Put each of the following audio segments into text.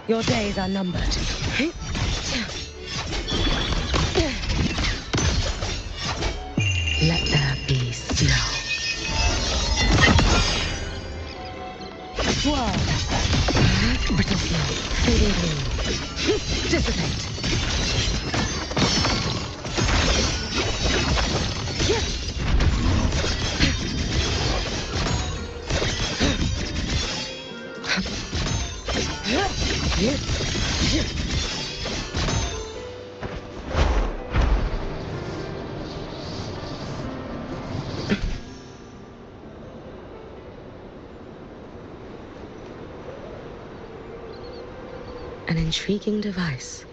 Your days are numbered. Let there be snow. Swirl. Brittle snow. Fading blue. Dissipate. An intriguing device.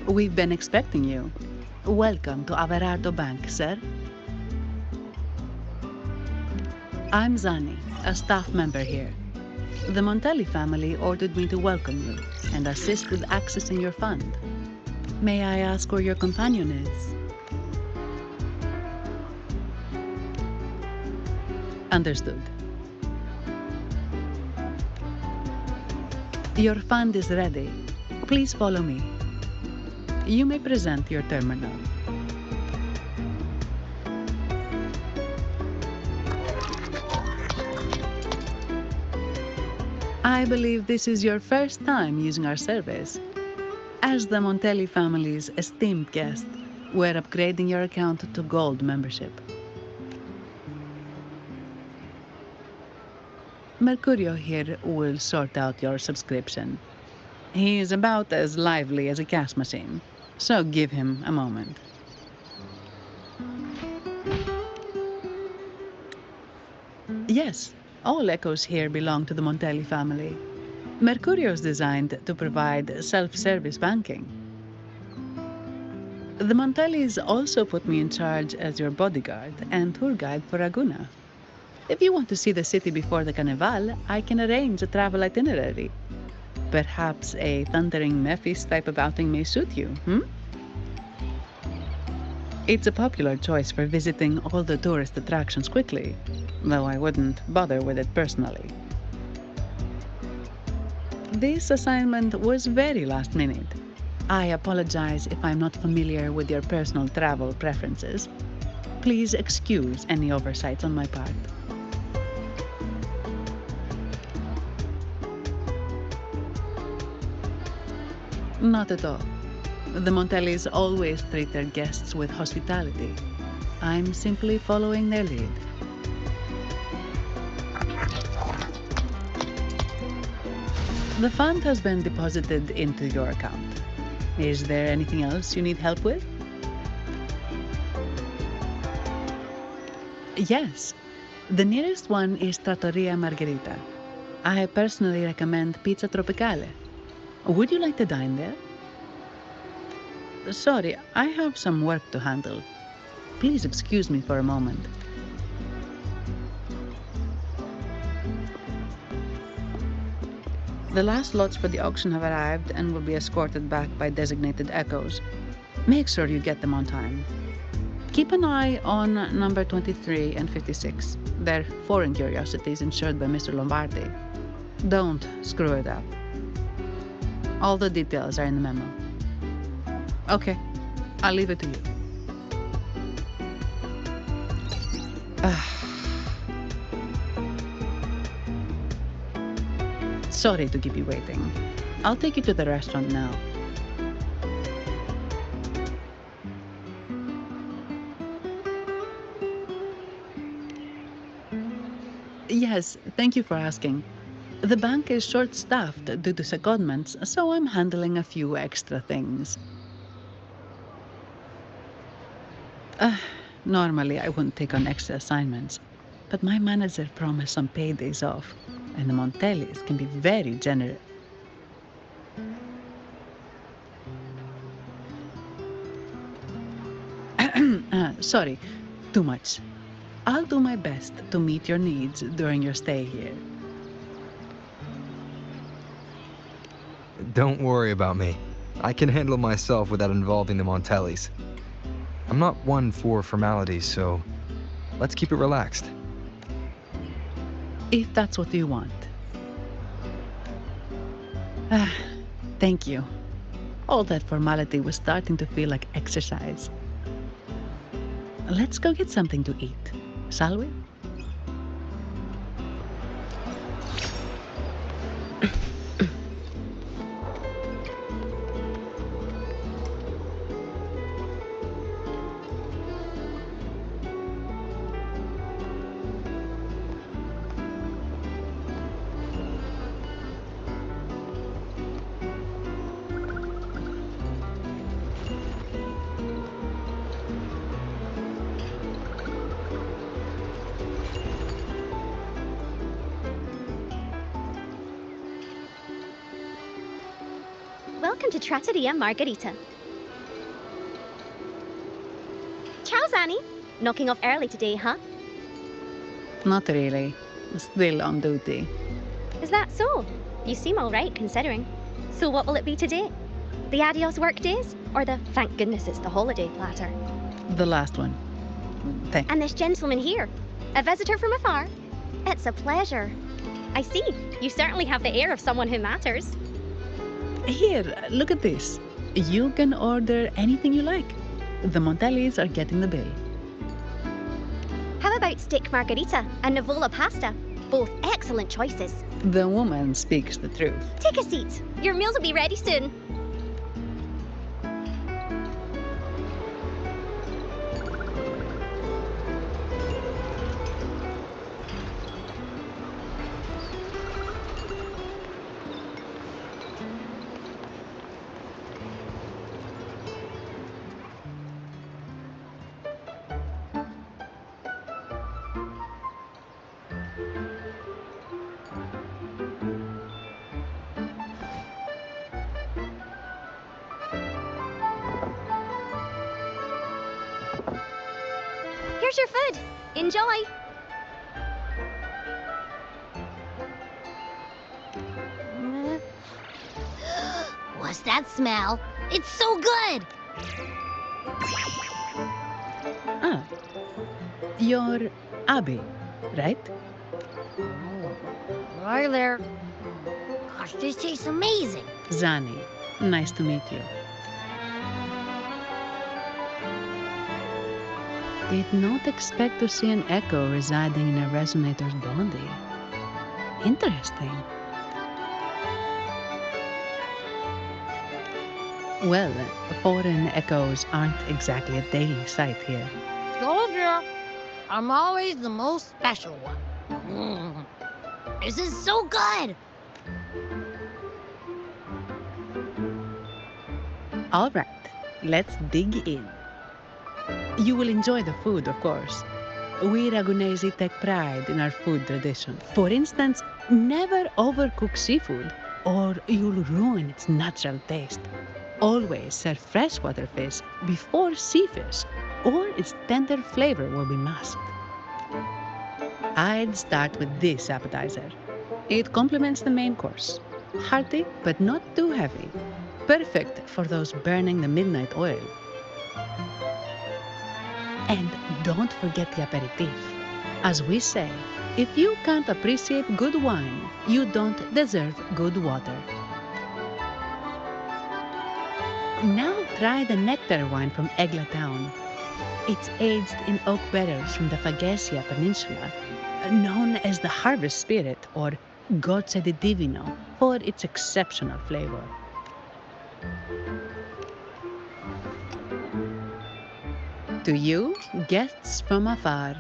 We've been expecting you. Welcome to Averardo Bank, sir. I'm Zani, a staff member here. The Montelli family ordered me to welcome you and assist with accessing your fund. May I ask where your companion is? Understood. Your fund is ready. Please follow me. You may present your terminal. I believe this is your first time using our service. As the Montelli family's esteemed guest, we're upgrading your account to Gold membership. Mercurio here will sort out your subscription. He is about as lively as a cash machine, so give him a moment. Yes, all echoes here belong to the Montelli family. Mercurio is designed to provide self-service banking. The Montellis also put me in charge as your bodyguard and tour guide for Aguna. If you want to see the city before the Carnival, I can arrange a travel itinerary. Perhaps a thundering Memphis type of outing may suit you, It's a popular choice for visiting all the tourist attractions quickly, though I wouldn't bother with it personally. This assignment was very last minute. I apologize if I'm not familiar with your personal travel preferences. Please excuse any oversights on my part. Not at all. The Montellis always treat their guests with hospitality. I'm simply following their lead. The fund has been deposited into your account. Is there anything else you need help with? Yes. The nearest one is Trattoria Margherita. I personally recommend Pizza Tropicale. Would you like to dine there? Sorry, I have some work to handle. Please excuse me for a moment. The last lots for the auction have arrived and will be escorted back by designated echoes. Make sure you get them on time. Keep an eye on number 23 and 56. They're foreign curiosities insured by Mr. Lombardi. Don't screw it up. All the details are in the memo. Okay, I'll leave it to you. Sorry to keep you waiting. I'll take you to the restaurant now. Yes, thank you for asking. The bank is short-staffed due to secondments, so I'm handling a few extra things. Normally, I wouldn't take on extra assignments, but my manager promised some paydays off, and the Montellis can be very generous. Sorry, too much. I'll do my best to meet your needs during your stay here. Don't worry about me. I can handle myself without involving the Montellis. I'm not one for formalities, so let's keep it relaxed. If that's what you want. Thank you. All that formality was starting to feel like exercise. Let's go get something to eat, shall we? Welcome to Trattoria Margherita. Ciao, Zanni. Knocking off early today, huh? Not really. Still on duty. Is that so? You seem all right, considering. So what will it be today? The adios work days? Or the thank goodness it's the holiday platter? The last one. Thanks. And this gentleman here, a visitor from afar? It's a pleasure. I see. You certainly have the air of someone who matters. Here, look at this. You can order anything you like. The Montellis are getting the bill. How about steak margherita and Nivola pasta? Both excellent choices. The woman speaks the truth. Take a seat. Your meals will be ready soon. Here's your food. Enjoy. What's that smell? It's so good! Ah, you're Abby, right? Hi there. Gosh, this tastes amazing. Zanni, nice to meet you. Did not expect to see an echo residing in a resonator's body. Interesting. Well, foreign echoes aren't exactly a daily sight here. Told ya. I'm always the most special one. This is so good! All right, let's dig in. You will enjoy the food, of course. We Ragunesi take pride in our food tradition. For instance, never overcook seafood, or you'll ruin its natural taste. Always serve freshwater fish before sea fish, or its tender flavor will be masked. I'd start with this appetizer. It complements the main course. Hearty, but not too heavy. Perfect for those burning the midnight oil. And don't forget the aperitif. As we say, if you can't appreciate good wine, you don't deserve good water. Now try the nectar wine from Egla Town. It's aged in oak barrels from the Faghesia Peninsula, known as the Harvest Spirit or Gozze di Divino for its exceptional flavor. To you, guests from afar.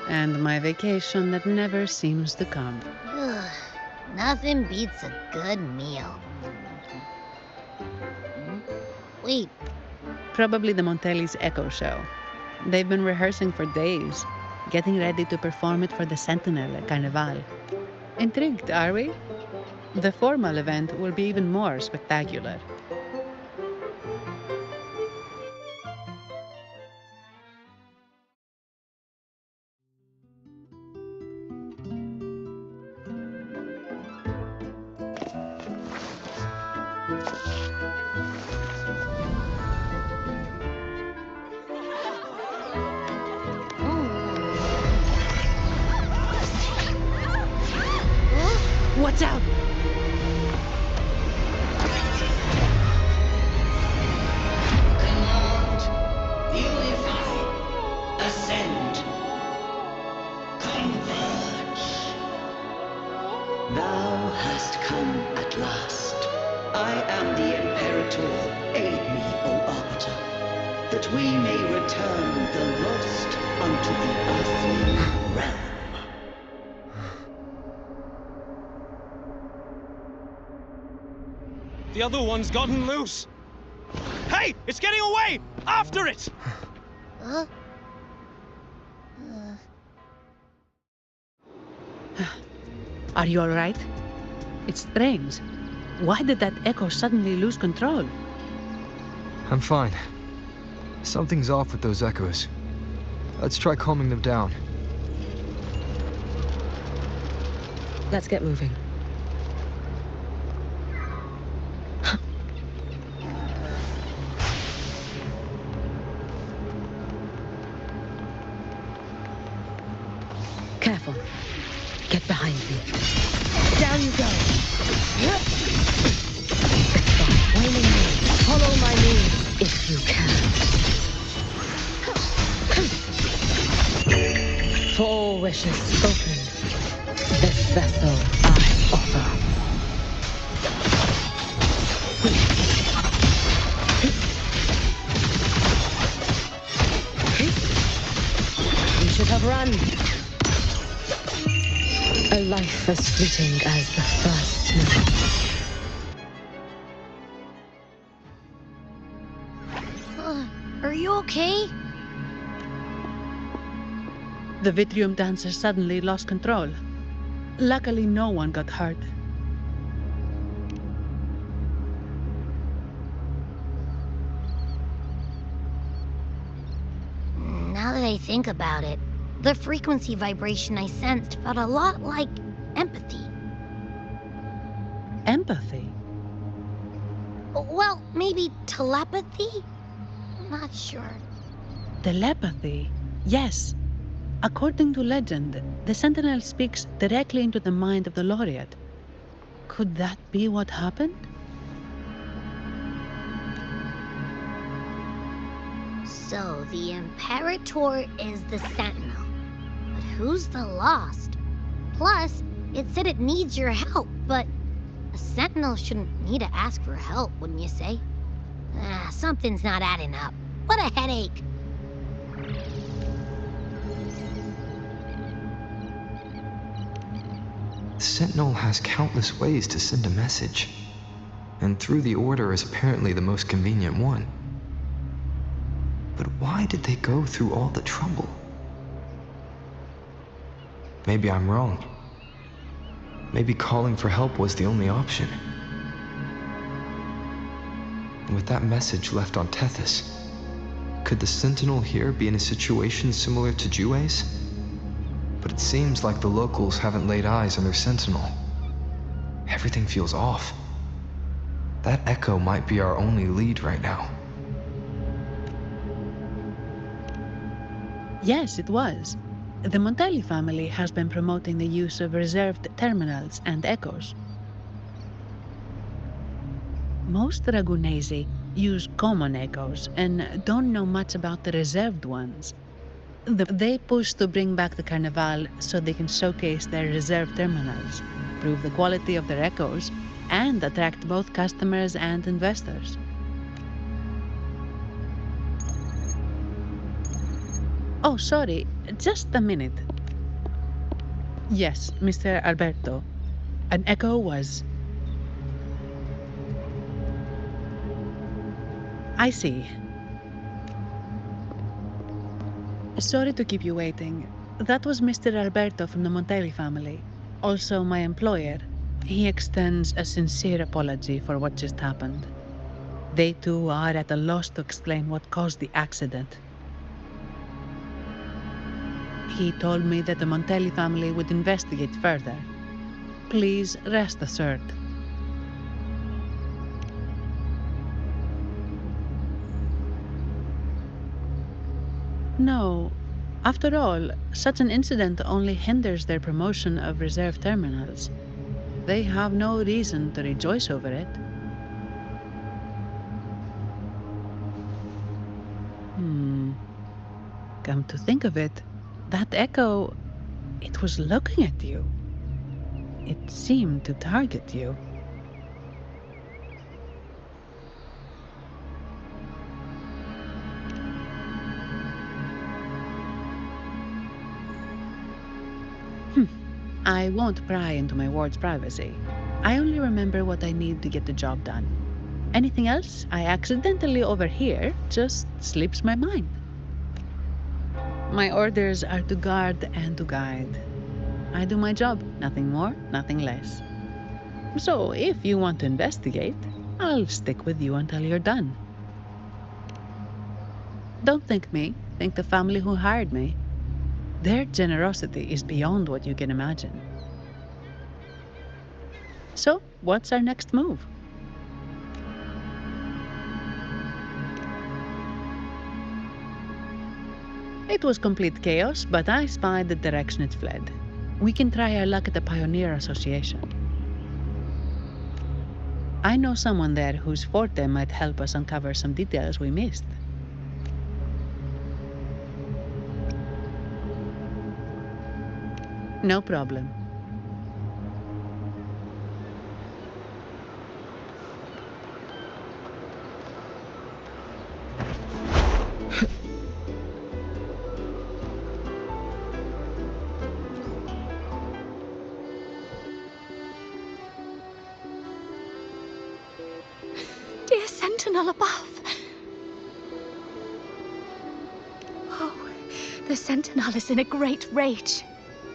And my vacation that never seems to come. Ugh, nothing beats a good meal. Wait, Probably the Montelli's Echo Show. They've been rehearsing for days, getting ready to perform it for the Sentinel at Carnival. Intrigued, are we? The formal event will be even more spectacular. Watch out! Command, unify, ascend, converge. Thou hast come at last. I am the Imperator. Aid me, O Arbiter, that we may return the lost unto the earthly realm. The other one's gotten loose. Hey, it's getting away! After it! huh? Are you alright? It's strange. Why did that echo suddenly lose control? I'm fine. Something's off with those echoes. Let's try calming them down. Let's get moving. Careful. Get behind me. Down you go. Stop whining me. Follow my lead if you can. For all wishes spoken, this vessel I offer. You should have run. A life as fleeting as the first snow. Are you okay? The Vitrium dancer suddenly lost control. Luckily, no one got hurt. Now that I think about it, the frequency vibration I sensed felt a lot like empathy. Empathy? Well, maybe telepathy? Not sure. Telepathy? Yes. According to legend, the Sentinel speaks directly into the mind of the Laureate. Could that be what happened? So the Imperator is the Sentinel. But who's the Lost? Plus, it said it needs your help, but a Sentinel shouldn't need to ask for help, wouldn't you say? Something's not adding up. What a headache. The Sentinel has countless ways to send a message, and through the Order is apparently the most convenient one. But why did they go through all the trouble? Maybe I'm wrong. Maybe calling for help was the only option. And with that message left on Tethys, could the Sentinel here be in a situation similar to Jue's? but it seems like the locals haven't laid eyes on their sentinel. Everything feels off. That echo might be our only lead right now. Yes, it was. The Montelli family has been promoting the use of reserved terminals and echoes. Most Ragunesi use common echoes and don't know much about the reserved ones. They push to bring back the Carnival so they can showcase their reserved terminals, prove the quality of their echoes, and attract both customers and investors. Oh, sorry, just a minute. Yes, Mr. Alberto. An echo was... I see. Sorry to keep you waiting. That was Mr. Alberto from the Montelli family, also my employer. He extends a sincere apology for what just happened. They too are at a loss to explain what caused the accident. He told me that the Montelli family would investigate further. Please rest assured. No. After all, such an incident only hinders their promotion of reserve terminals. They have no reason to rejoice over it. Come to think of it, that echo, it was looking at you. It seemed to target you. I won't pry into my ward's privacy. I only remember what I need to get the job done. Anything else I accidentally overhear just slips my mind. My orders are to guard and to guide. I do my job, nothing more, nothing less. So if you want to investigate, I'll stick with you until you're done. Don't thank me, thank the family who hired me. Their generosity is beyond what you can imagine. So, what's our next move? It was complete chaos, but I spied the direction it fled. We can try our luck at the Pioneer Association. I know someone there whose forte might help us uncover some details we missed. No problem. Dear Sentinel above. Oh, the Sentinel is in a great rage.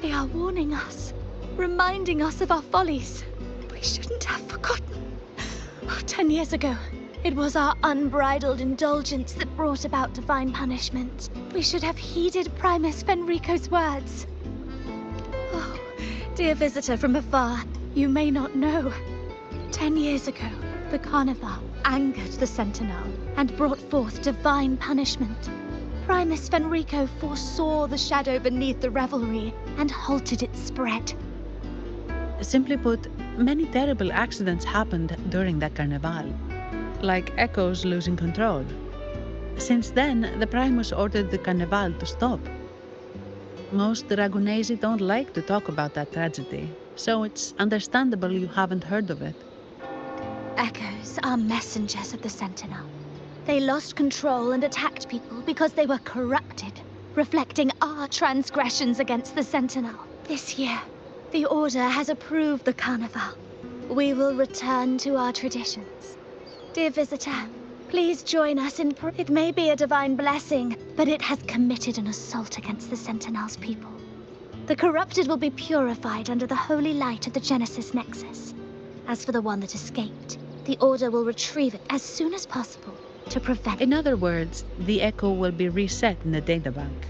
They are warning us, reminding us of our follies. We shouldn't have forgotten. 10 years ago, it was our unbridled indulgence that brought about divine punishment. We should have heeded Primus Fenrico's words. Oh, dear visitor from afar, you may not know. 10 years ago, the Carnival angered the Sentinel and brought forth divine punishment. Primus Fenrico foresaw the shadow beneath the revelry and halted its spread. Simply put, many terrible accidents happened during that Carnival, like echoes losing control. Since then, the Primus ordered the Carnival to stop. Most Ragunesi don't like to talk about that tragedy, so it's understandable you haven't heard of it. Echoes are messengers of the Sentinel. They lost control and attacked people because they were corrupted, reflecting our transgressions against the Sentinel. This year, the Order has approved the Carnival. We will return to our traditions. Dear visitor, please join us in It may be a divine blessing, but it has committed an assault against the Sentinel's people. The corrupted will be purified under the holy light of the Genesis Nexus. As for the one that escaped, the Order will retrieve it as soon as possible to prevent... In other words, the echo will be reset in the databank.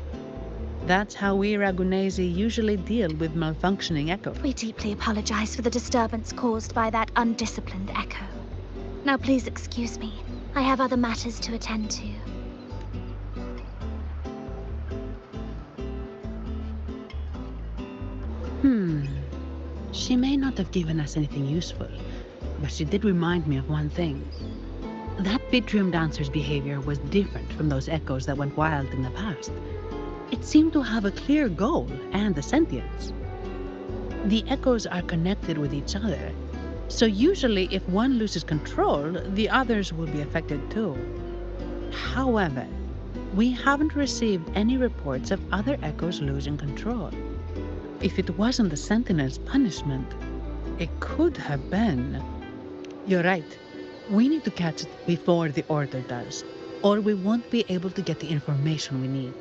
That's how we Ragunesi usually deal with malfunctioning echoes. We deeply apologize for the disturbance caused by that undisciplined echo. Now please excuse me. I have other matters to attend to. She may not have given us anything useful, but she did remind me of one thing. That Vitrium dancer's behavior was different from those echoes that went wild in the past. It seemed to have a clear goal and a sentience. The echoes are connected with each other, so usually if one loses control, the others will be affected too. However, we haven't received any reports of other echoes losing control. If it wasn't the Sentinel's punishment, it could have been. You're right. We need to catch it before the Order does, or we won't be able to get the information we need.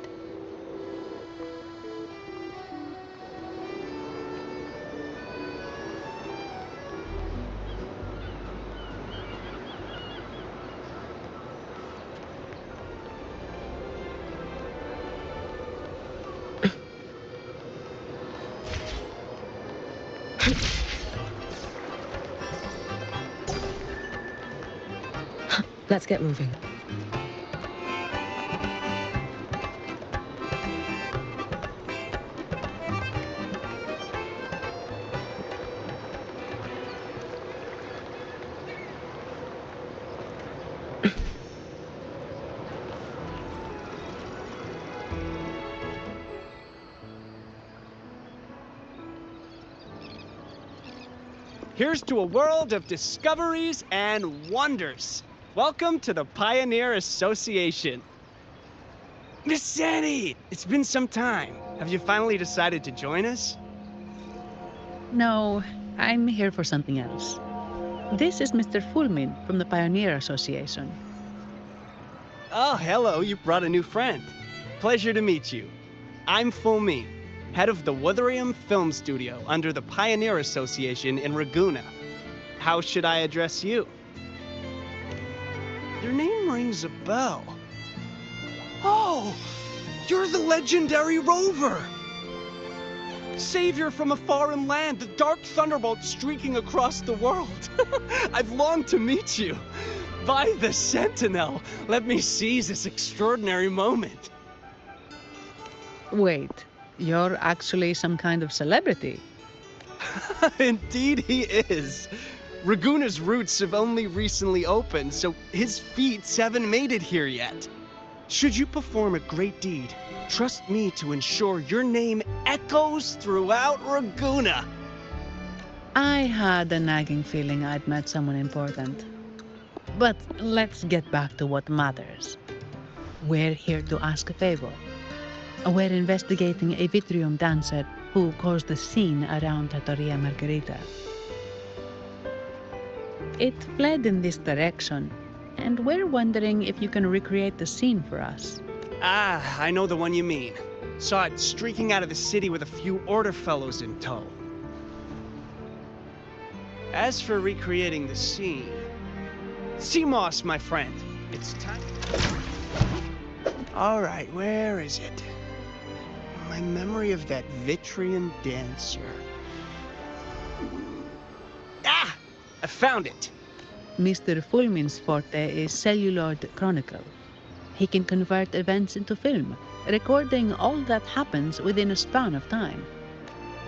Let's get moving. Here's to a world of discoveries and wonders. Welcome to the Pioneer Association. Miss Sandy, it's been some time. Have you finally decided to join us? No, I'm here for something else. This is Mr. Fulmin from the Pioneer Association. Oh, hello, you brought a new friend. Pleasure to meet you. I'm Fulmin, head of the Wuthering Film Studio under the Pioneer Association in Raguna. How should I address you? Your name rings a bell. Oh, you're the legendary Rover! Savior from a foreign land, the dark thunderbolt streaking across the world. I've longed to meet you. By the Sentinel, let me seize this extraordinary moment. Wait, you're actually some kind of celebrity. Indeed he is. Raguna's roots have only recently opened, so his feats haven't made it here yet. Should you perform a great deed, trust me to ensure your name echoes throughout Raguna. I had a nagging feeling I'd met someone important. But let's get back to what matters. We're here to ask a favor. We're investigating a Vitrium dancer who caused a scene around Trattoria Margherita. It fled in this direction, and we're wondering if you can recreate the scene for us. Ah, I know the one you mean. Saw it streaking out of the city with a few Order fellows in tow. As for recreating the scene... Seamoss, my friend, it's time... Alright, where is it? My memory of that Vitrium dancer... Ah! I found it! Mr. Fulmin's forte is celluloid chronicle. He can convert events into film, recording all that happens within a span of time.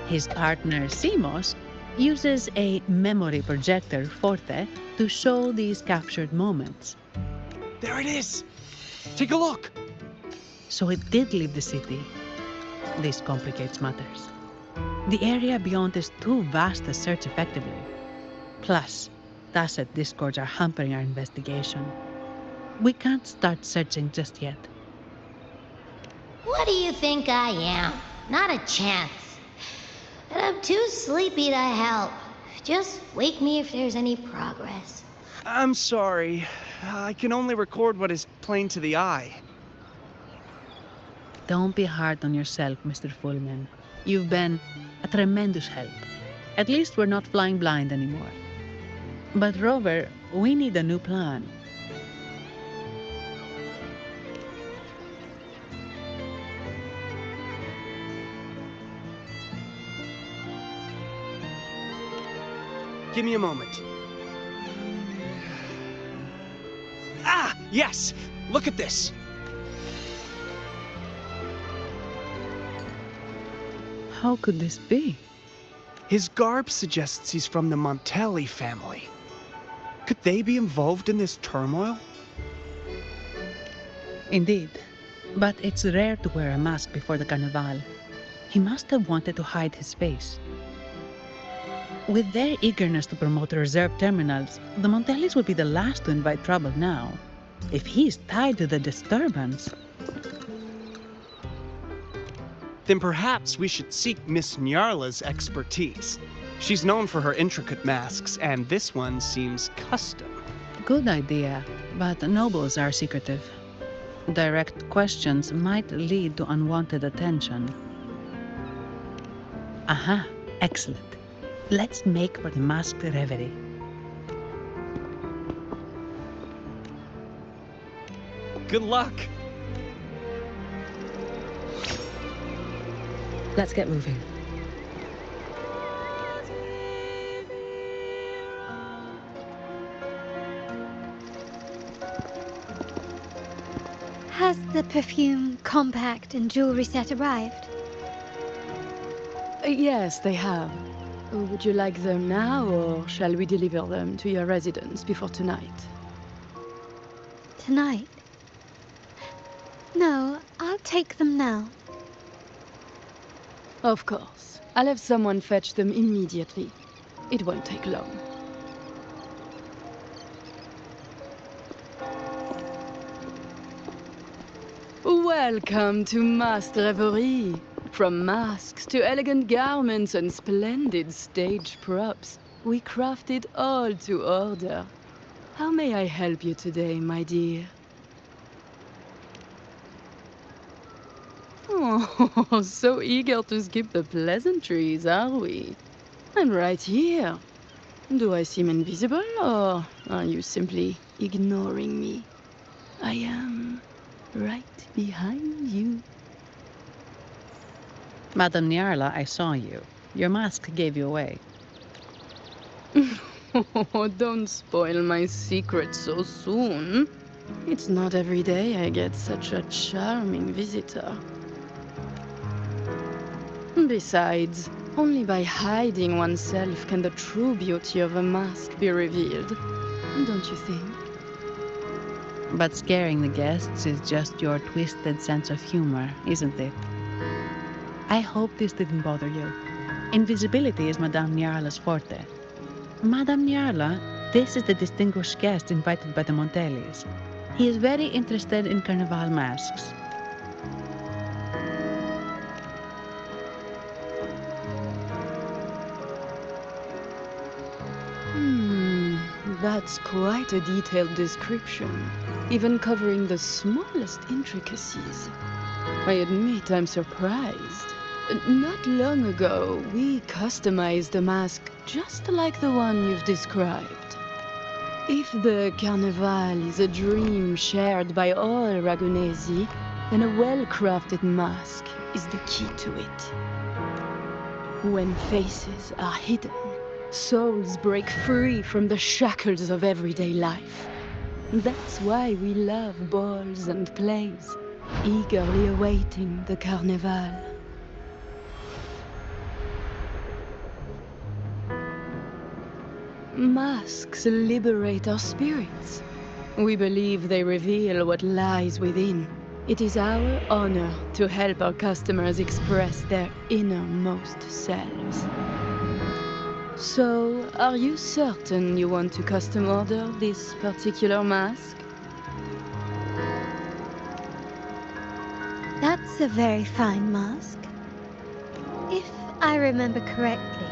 His partner, Seamoss, uses a memory projector forte to show these captured moments. There it is! Take a look! So it did leave the city. This complicates matters. The area beyond is too vast to search effectively. Plus, Tacet discords are hampering our investigation. We can't start searching just yet. What do you think I am? Not a chance. And I'm too sleepy to help. Just wake me if there's any progress. I'm sorry. I can only record what is plain to the eye. Don't be hard on yourself, Mr. Fulmin. You've been a tremendous help. At least we're not flying blind anymore. But Rover, we need a new plan. Give me a moment. Ah, yes! Look at this! How could this be? His garb suggests he's from the Montelli family. Could they be involved in this turmoil? Indeed. But it's rare to wear a mask before the Carnival. He must have wanted to hide his face. With their eagerness to promote reserve terminals, the Montellis would be the last to invite trouble now. If he's tied to the disturbance... Then perhaps we should seek Miss Nyarla's expertise. She's known for her intricate masks, and this one seems custom. Good idea, but nobles are secretive. Direct questions might lead to unwanted attention. Aha, excellent. Let's make for the masked reverie. Good luck! Let's get moving. Has the perfume, compact, and jewelry set arrived? Yes, they have. Would you like them now, or shall we deliver them to your residence before tonight? Tonight? No, I'll take them now. Of course. I'll have someone fetch them immediately. It won't take long. Welcome to Masked Reverie. From masks to elegant garments and splendid stage props, we crafted all to order. How may I help you today, my dear? Oh, so eager to skip the pleasantries, are we? I'm right here. Do I seem invisible, or are you simply ignoring me? I am right behind you. Madame Nyarla, I saw you. Your mask gave you away. Oh, don't spoil my secret so soon. It's not every day I get such a charming visitor. Besides, only by hiding oneself can the true beauty of a mask be revealed. Don't you think? But scaring the guests is just your twisted sense of humor, isn't it? I hope this didn't bother you. Invisibility is Madame Nyarla's forte. Madame Nyarla, this is the distinguished guest invited by the Montellis. He is very interested in Carnival masks. That's quite a detailed description, even covering the smallest intricacies. I admit I'm surprised. Not long ago, we customized a mask just like the one you've described. If the Carnival is a dream shared by all Ragunesi, then a well-crafted mask is the key to it. When faces are hidden, souls break free from the shackles of everyday life. That's why we love balls and plays, eagerly awaiting the Carnival. Masks liberate our spirits. We believe they reveal what lies within. It is our honor to help our customers express their innermost selves. So, are you certain you want to custom order this particular mask? That's a very fine mask. If I remember correctly,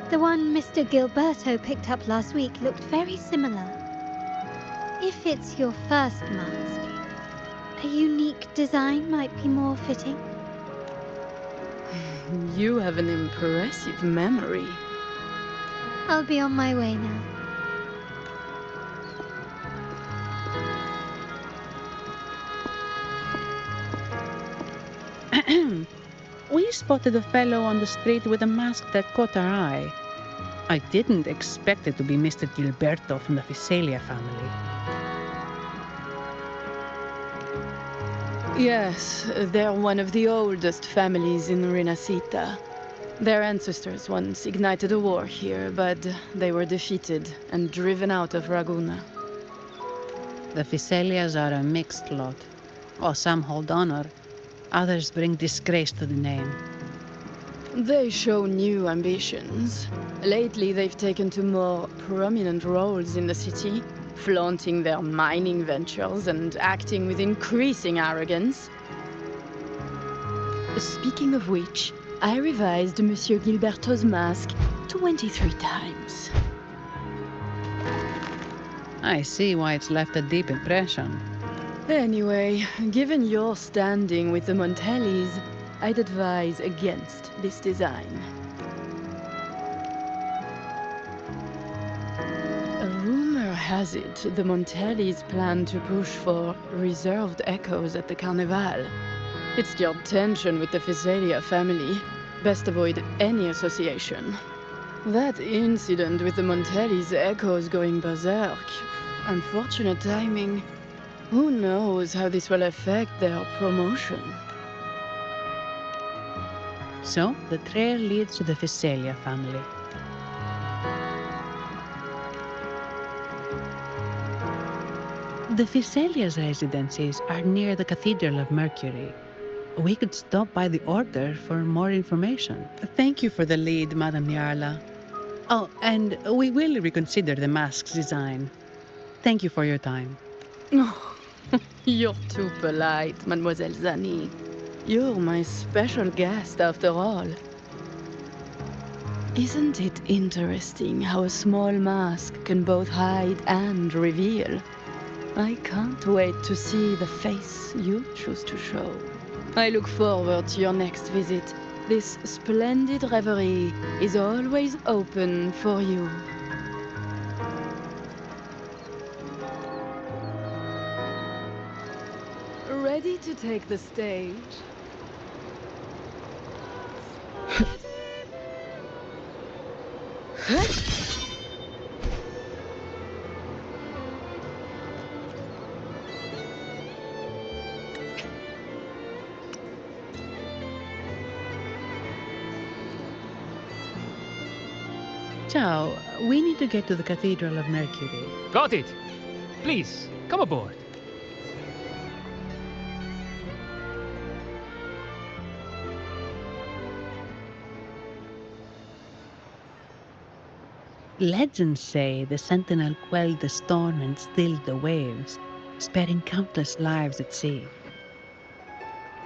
the one Mr. Gilberto picked up last week looked very similar. If it's your first mask, a unique design might be more fitting. You have an impressive memory. I'll be on my way now. We spotted a fellow on the street with a mask that caught our eye. I didn't expect it to be Mr. Gilberto from the Visalia family. Yes, they're one of the oldest families in Renacita. Their ancestors once ignited a war here, but they were defeated and driven out of Raguna. The Visalias are a mixed lot. While some hold honor, others bring disgrace to the name. They show new ambitions. Lately, they've taken to more prominent roles in the city, flaunting their mining ventures and acting with increasing arrogance. Speaking of which, I revised Monsieur Gilberto's mask 23 times. I see why it's left a deep impression. Anyway, given your standing with the Montellis, I'd advise against this design. A rumor has it the Montellis plan to push for reserved echoes at the Carnival. It stirred tension with the Visalia family. Best avoid any association. That incident with the Montellis' echoes going berserk. Unfortunate timing. Who knows how this will affect their promotion? So, the trail leads to the Visalia family. The Visalia's residences are near the Cathedral of Mercury. We could stop by the order for more information. Thank you for the lead, Madame Niarla. Oh, and we will reconsider the mask's design. Thank you for your time. Oh, you're too polite, Mademoiselle Zani. You're my special guest, after all. Isn't it interesting how a small mask can both hide and reveal? I can't wait to see the face you choose to show. I look forward to your next visit. This splendid reverie is always open for you. Ready to take the stage? Ciao, we need to get to the Cathedral of Mercury. Got it! Please, come aboard. Legends say the sentinel quelled the storm and stilled the waves, sparing countless lives at sea.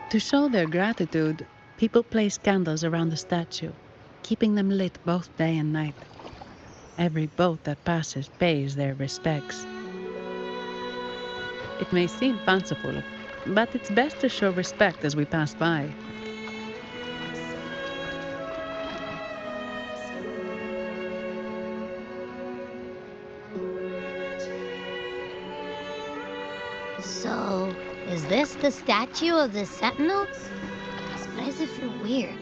To show their gratitude, people place candles around the statue, keeping them lit both day and night. Every boat that passes pays their respects. It may seem fanciful, but it's best to show respect as we pass by. So, is this the statue of the Sentinel? Why does it feel weird?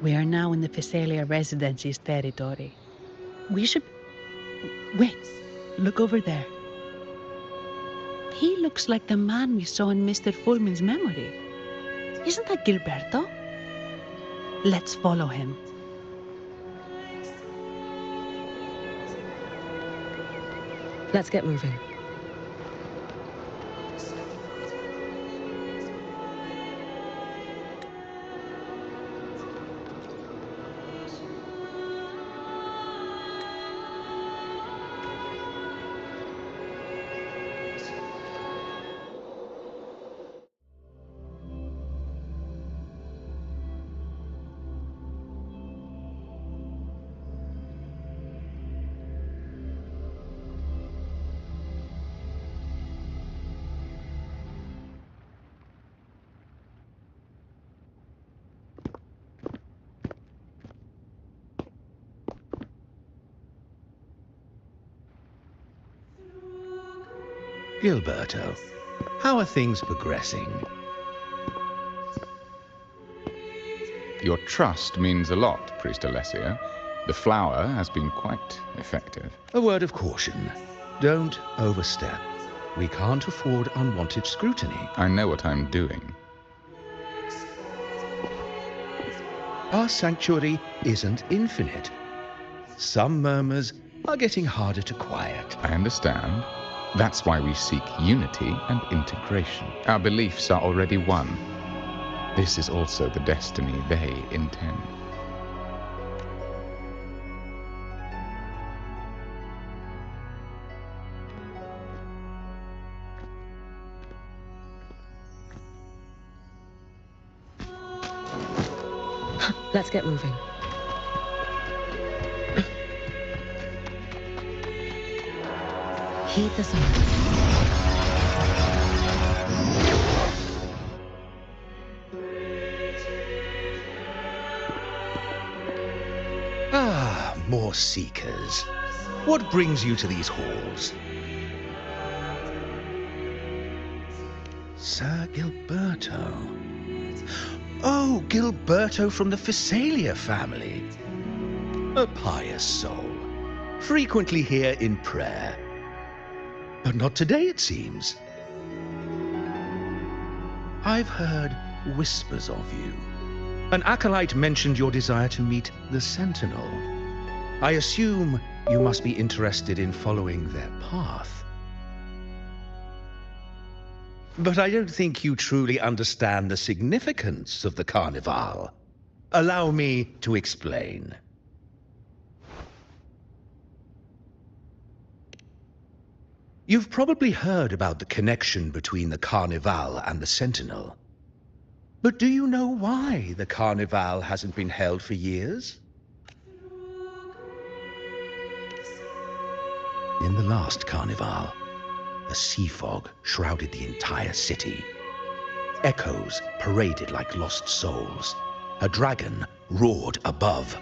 We are now in the Visalia Residency's territory. We should... Wait, look over there. He looks like the man we saw in Mr. Fulmin's memory. Isn't that Gilberto? Let's follow him. Let's get moving. Gilberto, how are things progressing? Your trust means a lot, Priest Alessio. The flower has been quite effective. A word of caution. Don't overstep. We can't afford unwanted scrutiny. I know what I'm doing. Our sanctuary isn't infinite. Some murmurs are getting harder to quiet. I understand. That's why we seek unity and integration. Our beliefs are already one. This is also the destiny they intend. Let's get moving. Heed the summons. Ah, more seekers. What brings you to these halls? Sir Gilberto. Oh, Gilberto from the Phasalia family. A pious soul. Frequently here in prayer. But not today, it seems. I've heard whispers of you. An acolyte mentioned your desire to meet the Sentinel. I assume you must be interested in following their path. But I don't think you truly understand the significance of the Carnival. Allow me to explain. You've probably heard about the connection between the Carnival and the Sentinel. But do you know why the Carnival hasn't been held for years? In the last Carnival, a sea fog shrouded the entire city. Echoes paraded like lost souls. A dragon roared above.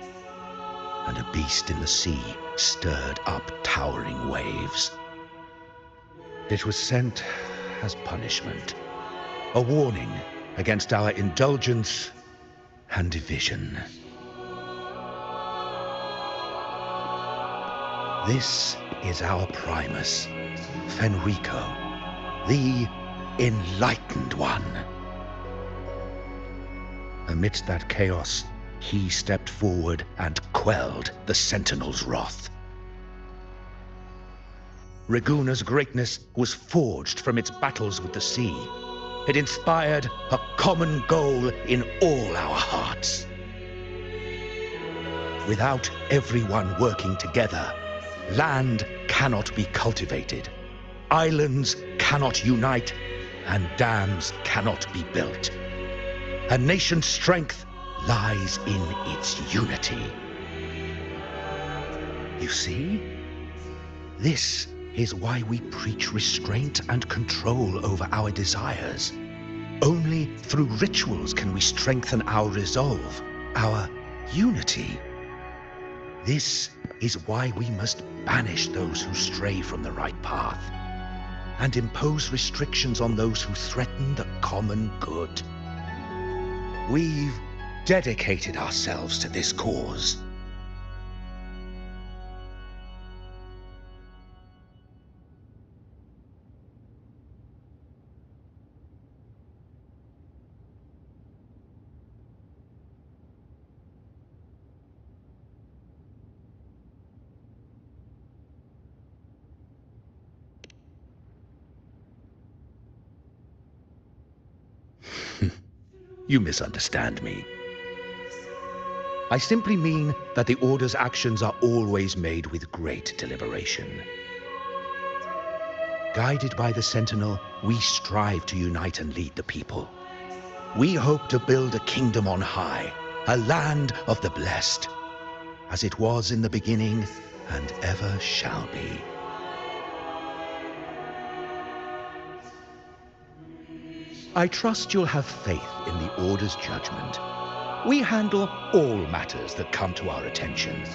And a beast in the sea stirred up towering waves. It was sent as punishment. A warning against our indulgence and division. This is our Primus, Fenrico, the Enlightened One. Amidst that chaos, he stepped forward and quelled the Sentinel's wrath. Raguna's greatness was forged from its battles with the sea. It inspired a common goal in all our hearts. Without everyone working together, land cannot be cultivated, islands cannot unite, and dams cannot be built. A nation's strength lies in its unity. You see? This is why we preach restraint and control over our desires. Only through rituals can we strengthen our resolve, our unity. This is why we must banish those who stray from the right path, and impose restrictions on those who threaten the common good. We've dedicated ourselves to this cause. You misunderstand me. I simply mean that the Order's actions are always made with great deliberation. Guided by the Sentinel, we strive to unite and lead the people. We hope to build a kingdom on high, a land of the blessed, as it was in the beginning and ever shall be. I trust you'll have faith in the Order's judgment. We handle all matters that come to our attention.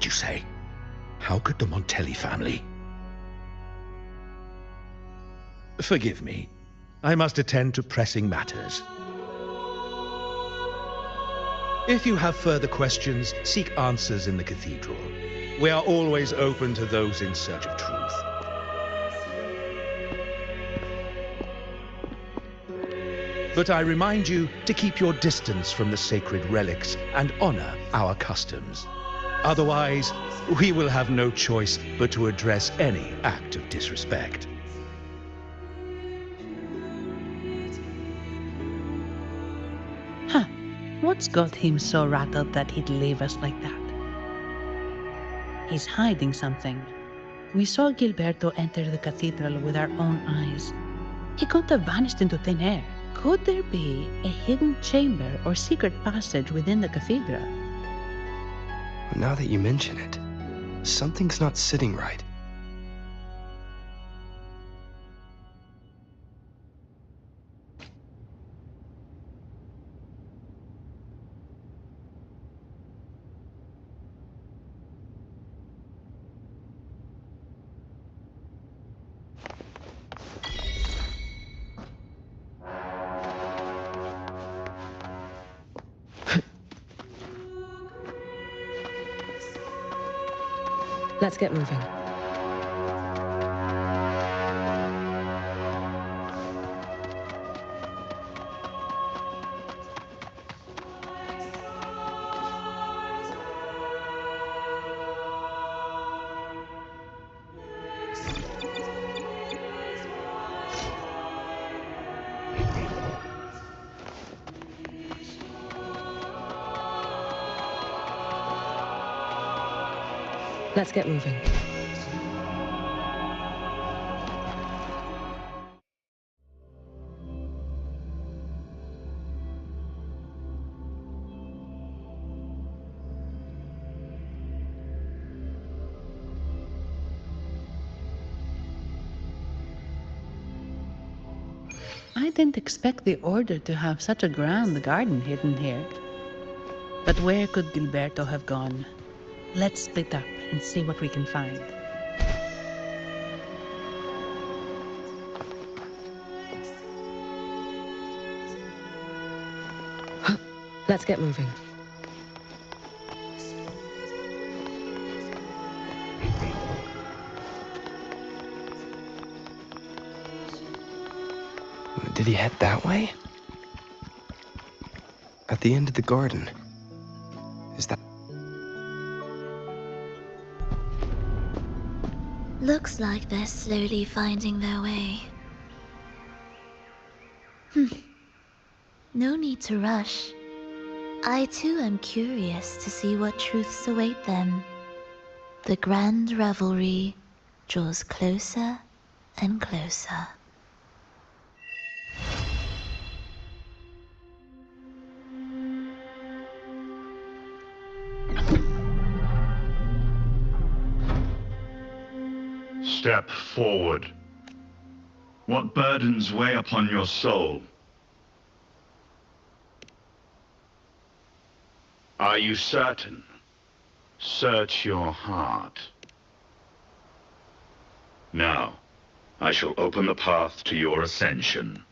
did you say? How could the Montelli family? Forgive me. I must attend to pressing matters. If you have further questions, seek answers in the cathedral. We are always open to those in search of truth. But I remind you to keep your distance from the sacred relics and honor our customs. Otherwise, we will have no choice but to address any act of disrespect. Huh. What's got him so rattled that he'd leave us like that? He's hiding something. We saw Gilberto enter the cathedral with our own eyes. He couldn't have vanished into thin air. Could there be a hidden chamber or secret passage within the cathedral? Now that you mention it, something's not sitting right. Let's get moving. Let's get moving. I didn't expect the Order to have such a grand garden hidden here. But where could Gilberto have gone? Let's split up and see what we can find. Let's get moving. Did he head that way? At the end of the garden. Is that... Looks like they're slowly finding their way. No need to rush. I too am curious to see what truths await them. The grand revelry draws closer and closer. Step forward. What burdens weigh upon your soul? Are you certain? Search your heart. Now, I shall open the path to your ascension.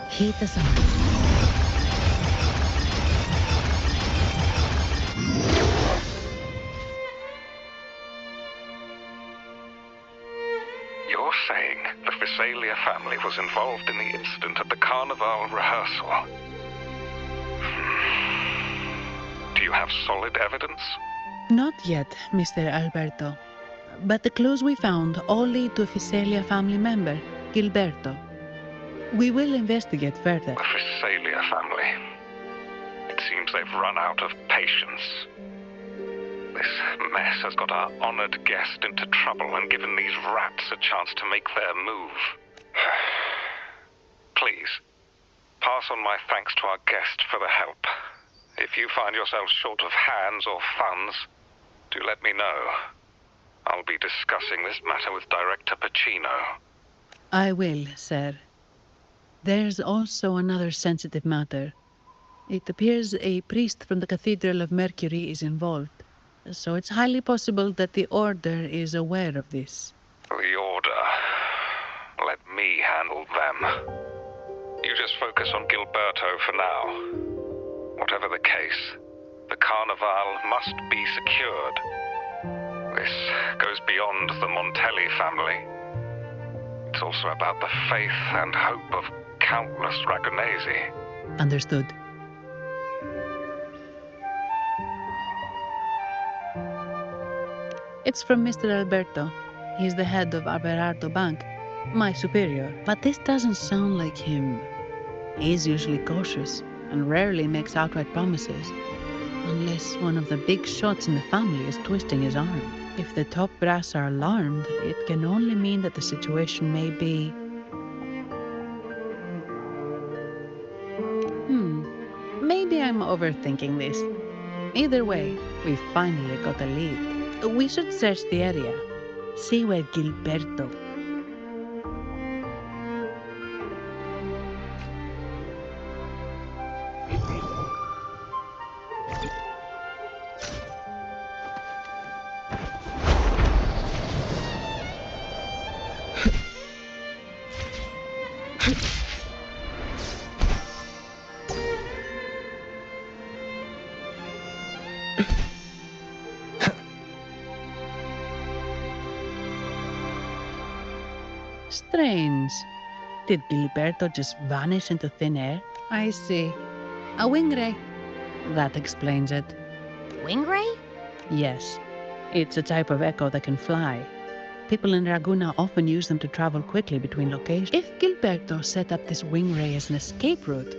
Heed the summons. You're saying the Physalia family was involved in the incident at the Carnival rehearsal? Do you have solid evidence? Not yet, Mr. Alberto. But the clues we found all lead to a Physalia family member, Gilberto. We will investigate further. The Physalia family. It seems they've run out of patience. This mess has got our honored guest into trouble and given these rats a chance to make their move. Please, pass on my thanks to our guest for the help. If you find yourself short of hands or funds, do let me know. I'll be discussing this matter with Director Pacino. I will, sir. There's also another sensitive matter. It appears a priest from the Cathedral of Mercury is involved, so it's highly possible that the Order is aware of this. The Order. Let me handle them. You just focus on Gilberto for now. Whatever the case, the Carnival must be secured. This goes beyond the Montelli family. It's also about the faith and hope of countless Ragonesi. Understood. It's from Mr. Alberto. He's the head of Averardo Bank, my superior. But this doesn't sound like him. He's usually cautious and rarely makes outright promises, unless one of the big shots in the family is twisting his arm. If the top brass are alarmed, it can only mean that the situation may be... Maybe I'm overthinking this. Either way, we finally got a lead. We should search the area, see where Gilberto... Strange. Did Gilberto just vanish into thin air? I see. A wing ray. That explains it. Wing ray? Yes. It's a type of echo that can fly. People in Raguna often use them to travel quickly between locations. If Gilberto set up this wing ray as an escape route,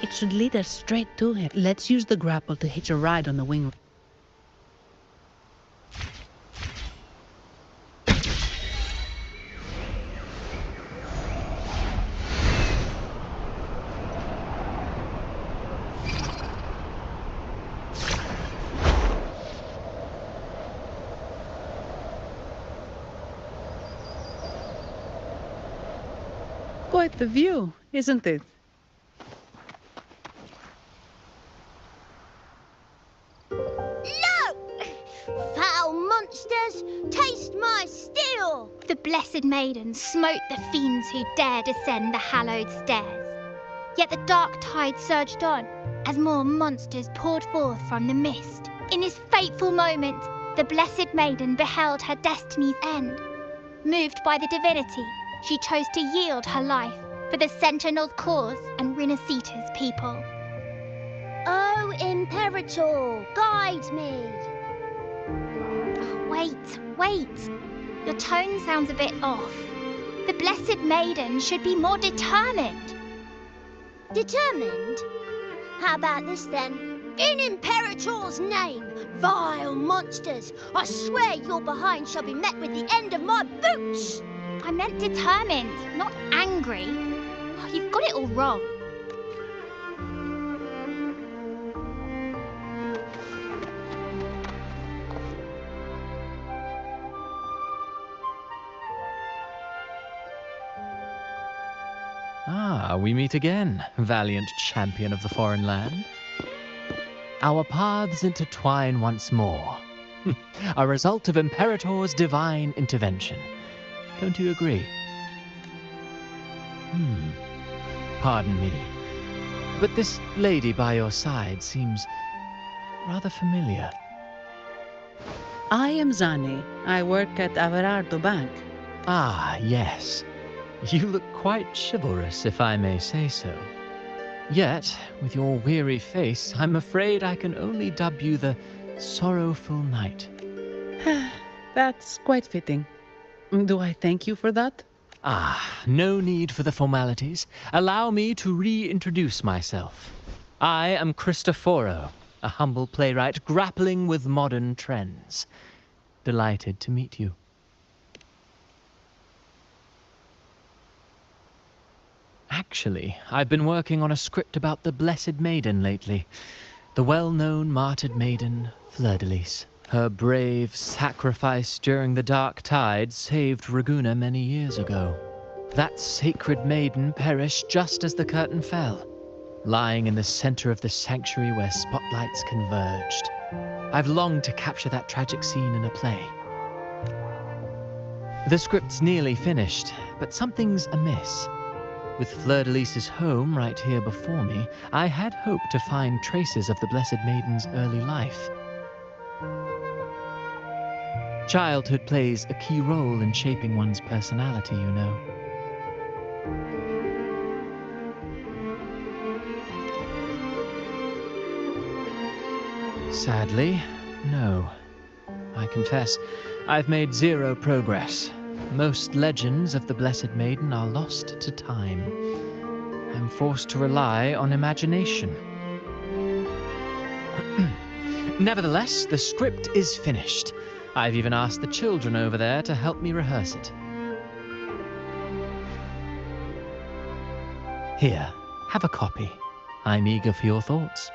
it should lead us straight to him. Let's use the grapple to hitch a ride on the wing ray. Quite the view, isn't it? No! Foul monsters, taste my steel! The Blessed Maiden smote the fiends who dare descend the hallowed stairs. Yet the dark tide surged on as more monsters poured forth from the mist. In this fateful moment, the Blessed Maiden beheld her destiny's end. Moved by the divinity, she chose to yield her life for the Sentinel's cause and Rinascita's people. Oh, Imperator, guide me! Wait. Your tone sounds a bit off. The Blessed Maiden should be more determined. Determined? How about this then? In Imperator's name, vile monsters, I swear your behind shall be met with the end of my boots! I meant determined, not angry. Oh, you've got it all wrong. Ah, we meet again, valiant champion of the foreign land. Our paths intertwine once more. A result of Imperator's divine intervention. Don't you agree? Pardon me, but this lady by your side seems rather familiar. I am Zani. I work at Averardo Bank. Ah, yes. You look quite chivalrous, if I may say so. Yet, with your weary face, I'm afraid I can only dub you the Sorrowful Knight. That's quite fitting. Do I thank you for that? Ah, no need for the formalities. Allow me to reintroduce myself. I am Cristoforo, a humble playwright grappling with modern trends. Delighted to meet you. Actually, I've been working on a script about the Blessed Maiden lately. The well-known martyred maiden, Fleur-de-Lis. Her brave sacrifice during the Dark Tide saved Raguna many years ago. That sacred maiden perished just as the curtain fell, lying in the center of the sanctuary where spotlights converged. I've longed to capture that tragic scene in a play. The script's nearly finished, but something's amiss. With Fleur-de-Lis's home right here before me, I had hoped to find traces of the Blessed Maiden's early life. Childhood plays a key role in shaping one's personality, you know. Sadly, no. I confess, I've made zero progress. Most legends of the Blessed Maiden are lost to time. I'm forced to rely on imagination. Nevertheless, the script is finished. I've even asked the children over there to help me rehearse it. Here, have a copy. I'm eager for your thoughts.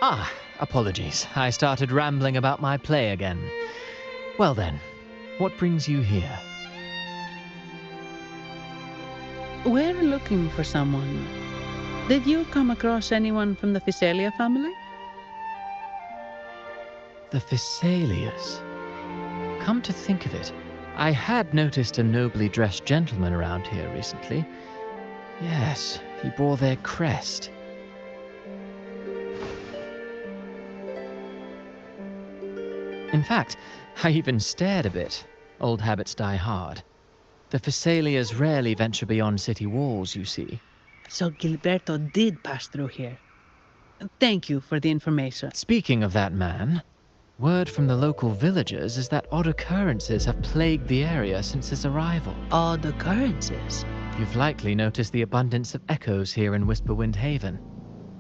Ah, apologies. I started rambling about my play again. Well then, what brings you here? We're looking for someone. Did you come across anyone from the Physalia family? The Physalias. Come to think of it, I had noticed a nobly dressed gentleman around here recently. Yes, he bore their crest. In fact, I even stared a bit. Old habits die hard. The Physalias rarely venture beyond city walls, you see. So Gilberto did pass through here. Thank you for the information. Speaking of that man, word from the local villagers is that odd occurrences have plagued the area since his arrival. Odd occurrences? You've likely noticed the abundance of echoes here in Whisperwind Haven.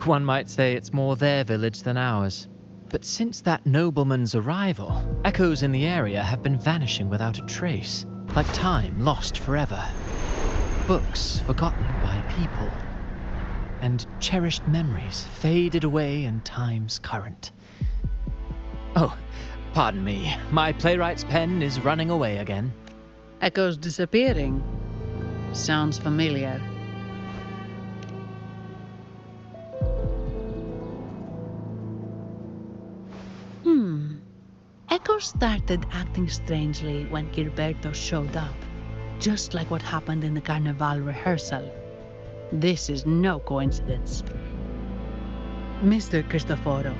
One might say it's more their village than ours. But since that nobleman's arrival, echoes in the area have been vanishing without a trace, like time lost forever. Books forgotten by people, and cherished memories faded away in time's current. Oh, pardon me, my playwright's pen is running away again. Echoes disappearing. Sounds familiar. Echoes started acting strangely when Gilberto showed up, just like what happened in the Carnival rehearsal. This is no coincidence. Mr. Cristoforo,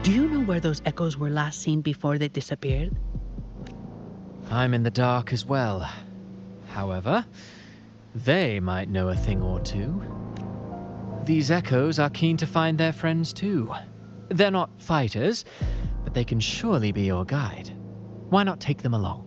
do you know where those echoes were last seen before they disappeared? I'm in the dark as well. However, they might know a thing or two. These echoes are keen to find their friends too. They're not fighters, but they can surely be your guide. Why not take them along?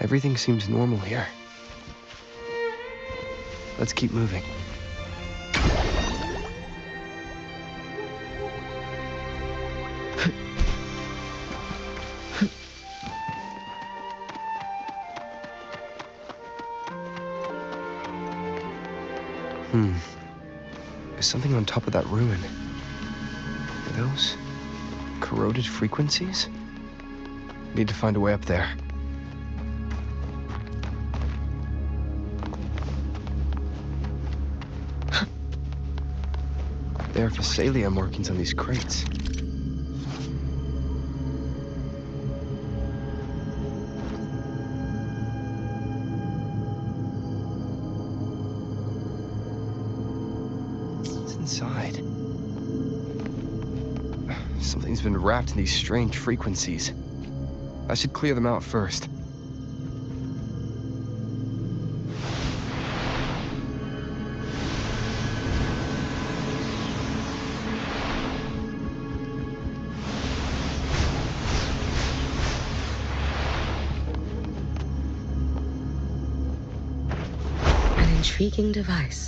Everything seems normal here. Let's keep moving. There's something on top of that ruin. Are those corroded frequencies? Need to find a way up there. There are Physalia markings on these crates. What's inside? Something's been wrapped in these strange frequencies. I should clear them out first. An intriguing device.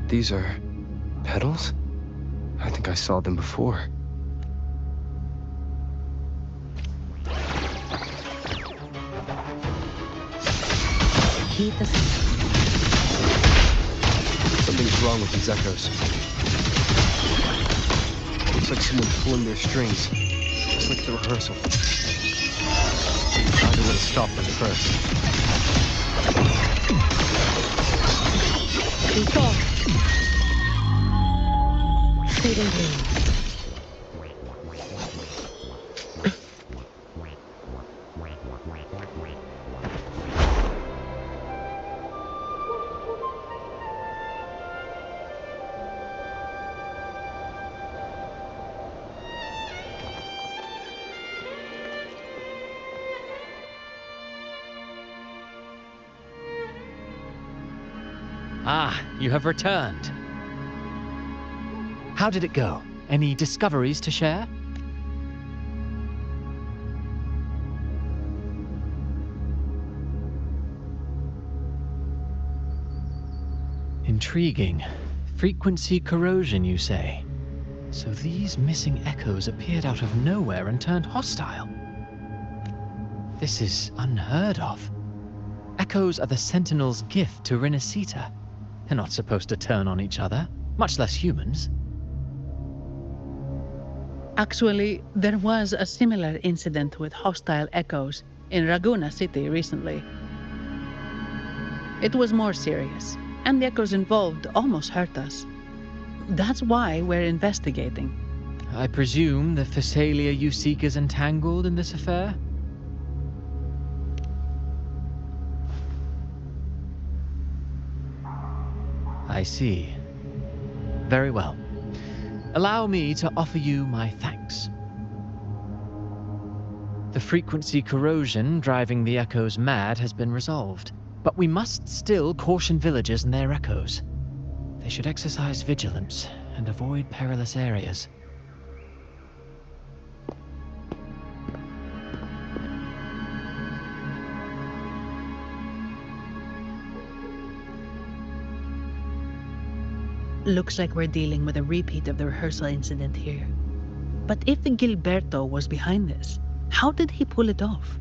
These are petals? I think I saw them before. Heed the Something's wrong with these echoes. Looks like someone pulling their strings. Just like the rehearsal. I would have stopped them first. Recall. Fading green. Ah, you have returned. How did it go? Any discoveries to share? Intriguing. Frequency corrosion, you say? So these missing echoes appeared out of nowhere and turned hostile. This is unheard of. Echoes are the Sentinel's gift to Rinasita. They're not supposed to turn on each other, much less humans. Actually, there was a similar incident with hostile echoes in Raguna City recently. It was more serious, and the echoes involved almost hurt us. That's why we're investigating. I presume the Physalia you seek is entangled in this affair? I see. Very well. Allow me to offer you my thanks. The frequency corrosion driving the echoes mad has been resolved, but we must still caution villagers and their echoes. They should exercise vigilance and avoid perilous areas. Looks like we're dealing with a repeat of the rehearsal incident here. But if Gilberto was behind this, how did he pull it off?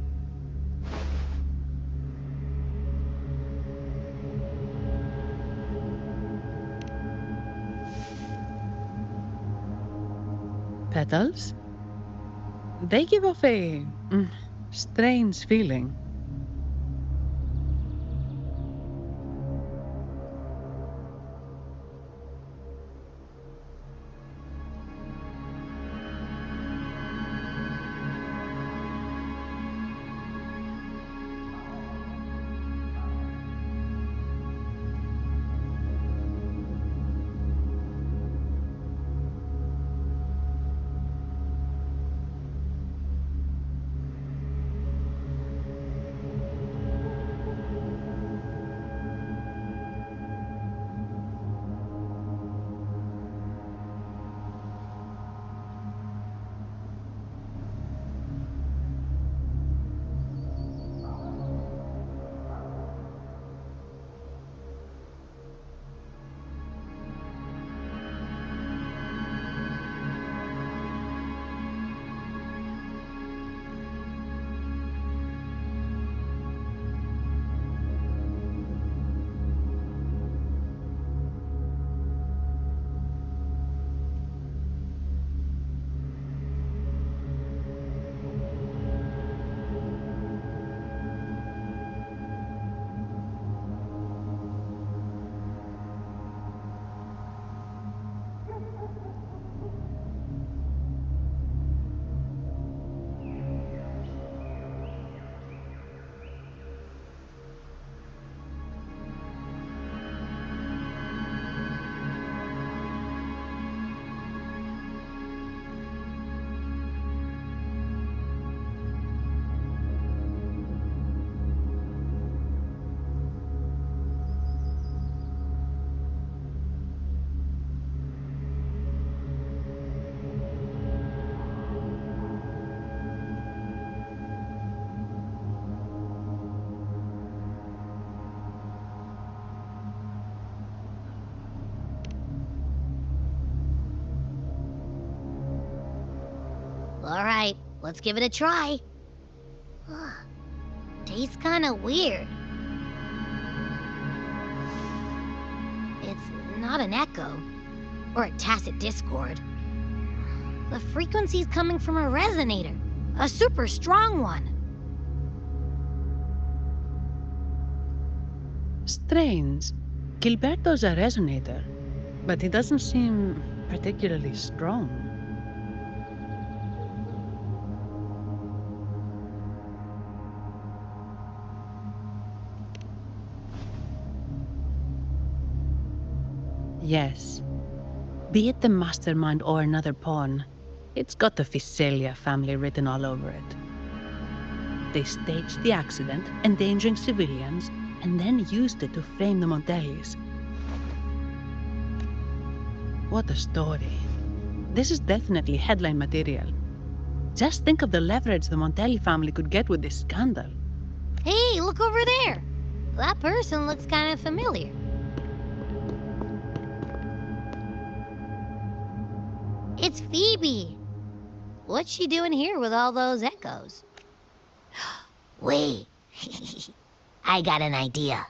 Petals? They give off a strange feeling. Alright, let's give it a try. Tastes kinda weird. It's not an echo, or a tacit discord. The frequency's coming from a resonator, a super strong one. Strange. Gilberto's a resonator, but he doesn't seem particularly strong. Yes. Be it the mastermind or another pawn, it's got the Visalia family written all over it. They staged the accident, endangering civilians, and then used it to frame the Montellis. What a story. This is definitely headline material. Just think of the leverage the Montelli family could get with this scandal. Hey, look over there! That person looks kind of familiar. It's Phoebe! What's she doing here with all those echoes? Wait, I got an idea.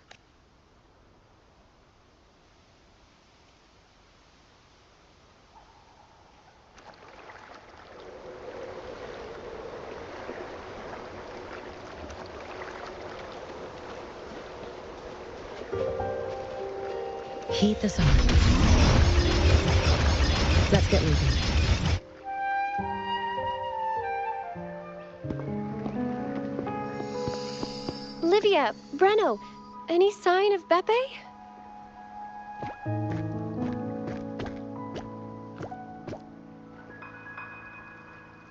Heat the sun. Let's get moving. Livia, Breno, any sign of Beppe?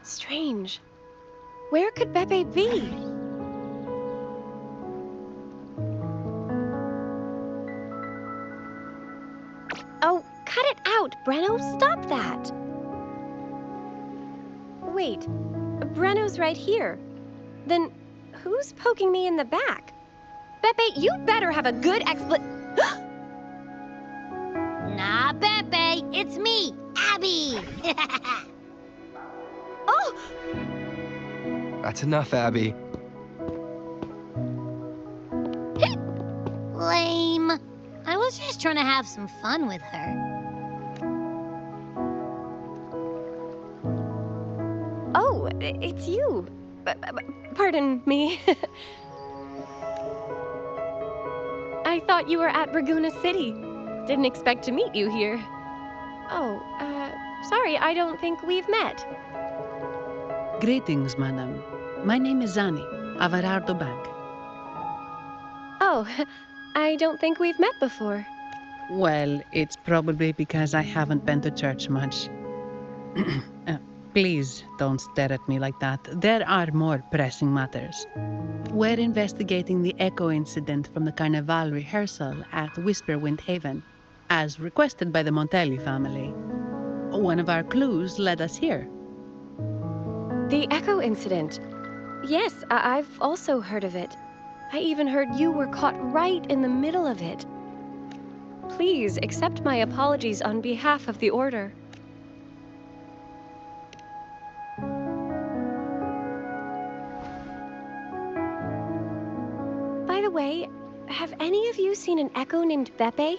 Strange. Where could Beppe be? Oh, cut it out, Breno. Stop that. Wait, Breno's right here. Then who's poking me in the back? Beppe, you better have a good Nah, Beppe, it's me, Abby. Oh! That's enough, Abby. Lame. I was just trying to have some fun with her. Oh, it's you. Pardon me. I thought you were at Raguna City. Didn't expect to meet you here. Oh, sorry, I don't think we've met. Greetings, madam. My name is Zani, Averardo Bank. Oh, I don't think we've met before. Well, it's probably because I haven't been to church much. Please don't stare at me like that. There are more pressing matters. We're investigating the echo incident from the Carnival rehearsal at Whisperwind Haven, as requested by the Montelli family. One of our clues led us here. The echo incident. Yes, I've also heard of it. I even heard you were caught right in the middle of it. Please accept my apologies on behalf of the Order. By the way, have any of you seen an echo named Beppe?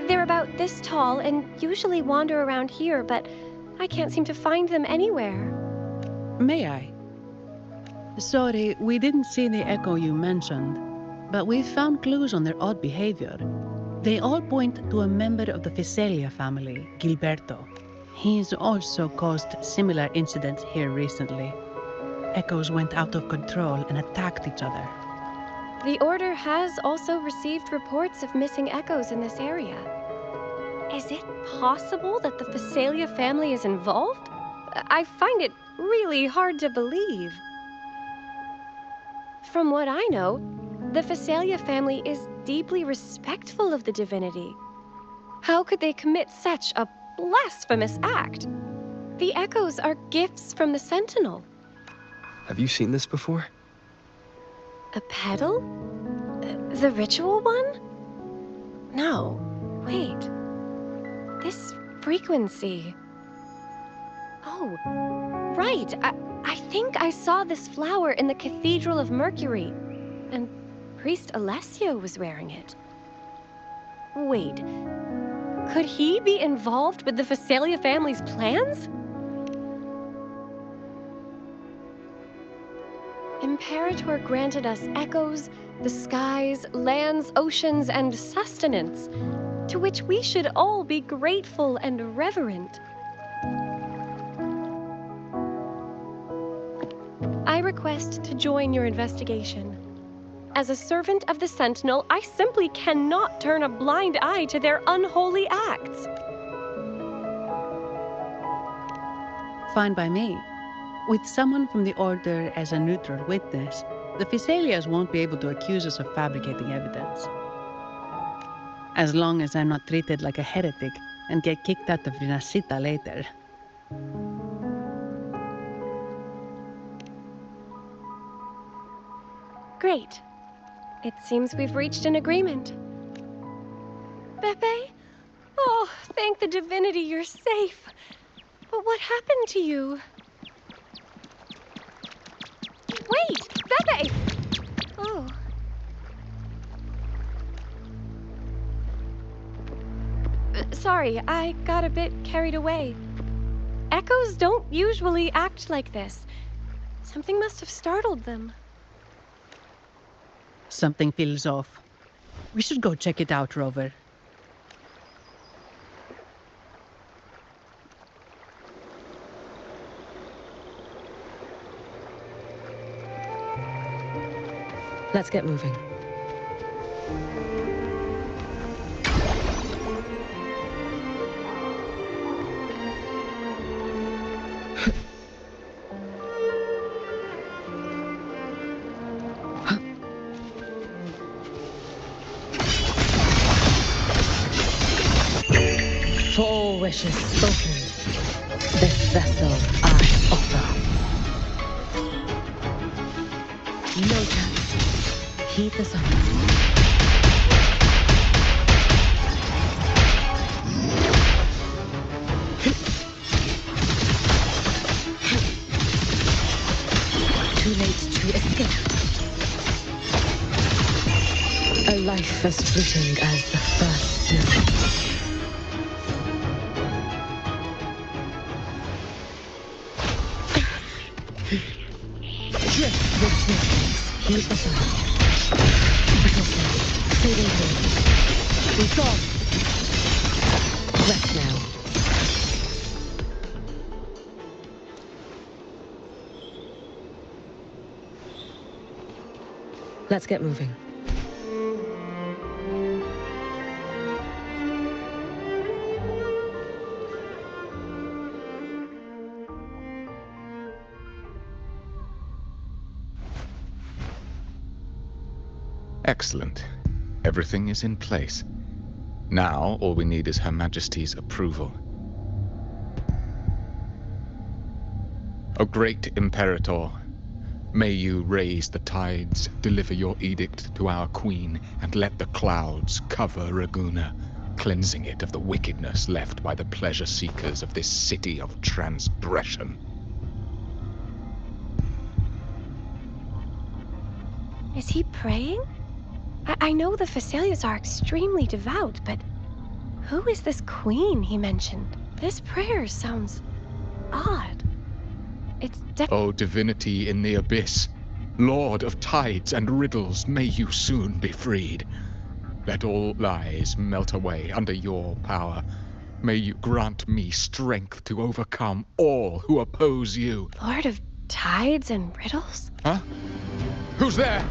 They're about this tall and usually wander around here, but I can't seem to find them anywhere. May I? Sorry, we didn't see the echo you mentioned, but we've found clues on their odd behavior. They all point to a member of the Visalia family, Gilberto. He's also caused similar incidents here recently. Echoes went out of control and attacked each other. The Order has also received reports of missing echoes in this area. Is it possible that the Visalia family is involved? I find it really hard to believe. From what I know, the Visalia family is deeply respectful of the divinity. How could they commit such a blasphemous act? The echoes are gifts from the Sentinel. Have you seen this before? A pedal? The ritual one? No. Wait. This frequency. Oh, Oh, right. I think I saw this flower in the Cathedral of Mercury, and Priest Alessio was wearing it. Wait, could he be involved with the Phasalia family's plans? Imperator granted us echoes, the skies, lands, oceans, and sustenance, to which we should all be grateful and reverent. I request to join your investigation. As a servant of the Sentinel, I simply cannot turn a blind eye to their unholy acts. Fine by me. With someone from the Order as a neutral witness, the Phasalias won't be able to accuse us of fabricating evidence. As long as I'm not treated like a heretic and get kicked out of Rinascita later. Great. It seems we've reached an agreement. Beppe? Oh, thank the divinity you're safe. But what happened to you? Wait! Beppe! Oh. Sorry, I got a bit carried away. Echoes don't usually act like this. Something must have startled them. Something feels off. We should go check it out, Rover. Let's get moving. For all wishes spoken, this vessel I offer. No chance. Heed the summons. Too late to escape. A life as fleeting as the first snow. Drift with swiftness, heed the sound. Battleful, fading home. We've gone. Rest now. Let's get moving. Excellent. Everything is in place. Now, all we need is Her Majesty's approval. O great Imperator, may you raise the tides, deliver your edict to our queen, and let the clouds cover Raguna, cleansing it of the wickedness left by the pleasure seekers of this city of transgression. Is he praying? I know the Phasalias are extremely devout, but who is this queen he mentioned? This prayer sounds odd. It's O divinity in the abyss, Lord of tides and riddles, may you soon be freed. Let all lies melt away under your power. May you grant me strength to overcome all who oppose you. Lord of tides and riddles? Huh? Who's there?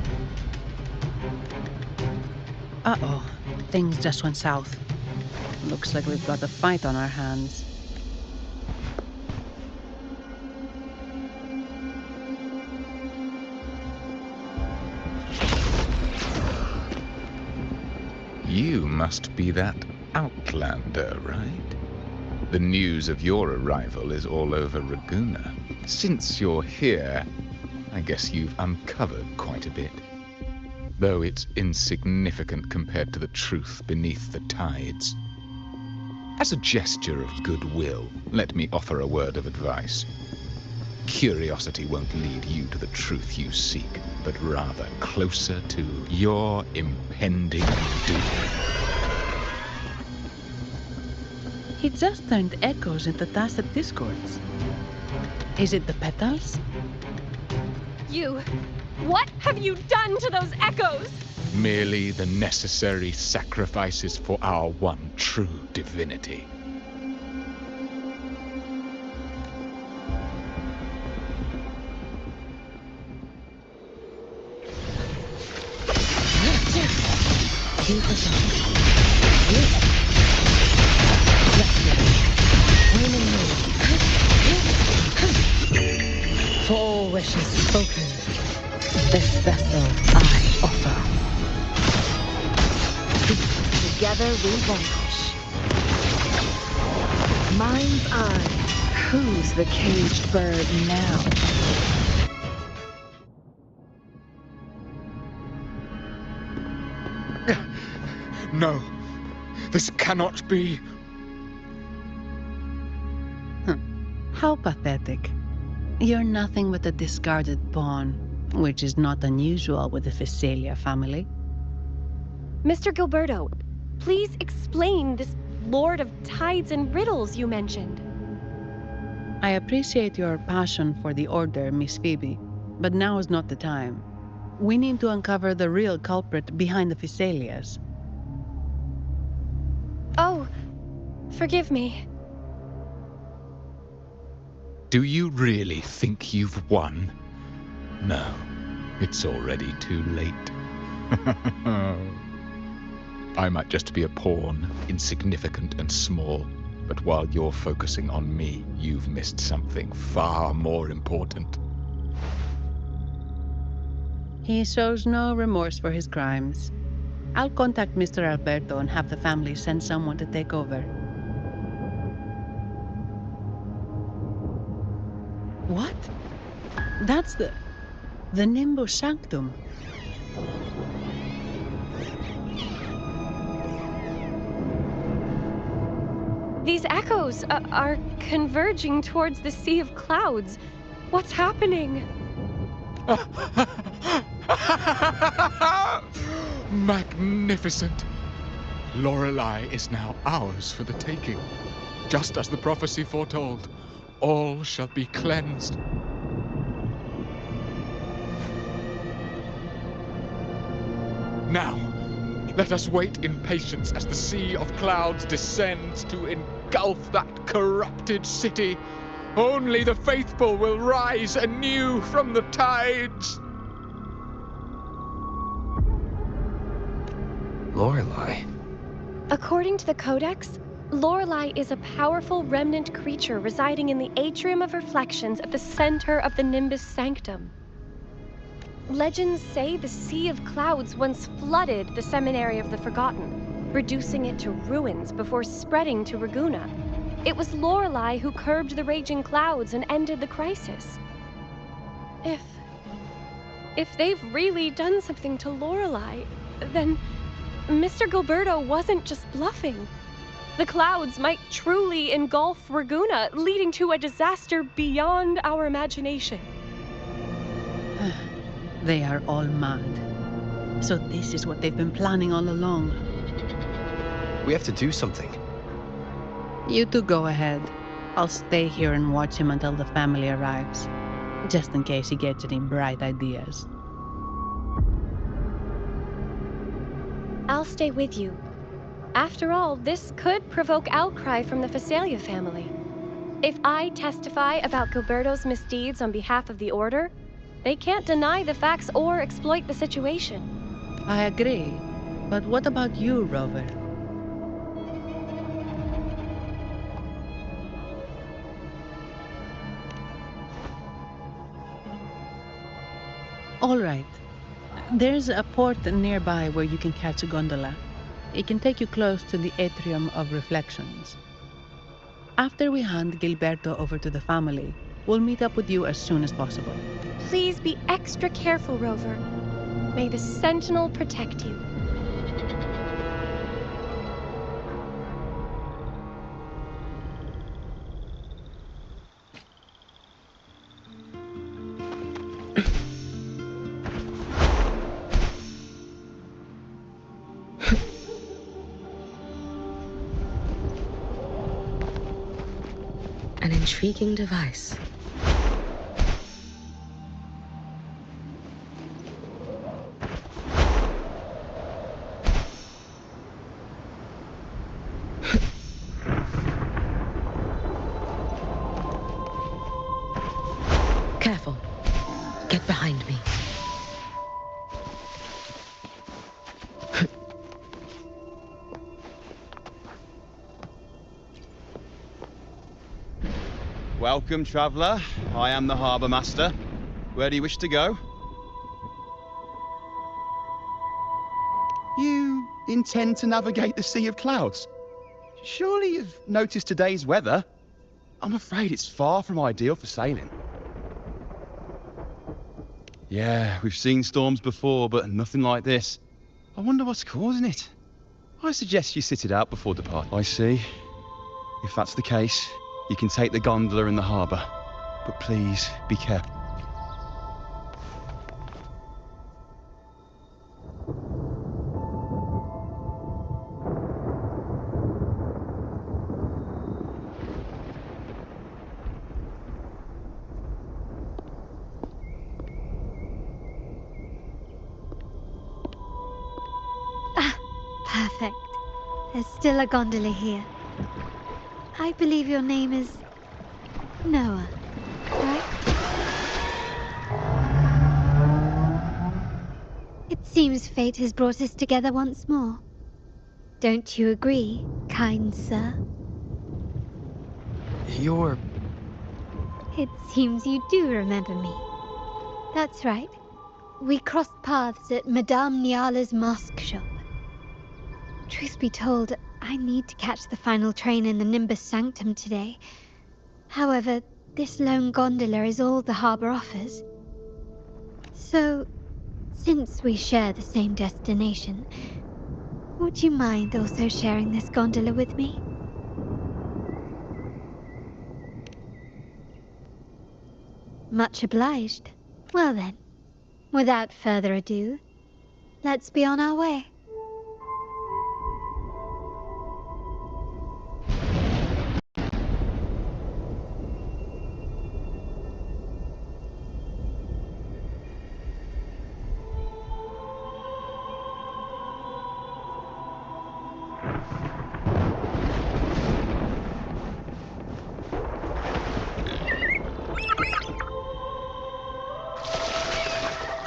Uh-oh. Things just went south. Looks like we've got a fight on our hands. You must be that outlander, right? The news of your arrival is all over Raguna. Since you're here, I guess you've uncovered quite a bit. Though it's insignificant compared to the truth beneath the tides. As a gesture of goodwill, let me offer a word of advice. Curiosity won't lead you to the truth you seek, but rather closer to your impending doom. He just turned echoes into tacit discords. Is it the petals? What have you done to those echoes? Merely the necessary sacrifices for our one true divinity. Keep us on. For all wishes spoken, this vessel I offer. Together we vanquish. Mind's eye. Who's the caged bird now? No, this cannot be. How pathetic. You're nothing but a discarded pawn, which is not unusual with the Physalia family. Mr. Gilberto, please explain this Lord of Tides and Riddles you mentioned. I appreciate your passion for the Order, Miss Phoebe, but now is not the time. We need to uncover the real culprit behind the Physalias. Oh, forgive me. Do you really think you've won? No, it's already too late. I might just be a pawn, insignificant and small, but while you're focusing on me, you've missed something far more important. He shows no remorse for his crimes. I'll contact Mr. Alberto and have the family send someone to take over. What? That's the Nimbus Sanctum. These echoes are converging towards the Sea of Clouds. What's happening? Magnificent! Lorelei is now ours for the taking. Just as the prophecy foretold, all shall be cleansed. Now, let us wait in patience as the Sea of Clouds descends to engulf that corrupted city. Only the faithful will rise anew from the tides. Lorelei. According to the Codex, Lorelei is a powerful remnant creature residing in the Atrium of Reflections at the center of the Nimbus Sanctum. Legends say the Sea of Clouds once flooded the Seminary of the Forgotten, reducing it to ruins before spreading to Raguna. It was Lorelei who curbed the raging clouds and ended the crisis. If they've really done something to Lorelei, then Mr. Gilberto wasn't just bluffing. The clouds might truly engulf Raguna, leading to a disaster beyond our imagination. They are all mad. So this is what they've been planning all along. We have to do something. You two go ahead. I'll stay here and watch him until the family arrives, just in case he gets any bright ideas. I'll stay with you. After all, this could provoke outcry from the Physalia family. If I testify about Gilberto's misdeeds on behalf of the Order, they can't deny the facts or exploit the situation. I agree. But what about you, Rover? All right. There's a port nearby where you can catch a gondola. It can take you close to the Atrium of Reflections. After we hand Gilberto over to the family, we'll meet up with you as soon as possible. Please be extra careful, Rover. May the Sentinel protect you. An intriguing device. Careful. Get behind me. Welcome, traveller. I am the Harbour Master. Where do you wish to go? You intend to navigate the Sea of Clouds? Surely you've noticed today's weather? I'm afraid it's far from ideal for sailing. Yeah, we've seen storms before, but nothing like this. I wonder what's causing it. I suggest you sit it out before departing. I see. If that's the case, you can take the gondola in the harbour. But please, be careful. Perfect. There's still a gondola here. I believe your name is Noah, right? It seems fate has brought us together once more. Don't you agree, kind sir? You're... It seems you do remember me. That's right. We crossed paths at Madame Niala's mosque shop. Truth be told, I need to catch the final train in the Nimbus Sanctum today. However, this lone gondola is all the harbour offers. So, since we share the same destination, would you mind also sharing this gondola with me? Much obliged. Well then, without further ado, let's be on our way.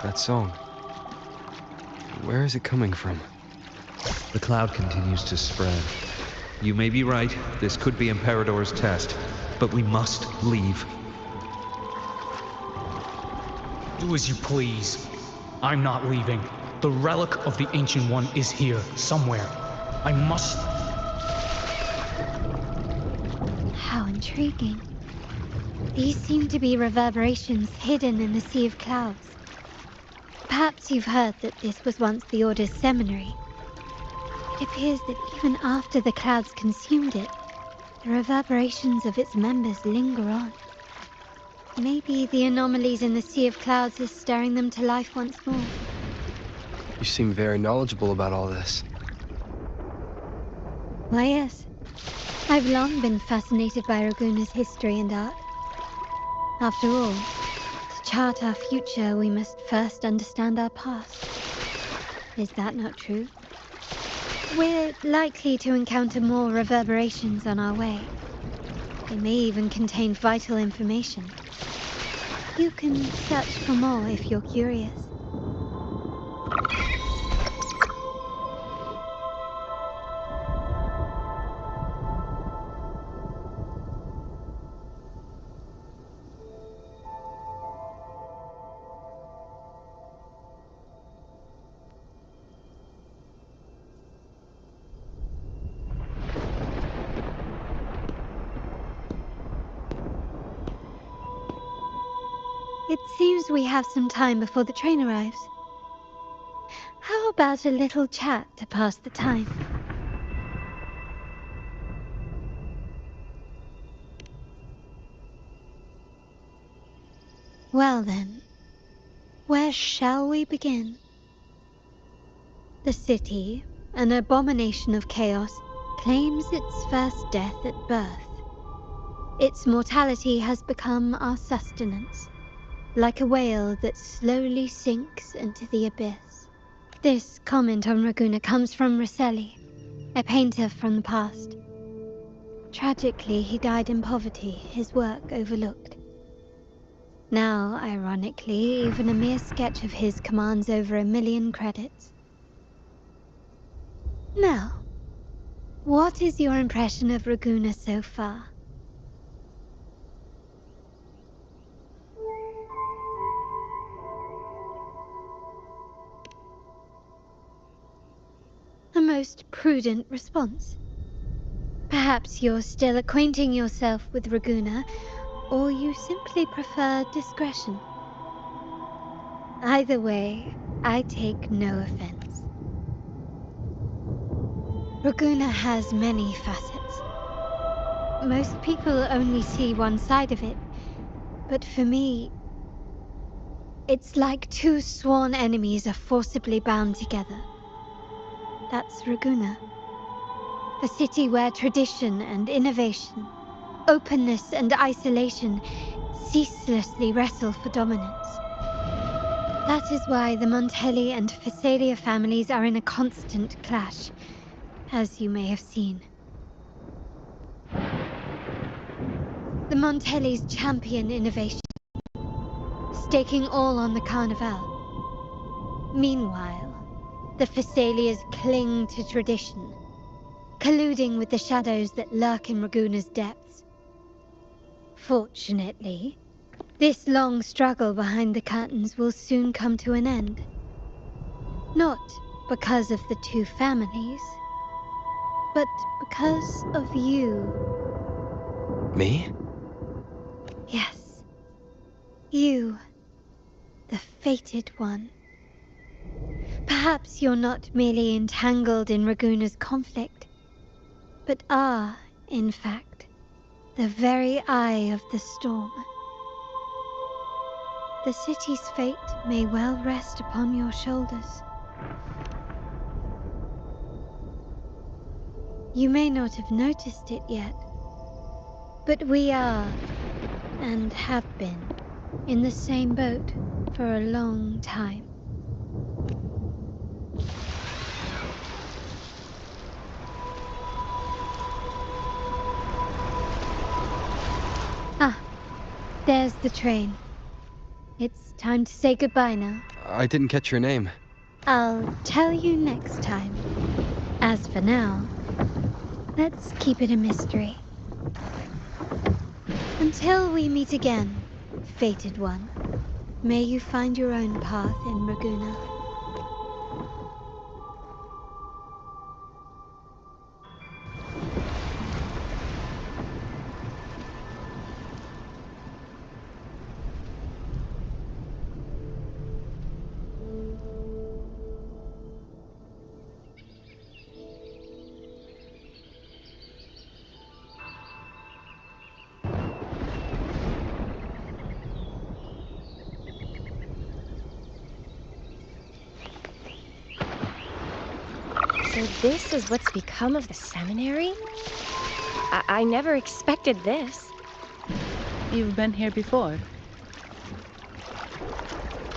That song. Where is it coming from? The cloud continues to spread. You may be right, this could be Imperador's test, but we must leave. Do as you please. I'm not leaving. The relic of the Ancient One is here, somewhere. I must... How intriguing. These seem to be reverberations hidden in the Sea of Clouds. Perhaps you've heard that this was once the Order's seminary. It appears that even after the clouds consumed it, the reverberations of its members linger on. Maybe the anomalies in the Sea of Clouds is stirring them to life once more. You seem very knowledgeable about all this. Why, yes. I've long been fascinated by Raguna's history and art. After all, to chart our future, we must first understand our past. Is that not true? We're likely to encounter more reverberations on our way. They may even contain vital information. You can search for more if you're curious. It seems we have some time before the train arrives. How about a little chat to pass the time? Well then, Where shall we begin? The city, an abomination of chaos, claims its first death at birth. Its mortality has become our sustenance, like a whale that slowly sinks into the abyss. This comment on Raguna comes from Rosselli, a painter from the past. Tragically, he died in poverty, his work overlooked. Now, ironically, even a mere sketch of his commands over 1 million credits. Now, what is your impression of Raguna so far? A most prudent response. Perhaps you're still acquainting yourself with Raguna, or you simply prefer discretion. Either way, I take no offense. Raguna has many facets. Most people only see one side of it, but for me, it's like two sworn enemies are forcibly bound together. That's Raguna. A city where tradition and innovation, openness and isolation ceaselessly wrestle for dominance. That is why the Montelli and Phasalia families are in a constant clash, as you may have seen. The Montellis champion innovation, staking all on the Carnival. Meanwhile, the Phasalias cling to tradition, colluding with the shadows that lurk in Raguna's depths. Fortunately, this long struggle behind the curtains will soon come to an end. Not because of the two families, but because of you. Me? Yes. You. The fated one. Perhaps you're not merely entangled in Raguna's conflict, but are, in fact, the very eye of the storm. The city's fate may well rest upon your shoulders. You may not have noticed it yet, but we are, and have been, in the same boat for a long time. Ah, there's the train. It's time to say goodbye now. I didn't catch your name. I'll tell you next time. As for now, let's keep it a mystery. Until we meet again, fated one, may you find your own path in Raguna. So this is what's become of the seminary? I never expected this. You've been here before?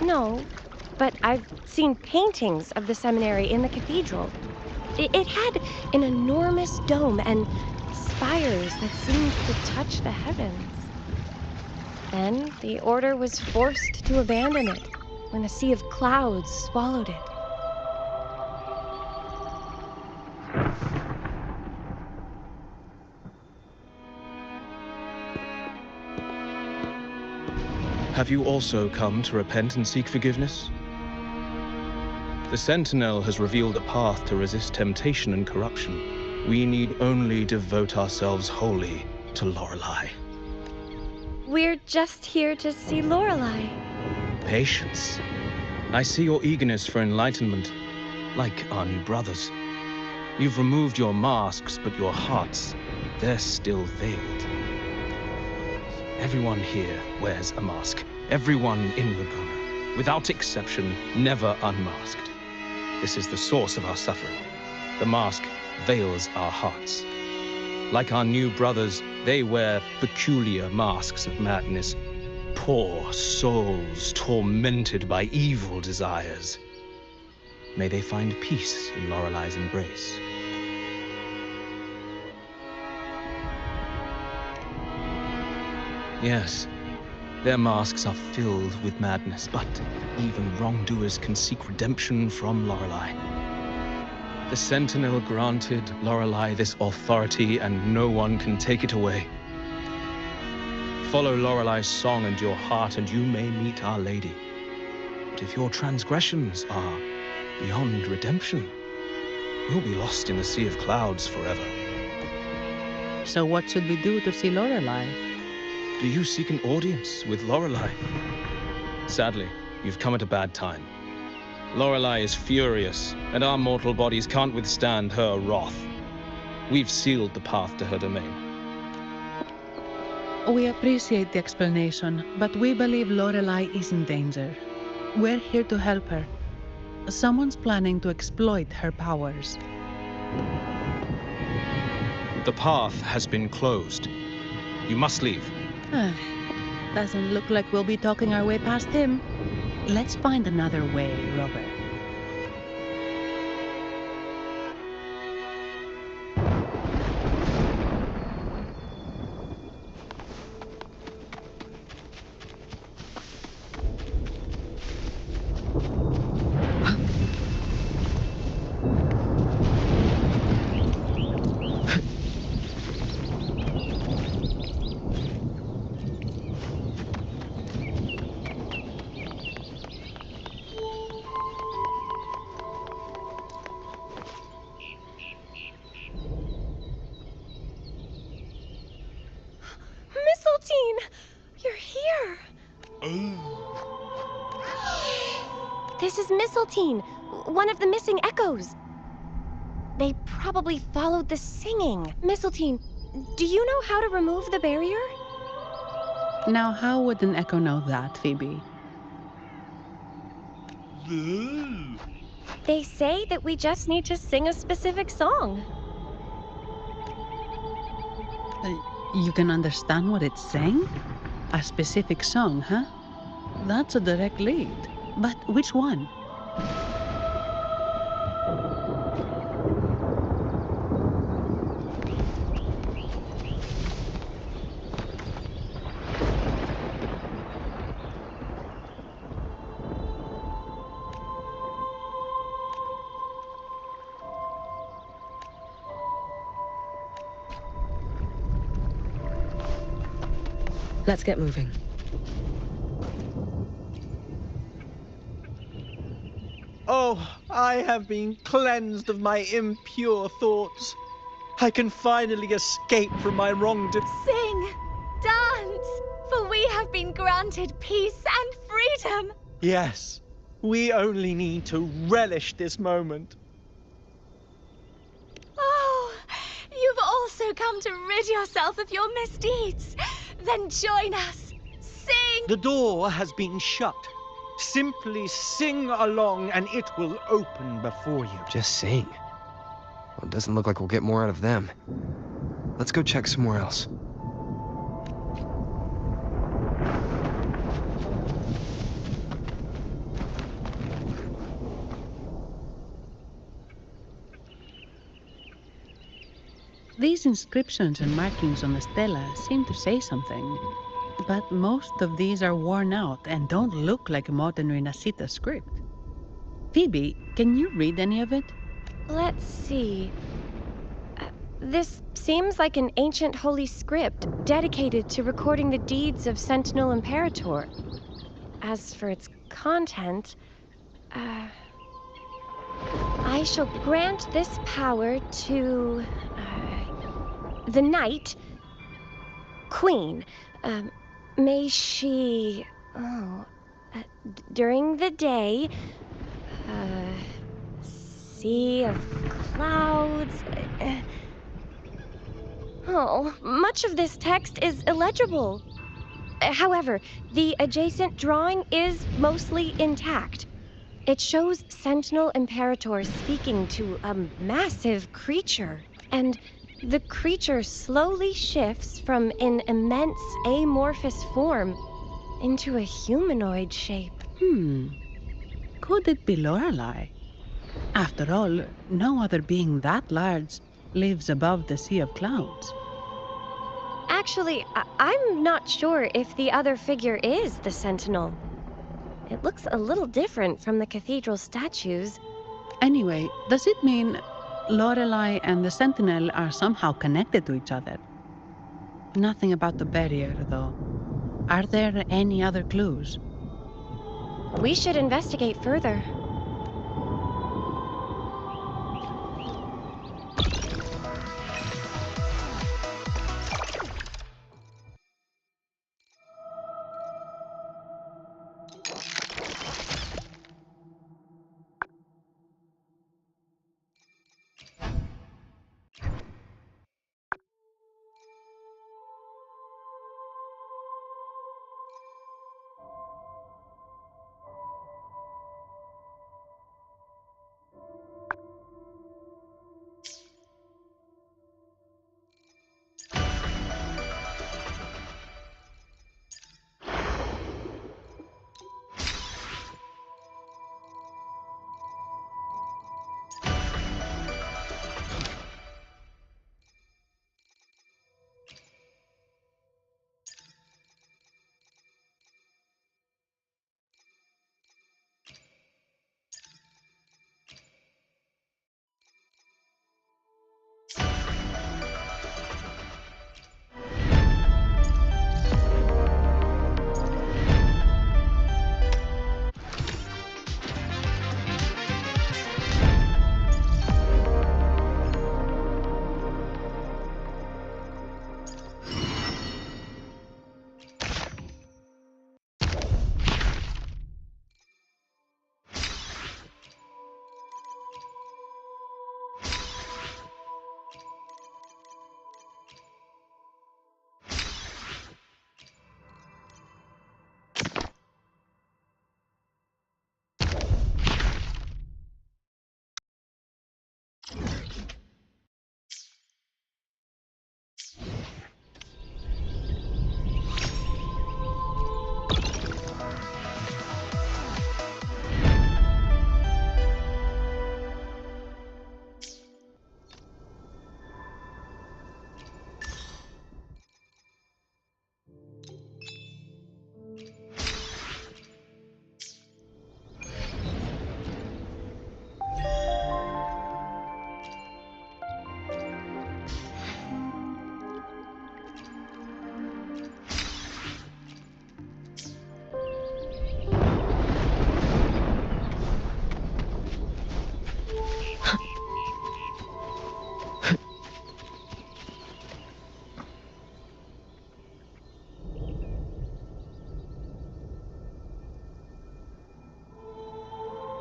No, but I've seen paintings of the seminary in the cathedral. It had an enormous dome and spires that seemed to touch the heavens. Then the order was forced to abandon it when a sea of clouds swallowed it. Have you also come to repent and seek forgiveness? The Sentinel has revealed a path to resist temptation and corruption. We need only devote ourselves wholly to Lorelei. We're just here to see Lorelei. Patience. I see your eagerness for enlightenment, like our new brothers. You've removed your masks, but your hearts, they're still veiled. Everyone here wears a mask. Everyone in Laguna. without exception, never unmasked. This is the source of our suffering. The mask veils our hearts. Like our new brothers, they wear peculiar masks of madness. Poor souls tormented by evil desires. May they find peace in Lorelei's embrace. Yes, their masks are filled with madness, but even wrongdoers can seek redemption from Lorelei. The Sentinel granted Lorelei this authority, and no one can take it away. Follow Lorelei's song and your heart, and you may meet Our Lady. But if your transgressions are beyond redemption, you'll be lost in the sea of clouds forever. So what should we do to see Lorelei? Do you seek an audience with Lorelei? Sadly, you've come at a bad time. Lorelei is furious, and our mortal bodies can't withstand her wrath. We've sealed the path to her domain. We appreciate the explanation, but we believe Lorelei is in danger. We're here to help her. Someone's planning to exploit her powers. The path has been closed. You must leave. Doesn't look like we'll be talking our way past him. Let's find another way, Robert. You're here! This is Mistletoe, one of the missing echoes. They probably followed the singing. Mistletoe, do you know how to remove the barrier? Now, how would an echo know that, Phoebe? They say that we just need to sing a specific song. You can understand what it's saying? A specific song, huh? That's a direct lead. But which one? Let's get moving. Oh, I have been cleansed of my impure thoughts. I can finally escape from my wrongdoing. Sing! Dance! For we have been granted peace and freedom! Yes, we only need to relish this moment. Oh, you've also come to rid yourself of your misdeeds. Then join us. Sing! The door has been shut. Simply sing along and it will open before you. Just sing. Well, it doesn't look like we'll get more out of them. Let's go check somewhere else. These inscriptions and markings on the stela seem to say something, but most of these are worn out and don't look like modern Renacita script. Phoebe, can you read any of it? Let's see. This seems like an ancient holy script dedicated to recording the deeds of Sentinel Imperator. As for its content, I shall grant this power to the Knight Queen. May she, during the day, sea of clouds. Much of this text is illegible. However, the adjacent drawing is mostly intact. It shows Sentinel Imperator speaking to a massive creature, and the creature slowly shifts from an immense amorphous form into a humanoid shape. Could it be Lorelei? After all, no other being that large lives above the sea of clouds. Actually, I'm not sure if the other figure is the Sentinel. It looks a little different from the cathedral statues. Anyway, does it mean Lorelei and the Sentinel are somehow connected to each other? Nothing about the barrier, though. Are there any other clues? We should investigate further.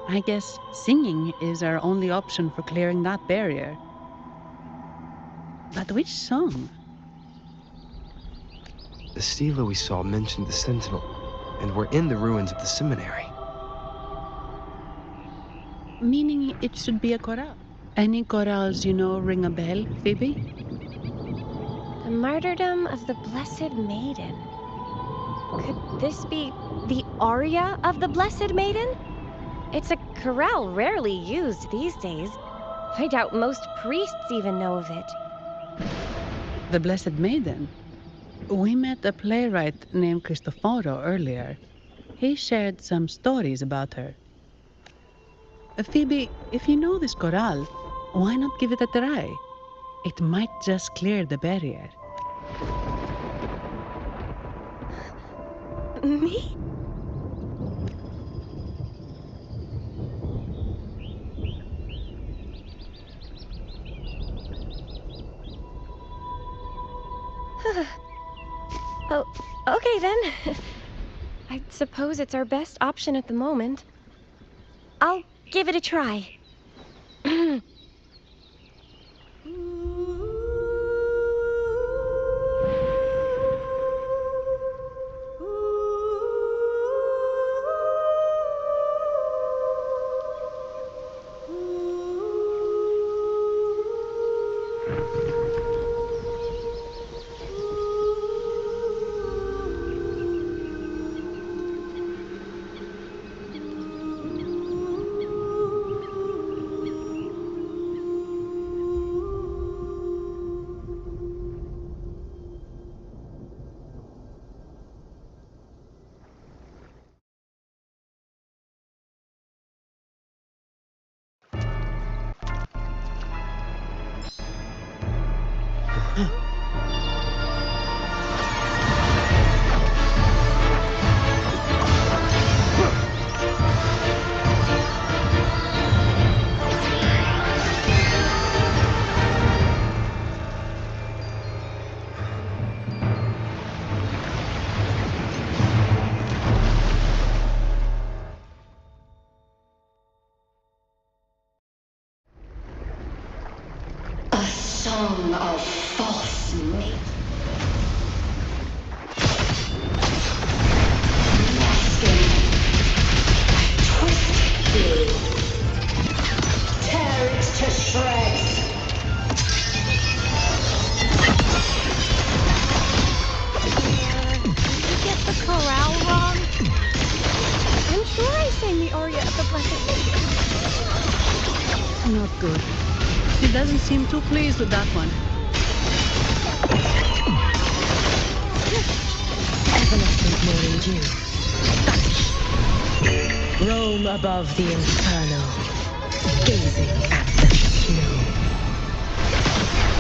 I guess singing is our only option for clearing that barrier. But which song? The stela we saw mentioned the Sentinel, and we're in the ruins of the seminary. Meaning it should be a chorale. Any chorales you know ring a bell, Phoebe? The martyrdom of the Blessed Maiden. Could this be the aria of the Blessed Maiden? It's a chorale rarely used these days. I doubt most priests even know of it. The Blessed Maiden? We met a playwright named Cristoforo earlier. He shared some stories about her. Phoebe, if you know this chorale, why not give it a try? It might just clear the barrier. Me? Oh, okay then. I suppose it's our best option at the moment. I'll give it a try. A song of false mate. Masking. Twisted you. Tear it to shreds. Did you get the chorale wrong? I'm sure I sang the aria of the Blessed Lady. Not good. He doesn't seem too pleased with that one. Evanescent morning dew. Roam above the inferno, gazing at the snow.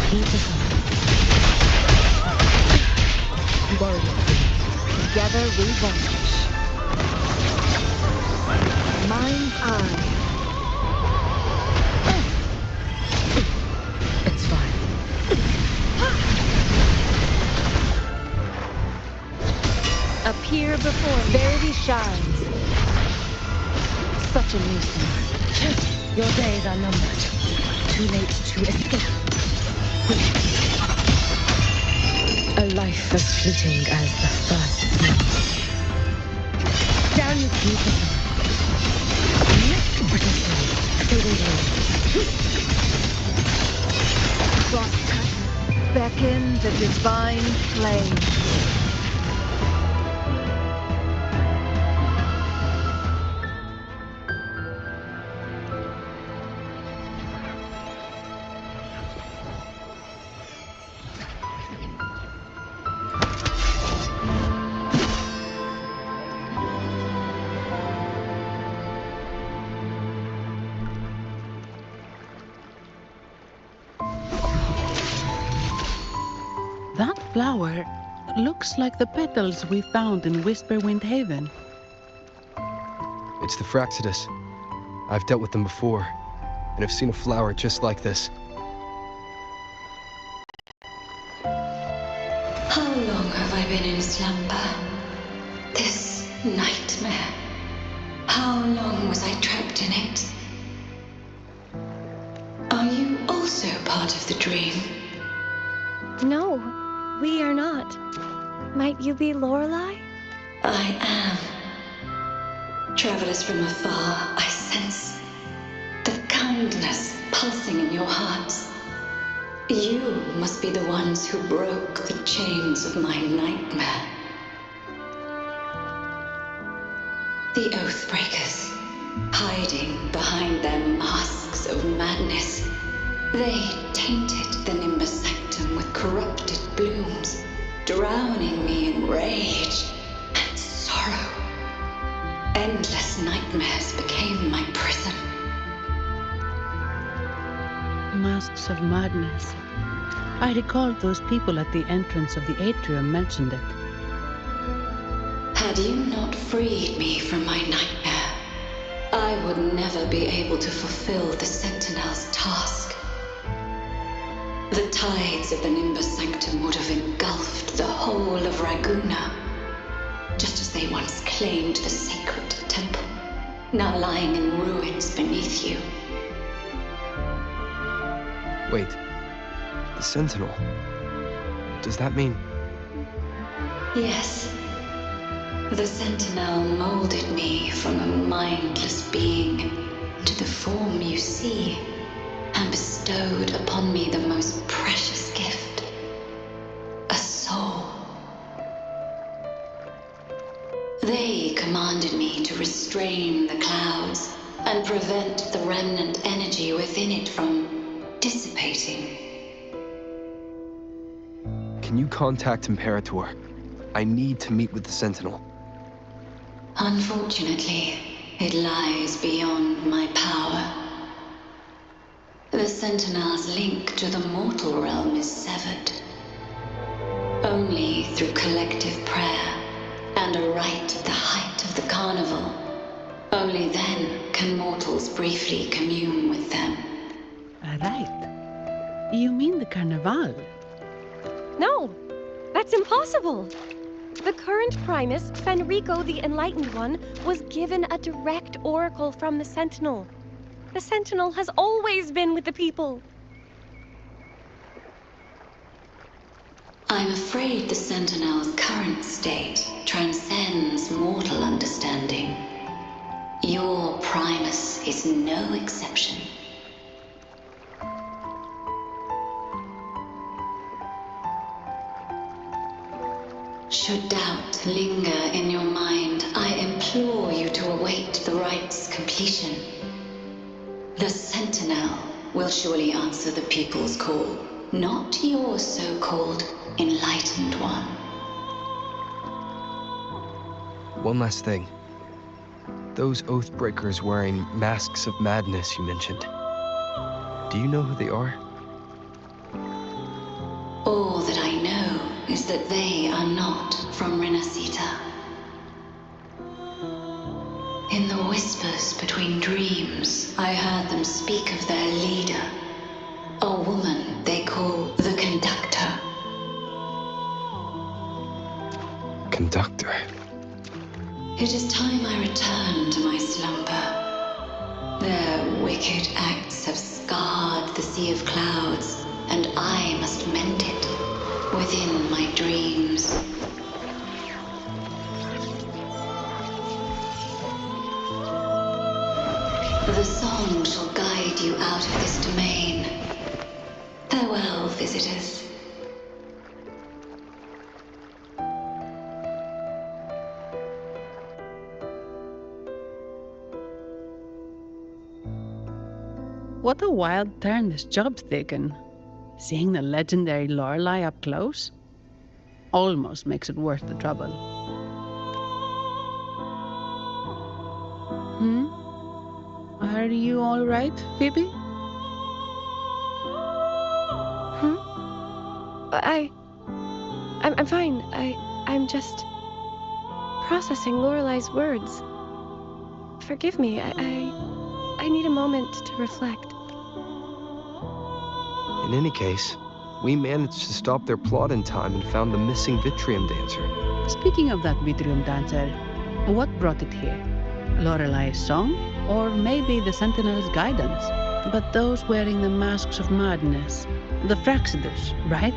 Heat of warrior queen. Together we vanish. Mind's eye. It's fine. Appear before me. Verity shines. Such a nuisance. Your days are numbered. Too late to escape. A life as fleeting as the first snow. Down you keep the sun. Brittle soul, fading away. Frost cut. Beckon the divine flame. That flower looks like the petals we found in Whisperwind Haven. It's the Fraxidus. I've dealt with them before, and have seen a flower just like this. How long have I been in slumber? This nightmare. How long was I trapped in it? Are you also part of the dream? No, we are not. Might you be Lorelei? I am. Travelers from afar, I sense the kindness pulsing in your hearts. You must be the ones who broke the chains of my nightmare. The Oathbreakers, hiding behind their masks of madness. They tainted the Nimbus Sanctum with corrupted blooms, drowning me in rage and sorrow. Endless nightmares became my prison. Masks of madness. I recalled those people at the entrance of the atrium mentioned it. Had you not freed me from my nightmare, I would never be able to fulfill the Sentinel's task. The tides of the Nimbus Sanctum would have engulfed the whole of Raguna, just as they once claimed the sacred temple, now lying in ruins beneath you. Wait, the Sentinel. Does that mean... Yes. The Sentinel molded me from a mindless being to the form you see, and bestowed upon me the most precious gift, a soul. They commanded me to restrain the clouds and prevent the remnant energy within it from dissipating. Can you contact Imperator? I need to meet with the Sentinel. Unfortunately, it lies beyond my power. The Sentinel's link to the mortal realm is severed. Only through collective prayer and a rite at the height of the carnival. Only then can mortals briefly commune with them. Right. You mean the Carnival? No, that's impossible. The current Primus, Fenrico the Enlightened One, was given a direct oracle from the Sentinel. The Sentinel has always been with the people. I'm afraid the Sentinel's current state transcends mortal understanding. Your Primus is no exception. Should doubt linger in your mind, I implore you to await the rite's completion. The Sentinel will surely answer the people's call, not your so-called Enlightened One. One last thing. Those Oathbreakers wearing masks of madness you mentioned. Do you know who they are? All that I know is that they are not from Renacita. In the whispers between dreams, I heard them speak of their leader, a woman they call the Conductor. Conductor? It is time I return to my slumber. Their wicked acts have scarred the sea of clouds, and I must mend it within my dreams. The song shall guide you out of this domain. Farewell, visitors. What a wild turn this job's taken. Seeing the legendary Lorelei up close almost makes it worth the trouble. Are you all right, Phoebe? I'm fine. I'm just processing Lorelei's words. Forgive me. I need a moment to reflect. In any case, we managed to stop their plot in time and found the missing Vitrium dancer. Speaking of that Vitrium dancer, what brought it here? Lorelei's song? Or maybe the Sentinel's guidance? But those wearing the masks of madness, the Fraxidus, right?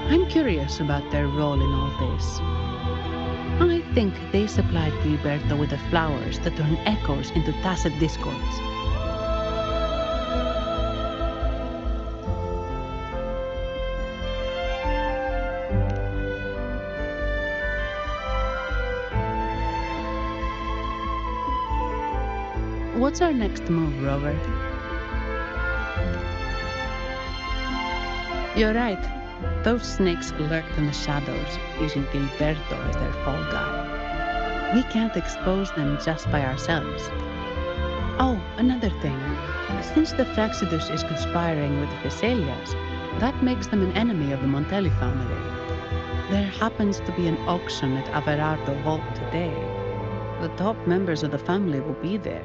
I'm curious about their role in all this. I think they supplied Gilberto with the flowers that turn echoes into tacit discords. What's our next move, Rover? You're right. Those snakes lurked in the shadows, using Gilberto as their fall guy. We can't expose them just by ourselves. Oh, another thing. Since the Fraxidus is conspiring with the Thessalias, that makes them an enemy of the Montelli family. There happens to be an auction at Averardo Vault today. The top members of the family will be there.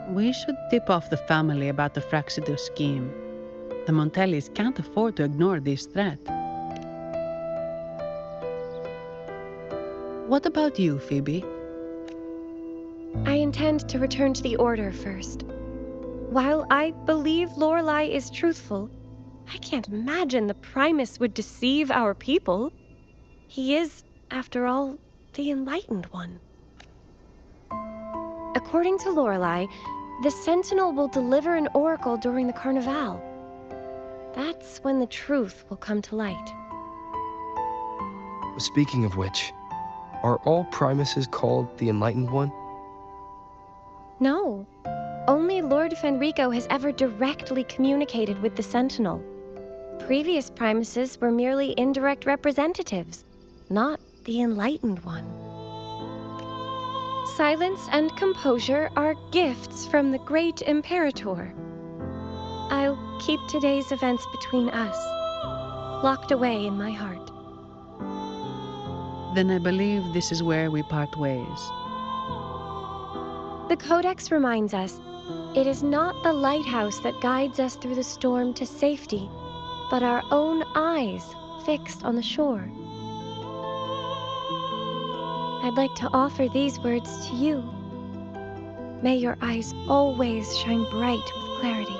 We should tip off the family about the Fraxidus scheme. The Montellis can't afford to ignore this threat. What about you, Phoebe? I intend to return to the Order first. While I believe Lorelei is truthful, I can't imagine the Primus would deceive our people. He is, after all, the Enlightened One. According to Lorelei, the Sentinel will deliver an oracle during the Carnival. That's when the truth will come to light. Speaking of which, are all Primuses called the Enlightened One? No. Only Lord Fenrico has ever directly communicated with the Sentinel. Previous Primuses were merely indirect representatives, not the Enlightened One. Silence and composure are gifts from the great Imperator. I'll keep today's events between us. locked away in my heart. Then I believe this is where we part ways. The Codex reminds us, it is not the lighthouse that guides us through the storm to safety, but our own eyes fixed on the shore. I'd like to offer these words to you. May your eyes always shine bright with clarity.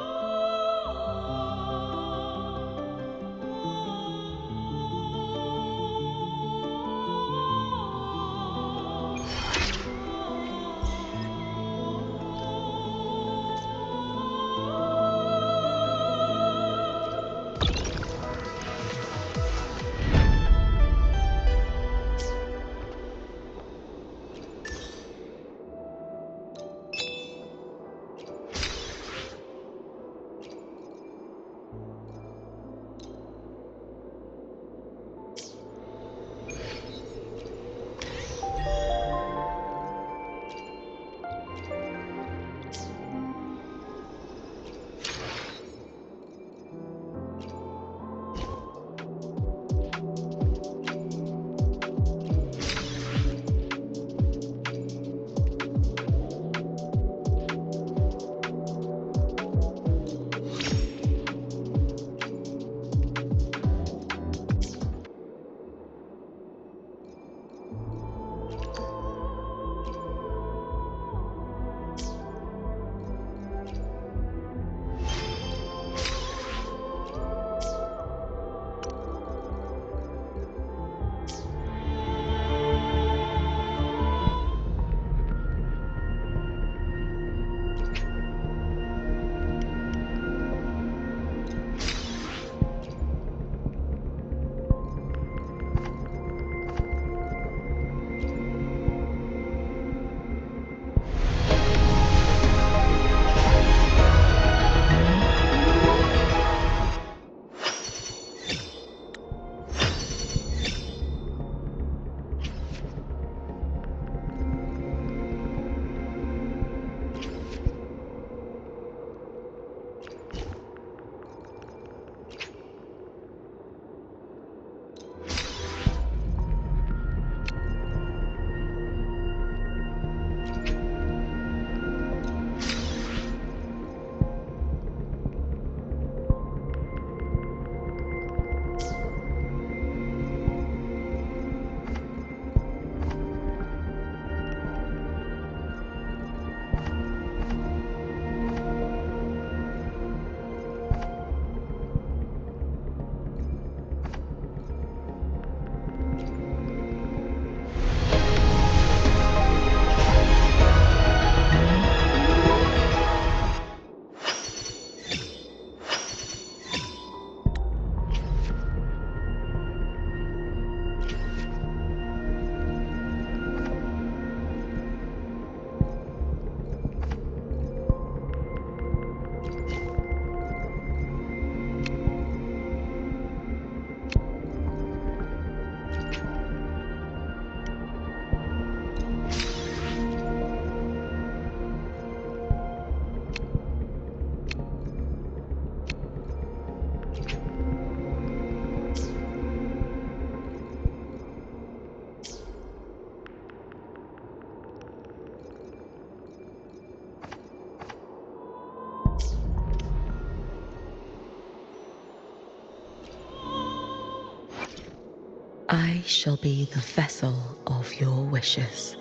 I shall be the vessel of your wishes.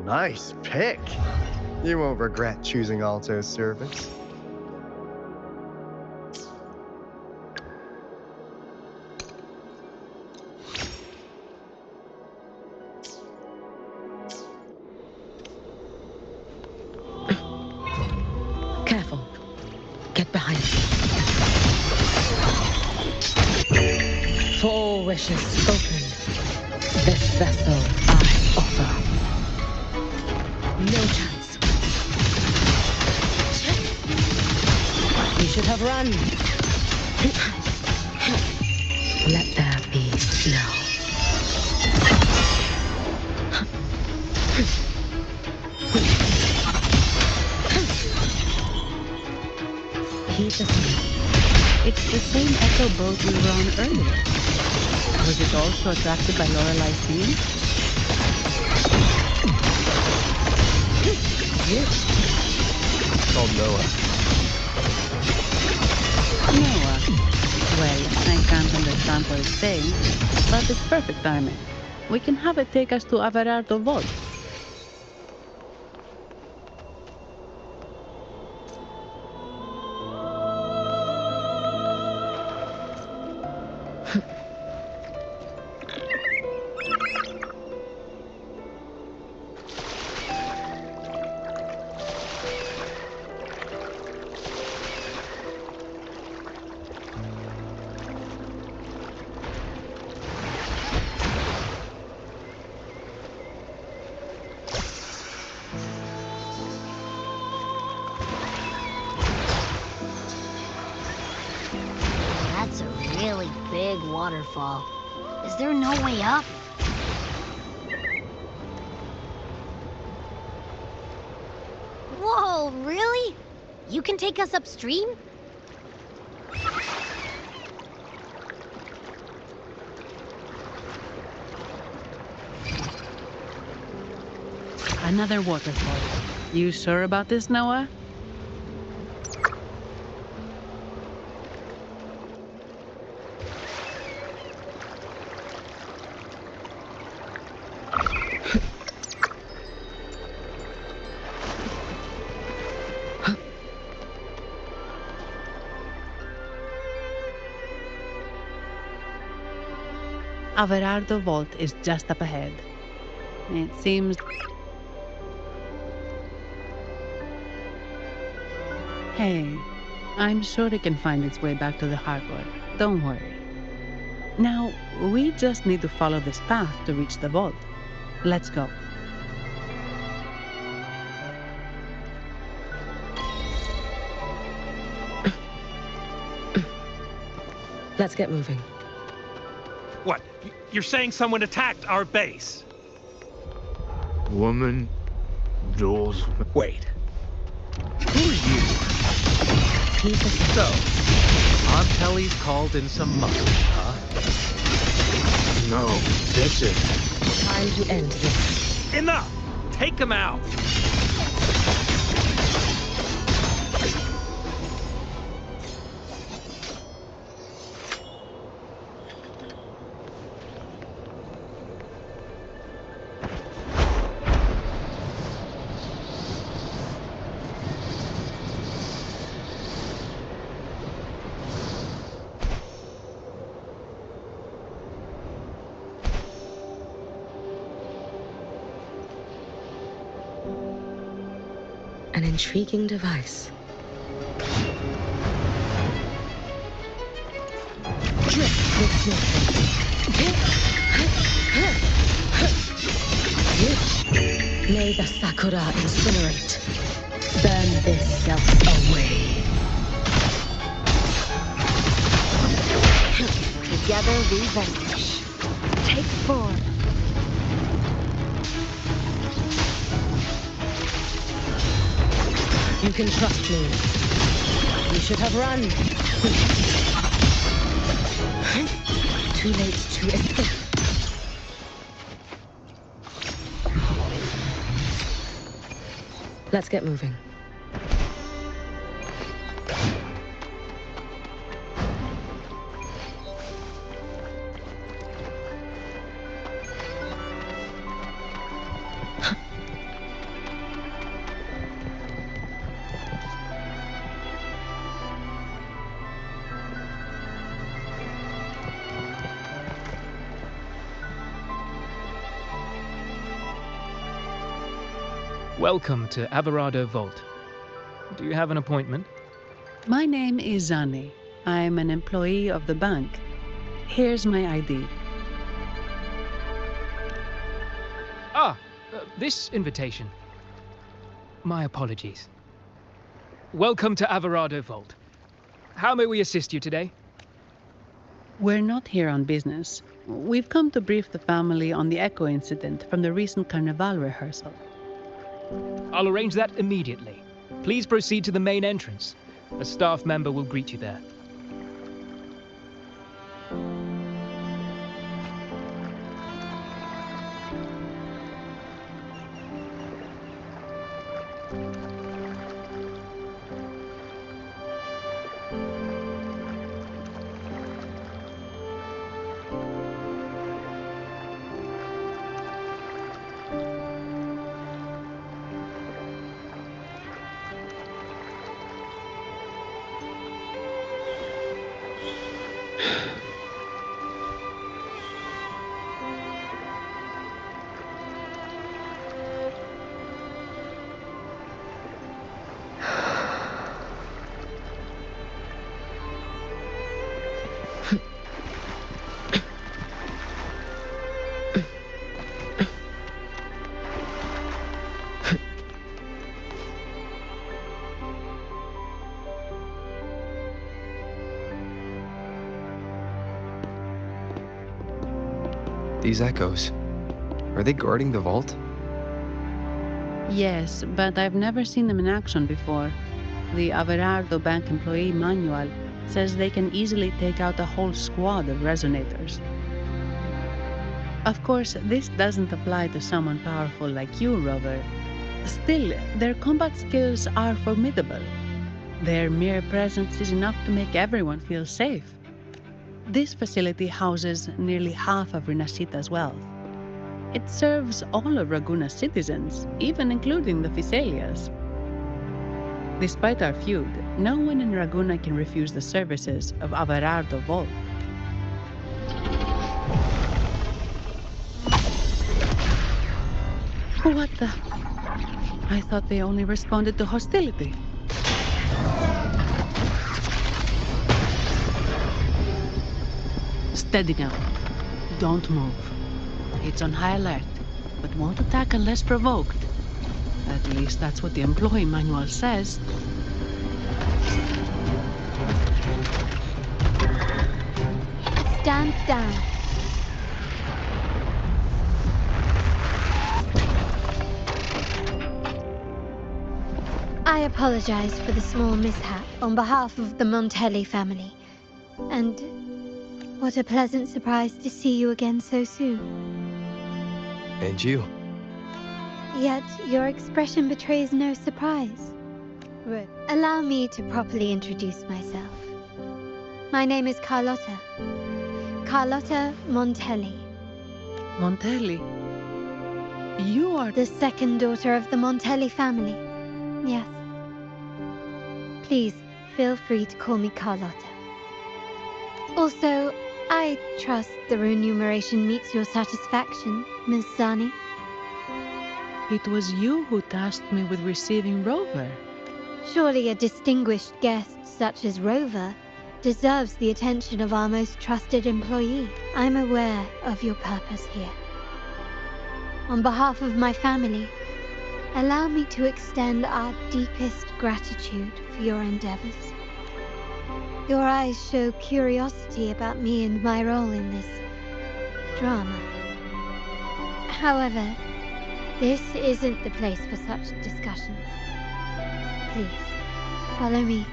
Nice pick. You won't regret choosing Alto's service. Careful. Get behind me. For all wishes spoken, this vessel I offer. No chance. You should have run. Let there be snow. Heed the sea. It's the same echo boat we were on earlier. Was it also attracted by Lorelai's theme? It's called Noah. Noah. Well, I can't understand what it's saying, but it's perfect timing. We can have it take us to Averardo Vault. That's a really big waterfall. Is there no way up? Whoa, really? You can take us upstream? Another waterfall. You sure about this, Noah? Averardo Vault is just up ahead. It seems... Hey, I'm sure it can find its way back to the harbor. Don't worry. Now, we just need to follow this path to reach the vault. Let's go. Let's get moving. What? You're saying someone attacked our base? Woman, doors. Wait. Who are you? So, Aunt Helly's called in some muscle, huh? No, this is... Time to end this. Enough! Take him out! An intriguing device. Drift with your May the Sakura incinerate. Burn this self away. Together we vanquish. Take form. You can trust me. You should have run. Too late to escape. Let's get moving. Welcome to Averardo Vault. Do you have an appointment? My name is Zani. I'm an employee of the bank. Here's my ID. This invitation. My apologies. Welcome to Averardo Vault. How may we assist you today? We're not here on business. We've come to brief the family on the Echo incident from the recent Carnival rehearsal. I'll arrange that immediately. Please proceed to the main entrance. A staff member will greet you there. These echoes, are they guarding the vault? Yes, but I've never seen them in action before. The Averardo Bank employee manual says they can easily take out a whole squad of resonators. Of course, this doesn't apply to someone powerful like you, Rover. Still, their combat skills are formidable. Their mere presence is enough to make everyone feel safe. This facility houses nearly half of Rinascita's wealth. It serves all of Raguna's citizens, even including the Physaelias. Despite our feud, no one in Raguna can refuse the services of Averardo Vault. What the? I thought they only responded to hostility. Steady now. Don't move. It's on high alert, but won't attack unless provoked. At least that's what the employee manual says. Stand down. I apologize for the small mishap on behalf of the Montelli family. And what a pleasant surprise to see you again so soon. And you. Yet your expression betrays no surprise. Allow me to properly introduce myself. My name is Carlotta. Carlotta Montelli. Montelli? You are the second daughter of the Montelli family. Yes. Please, feel free to call me Carlotta. Also, I trust the remuneration meets your satisfaction, Ms. Zani. It was you who tasked me with receiving Rover. Surely a distinguished guest such as Rover deserves the attention of our most trusted employee. I'm aware of your purpose here. On behalf of my family, allow me to extend our deepest gratitude for your endeavors. Your eyes show curiosity about me and my role in this drama. However, this isn't the place for such discussions. Please, follow me.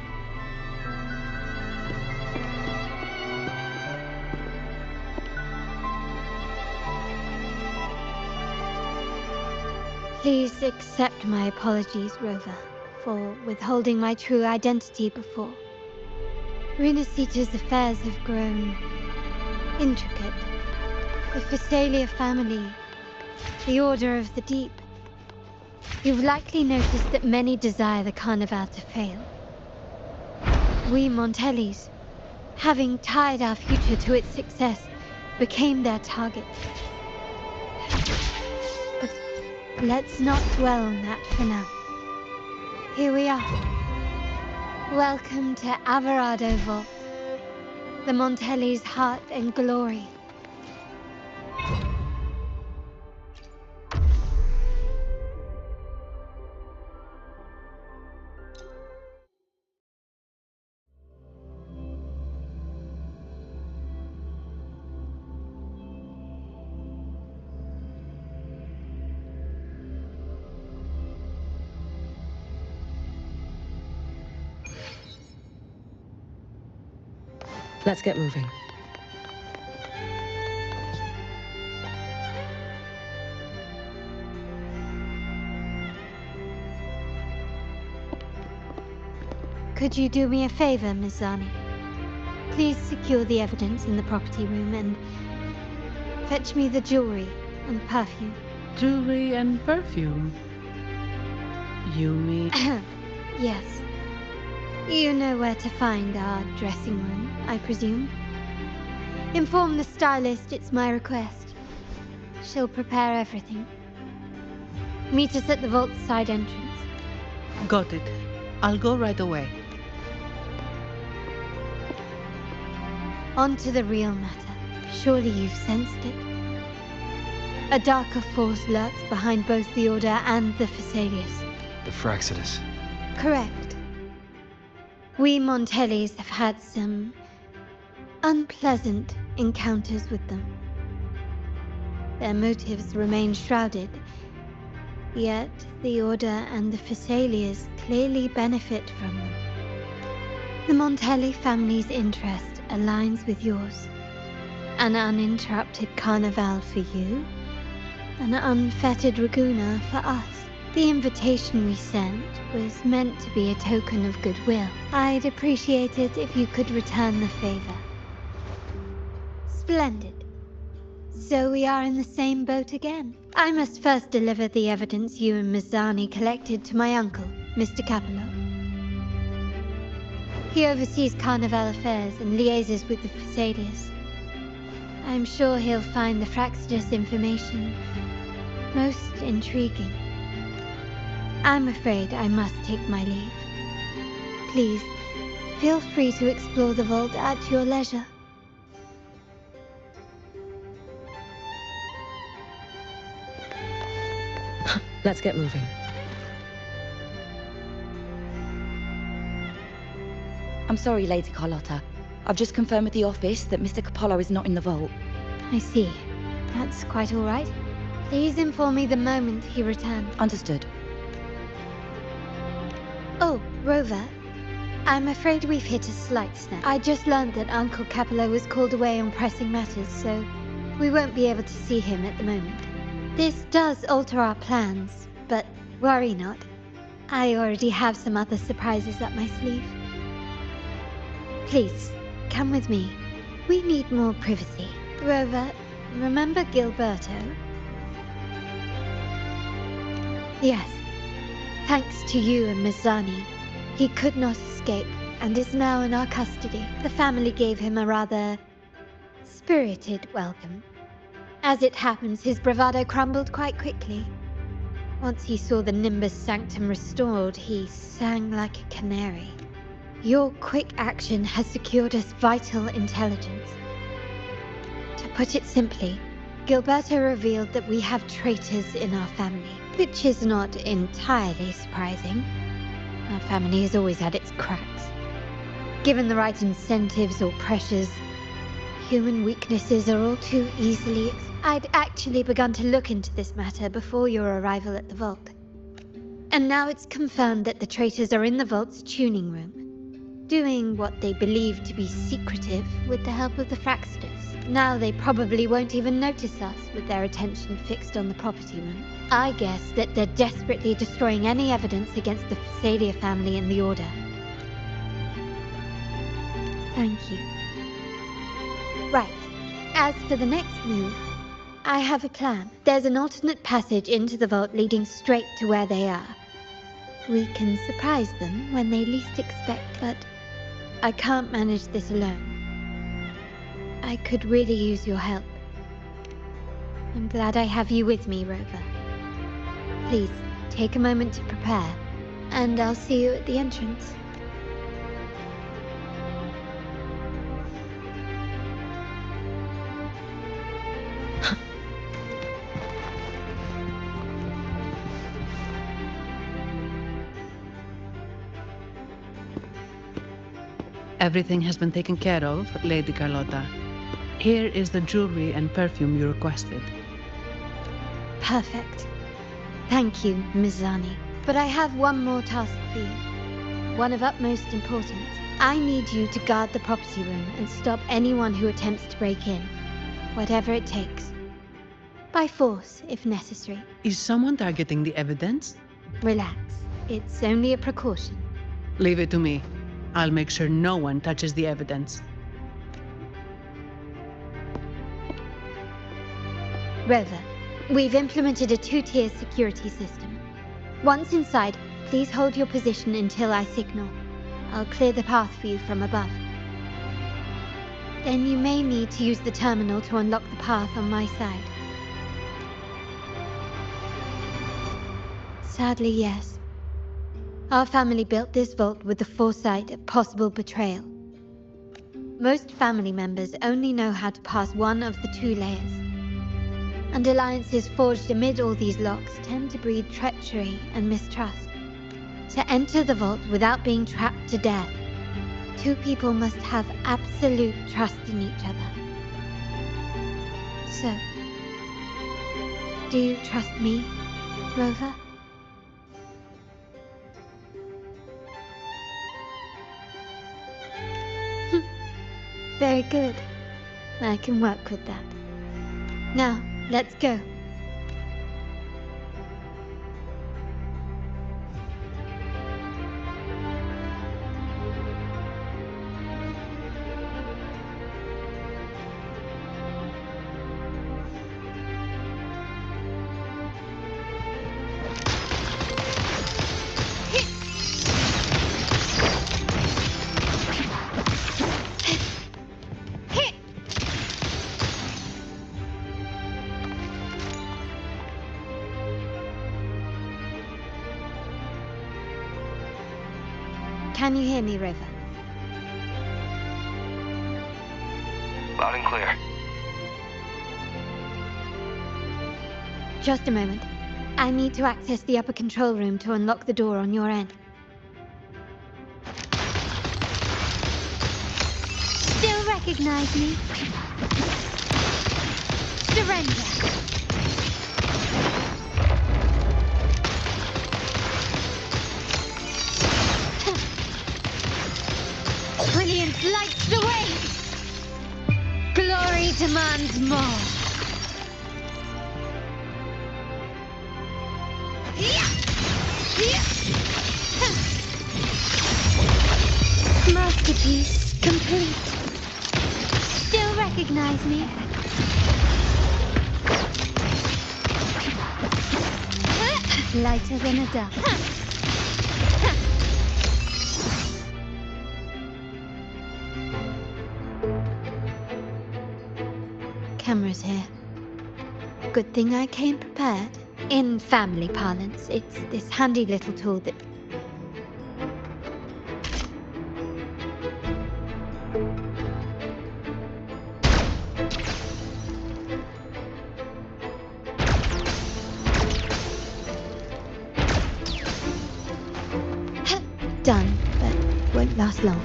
Please accept my apologies, Rover, for withholding my true identity before. Rinascita's affairs have grown intricate. The Physaelia family, the Order of the Deep. You've likely noticed that many desire the Carnival to fail. We Montellis, having tied our future to its success, became their target. But let's not dwell on that for now. Here we are. Welcome to Averardo Vault, the Montelli's heart and glory. Let's get moving. Could you do me a favor, Ms. Zani? Please secure the evidence in the property room and fetch me the jewelry and perfume. Jewelry and perfume? You mean... Yes. You know where to find our dressing room, I presume. Inform the stylist it's my request. She'll prepare everything. Meet us at the vault's side entrance. Got it. I'll go right away. On to the real matter. Surely you've sensed it. A darker force lurks behind both the Order and the Physaelius. The Fraxidus. Correct. We Montellis have had some unpleasant encounters with them. Their motives remain shrouded. Yet, the Order and the Phassalias clearly benefit from them. The Montelli family's interest aligns with yours. An uninterrupted carnival for you, an unfettered Raguna for us. The invitation we sent was meant to be a token of goodwill. I'd appreciate it if you could return the favor. Splendid. So we are in the same boat again. I must first deliver the evidence you and Mizzani collected to my uncle, Mr. Capello. He oversees Carnival affairs and liaises with the Phassalias. I'm sure he'll find the Fraxidus information most intriguing. I'm afraid I must take my leave. Please, feel free to explore the vault at your leisure. Let's get moving. I'm sorry, Lady Carlotta. I've just confirmed with the office that Mr. Capello is not in the vault. I see. That's quite all right. Please inform me the moment he returns. Understood. Oh, Rover. I'm afraid we've hit a slight snag. I just learned that Uncle Capello was called away on pressing matters, so we won't be able to see him at the moment. This does alter our plans, but worry not. I already have some other surprises up my sleeve. Please, come with me. We need more privacy. Rover, remember Gilberto? Yes. Thanks to you and Mizzani, he could not escape and is now in our custody. The family gave him a rather spirited welcome. As it happens, his bravado crumbled quite quickly. Once he saw the Nimbus Sanctum restored, he sang like a canary. Your quick action has secured us vital intelligence. To put it simply, Gilberto revealed that we have traitors in our family, which is not entirely surprising. Our family has always had its cracks. Given the right incentives or pressures, human weaknesses are all too easily I'd actually begun to look into this matter before your arrival at the vault. And now it's confirmed that the traitors are in the vault's tuning room, doing what they believe to be secretive with the help of the Fraxidus. Now they probably won't even notice us with their attention fixed on the property room. I guess that they're desperately destroying any evidence against the Phasalia family and the Order. Thank you. Right. As for the next move, I have a plan. There's an alternate passage into the vault leading straight to where they are. We can surprise them when they least expect, but I can't manage this alone. I could really use your help. I'm glad I have you with me, Rover. Please, take a moment to prepare, and I'll see you at the entrance. Everything has been taken care of, Lady Carlotta. Here is the jewelry and perfume you requested. Perfect. Thank you, Mizzani. But I have one more task for you. One of utmost importance. I need you to guard the property room and stop anyone who attempts to break in. Whatever it takes. By force, if necessary. Is someone targeting the evidence? Relax. It's only a precaution. Leave it to me. I'll make sure no one touches the evidence. Rover, we've implemented a 2-tier security system. Once inside, please hold your position until I signal. I'll clear the path for you from above. Then you may need to use the terminal to unlock the path on my side. Sadly, yes. Our family built this vault with the foresight of possible betrayal. Most family members only know how to pass one of the 2 layers. And alliances forged amid all these locks tend to breed treachery and mistrust. To enter the vault without being trapped to death, 2 people must have absolute trust in each other. So, Do you trust me, Rover? Very good. I can work with that. Now, let's go. Can you hear me, River? Loud and clear. Just a moment. I need to access the upper control room to unlock the door on your end. Still recognize me? Surrender! Brilliance lights the way! Glory demands more! Masterpiece complete. Still recognize me? Lighter than a dove. Cameras here. Good thing I came prepared. In family parlance, it's this handy little tool that... Done, but won't last long.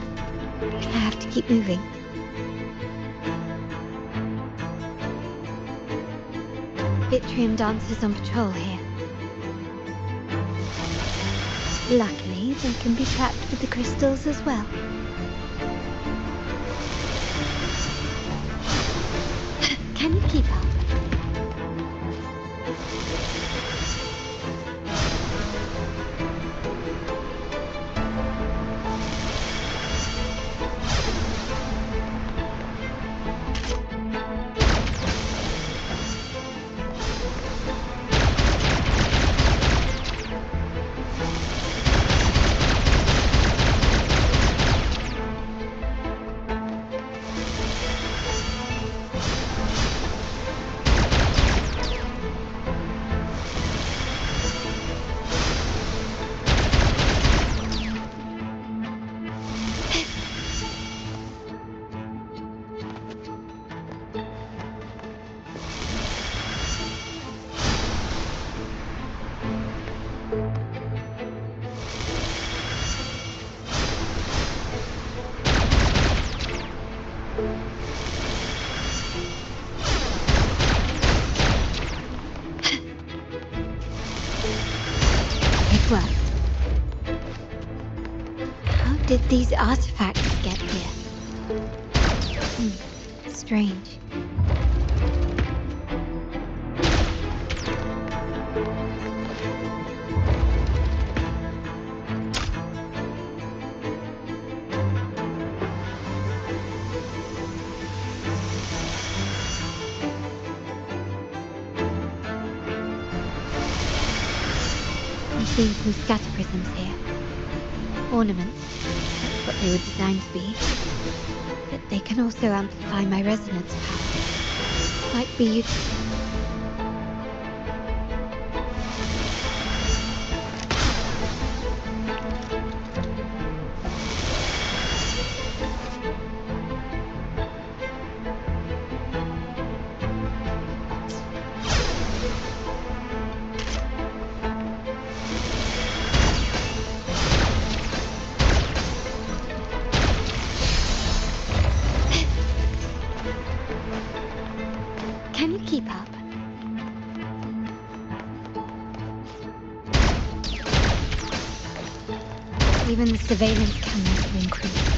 I have to keep moving. Vitrium dancers on patrol here. Luckily, they can be trapped with the crystals as well. Can you keep up? How did these artifacts get here? Strange. I've seen some scatter prisms here. Ornaments, that's what they were designed to be. But they can also amplify my resonance power. Might be useful. Can you keep up? Even the surveillance cameras have increased.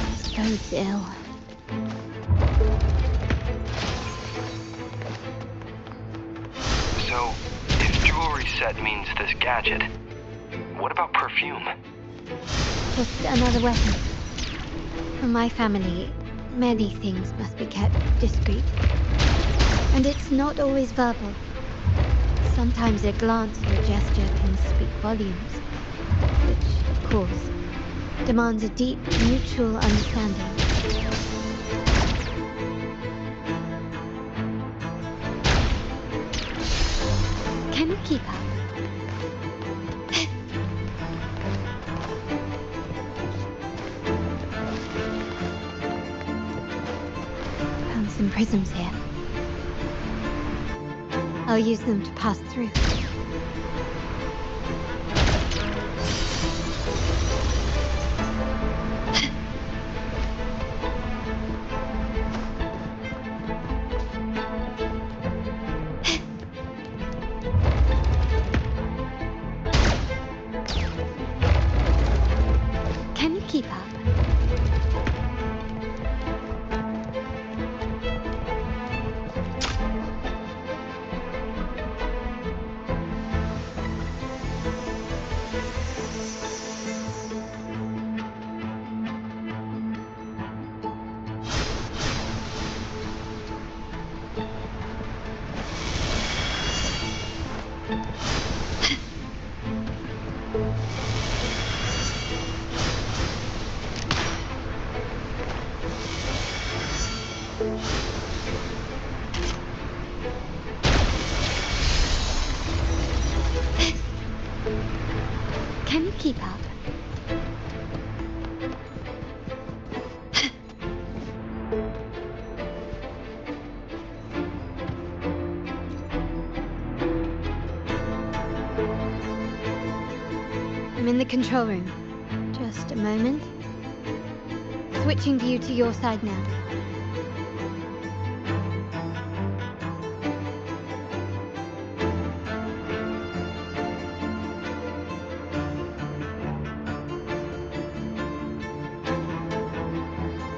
This bodes ill. So, if jewelry set means this gadget, what about perfume? Just another weapon. For my family, many things must be kept discreet. And it's not always verbal. Sometimes a glance or a gesture can speak volumes, which, of course, demands a deep mutual understanding. Can you keep up? Found some prisms here. I'll use them to pass through. Can you keep up? Can you keep up? I'm in the control room. Just a moment. Switching view to your side now.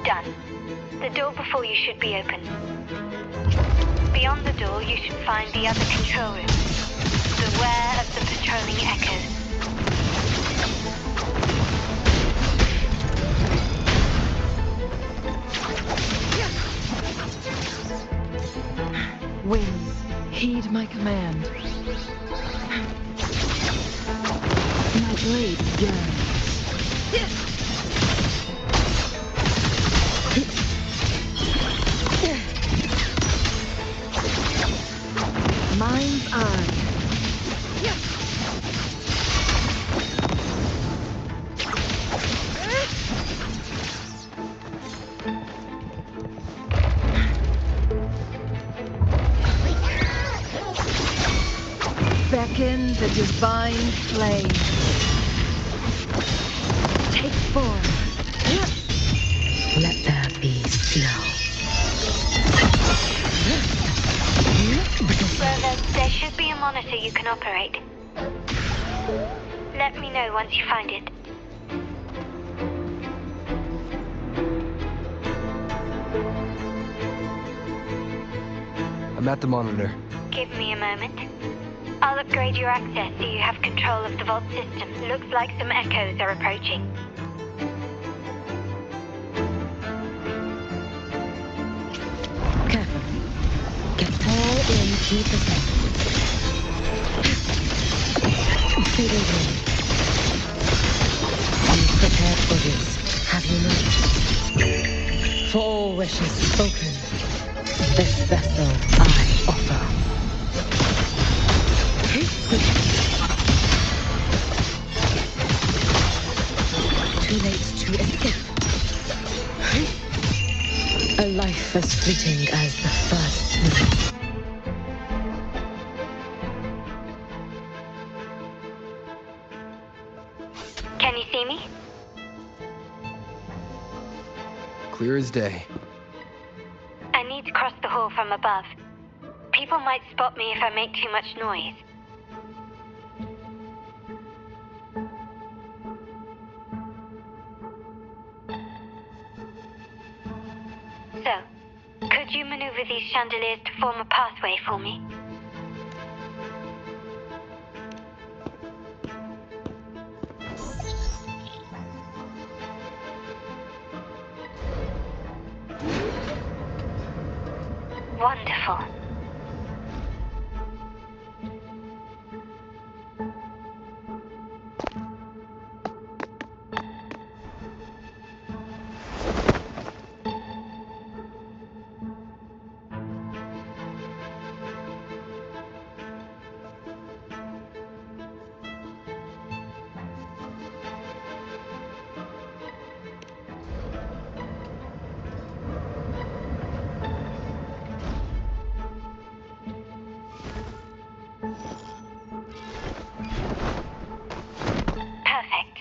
Done. The door before you should be open. Beyond the door, you should find the other control room. Beware of the patrolling echoes. Winds, heed my command. My blade yearns. Mind's eye. Beckon the divine flame. Take form. Let there be snow. There should be a monitor you can operate. Let me know once you find it. I'm at the monitor. Give me a moment. I'll upgrade your access so you have control of the vault system. Looks like some echoes are approaching. Careful. Get all in 2%. Fade away. You've prepared for this, have you not? For all wishes spoken, this vessel I offer. Too late to escape. A life as fleeting as the first snow. Can you see me? Clear as day. I need to cross the hall from above. People might spot me if I make too much noise. So, could you maneuver these chandeliers to form a pathway for me? Wonderful. Perfect.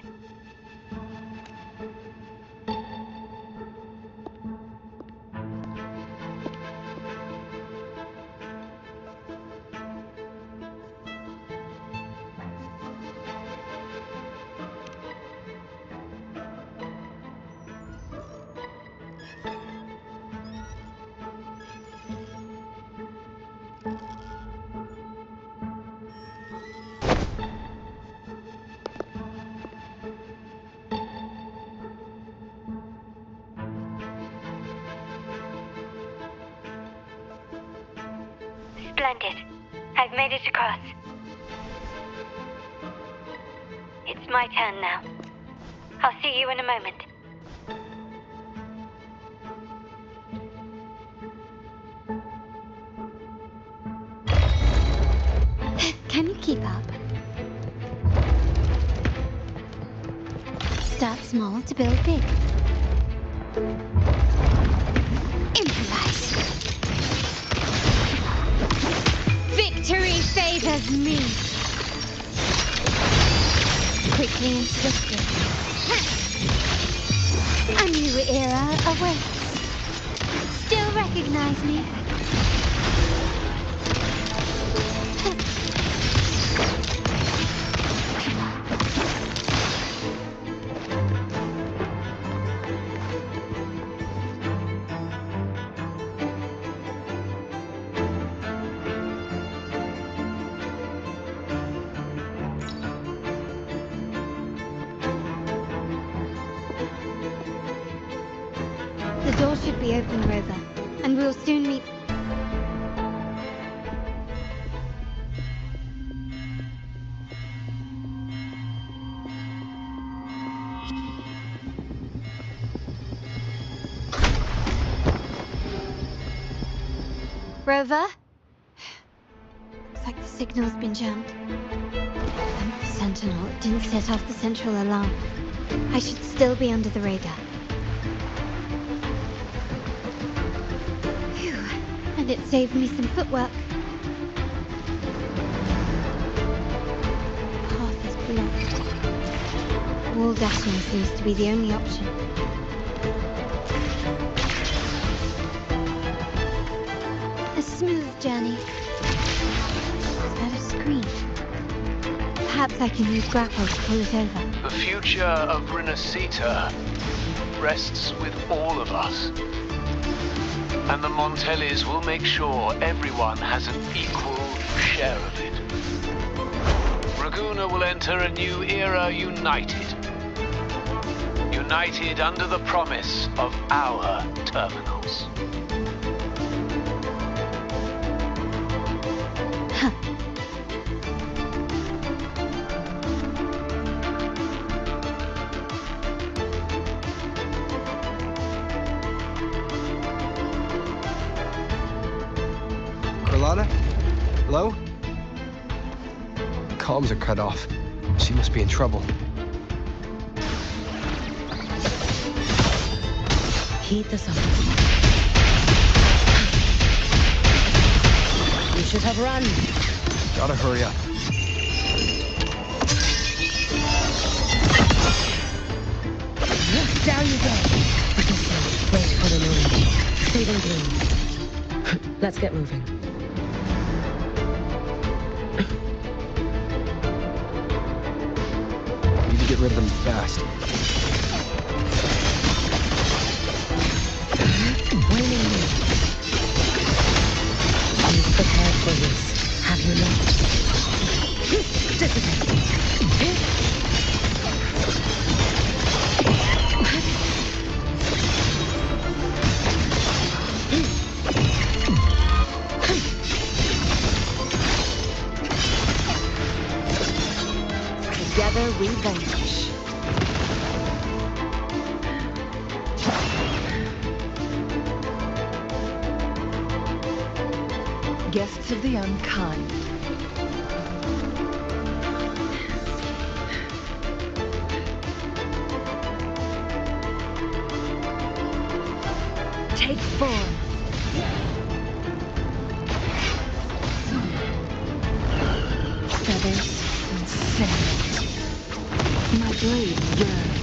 Splendid. I've made it across. It's my turn now. I'll see you in a moment. Can you keep up? Start small to build big. Improvise. Victory favors me. Quickly and swiftly. A new era awaits. Still recognize me? The door should be open, Rover, and we'll soon meet. Rover? Looks like the signal's been jammed. Thank the Sentinel it didn't set off the central alarm. I should still be under the radar. Phew, and it saved me some footwork. The path is blocked. Wall dashing seems to be the only option. A smooth journey. Is that a screen? Perhaps I can use grapple to pull it over. The future of Renacita rests with all of us. And the Montellis will make sure everyone has an equal share of it. Raguna will enter a new era united. United under the promise of our terminals. Carlotta? Hello? Comms are cut off. She must be in trouble. Heat this up. You should have run. Gotta hurry up. Down you go. Wait for the moon. Fading blue. Let's get moving. Need to get rid of them fast. Waning together we vanquish. Guests of the unkind. Take form. Feathers and cinnamon. My blade yearns.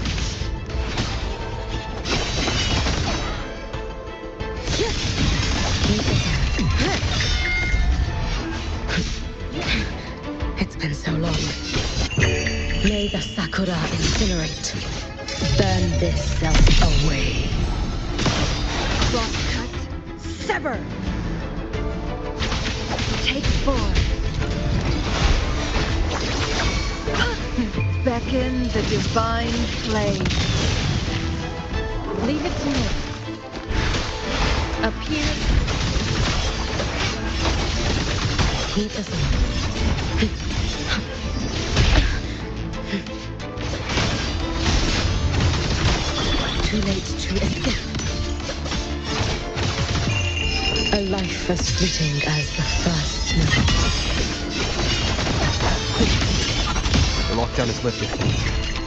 It's been so long. May the Sakura incinerate. Burn this self away. Crosscut. Sever. Take form. Beckon the divine flame. Leave it to me. Appear. Keep us on. Too late to escape. A life as fleeting as the first snow. The lockdown is lifted.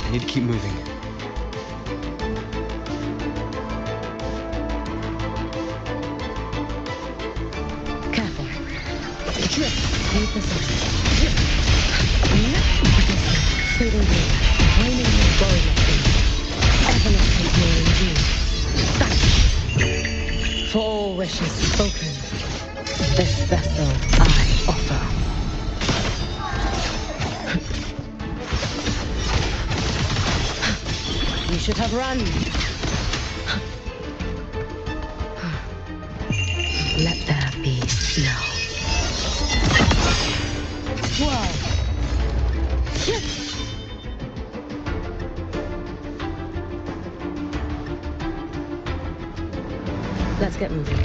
I need to keep moving. Careful. Drift. Keep us on. Fading blue. Raining in boldness. Evanescent more indeed. Vanish. For all wishes spoken, this vessel I offer. You should have run. Let there be snow. Whoa. Let's get moving.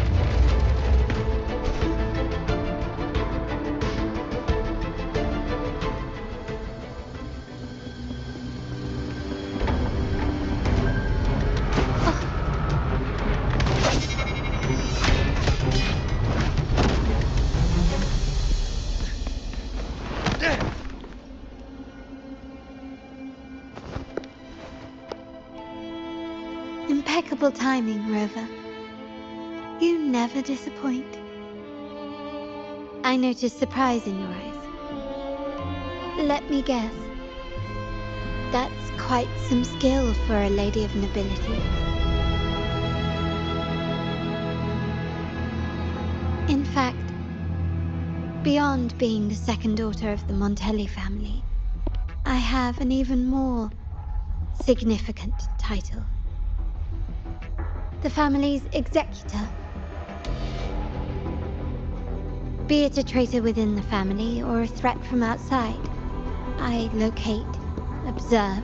Impeccable timing, Rover. You never disappoint. I noticed surprise in your eyes. Let me guess. That's quite some skill for a lady of nobility. In fact, beyond being the second daughter of the Montelli family, I have an even more significant title. The family's executor. Be it a traitor within the family or a threat from outside, I locate, observe,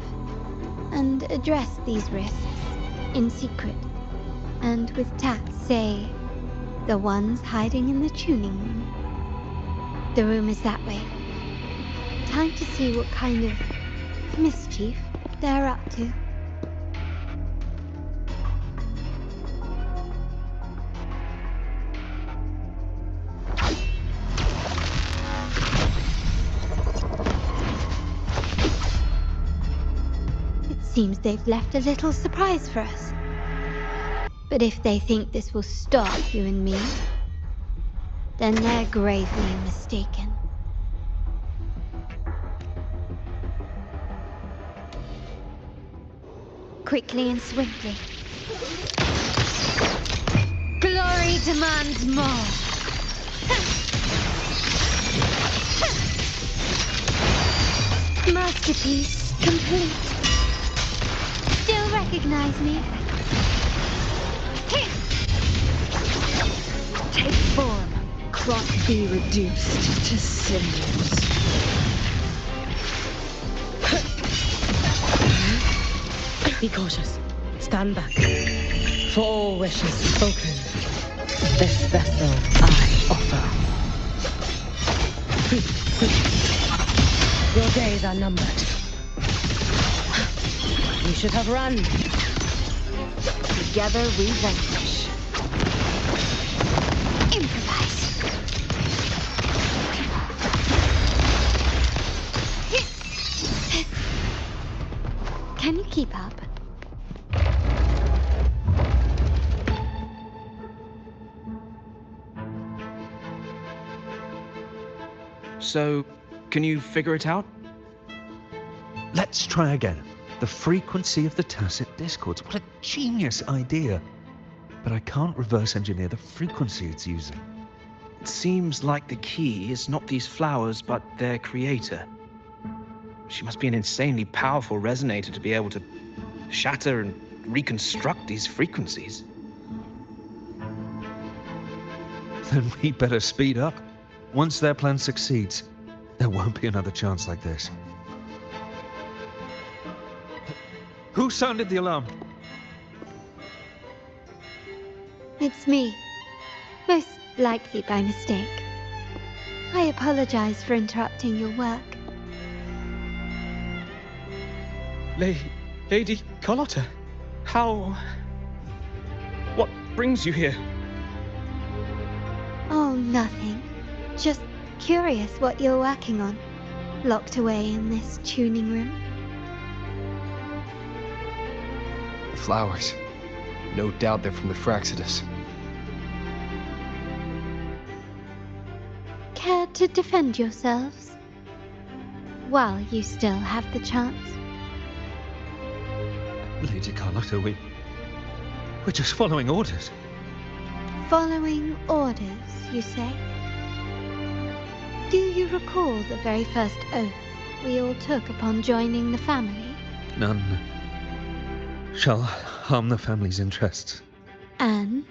and address these risks in secret, and with tact say, the ones hiding in the tuning room. The room is that way. Time to see what kind of mischief they're up to. Seems they've left a little surprise for us. But if they think this will stop you and me, then they're gravely mistaken. Quickly and swiftly. Glory demands more. Masterpiece complete. Still recognize me? Take form. Cross be reduced to cinders. Be cautious. Stand back. For all wishes spoken, this vessel I offer. Your days are numbered. You should have run. Together we vanquish. Improvise. Can you keep up? So, can you figure it out? Let's try again. The frequency of the tacit discords. What a genius idea. But I can't reverse engineer the frequency it's using. It seems like the key is not these flowers, but their creator. She must be an insanely powerful resonator to be able to shatter and reconstruct these frequencies. Then we better speed up. Once their plan succeeds, there won't be another chance like this. Who sounded the alarm? It's me. Most likely by mistake. I apologize for interrupting your work. Lady Carlotta, how... What brings you here? Oh, nothing. Just curious what you're working on. Locked away in this tuning room. Flowers. No doubt they're from the Fraxidus. Care to defend yourselves? While you still have the chance. Lady Carlotta, we're just following orders. Following orders, you say? Do you recall the very first oath we all took upon joining the family? None shall harm the family's interests. And?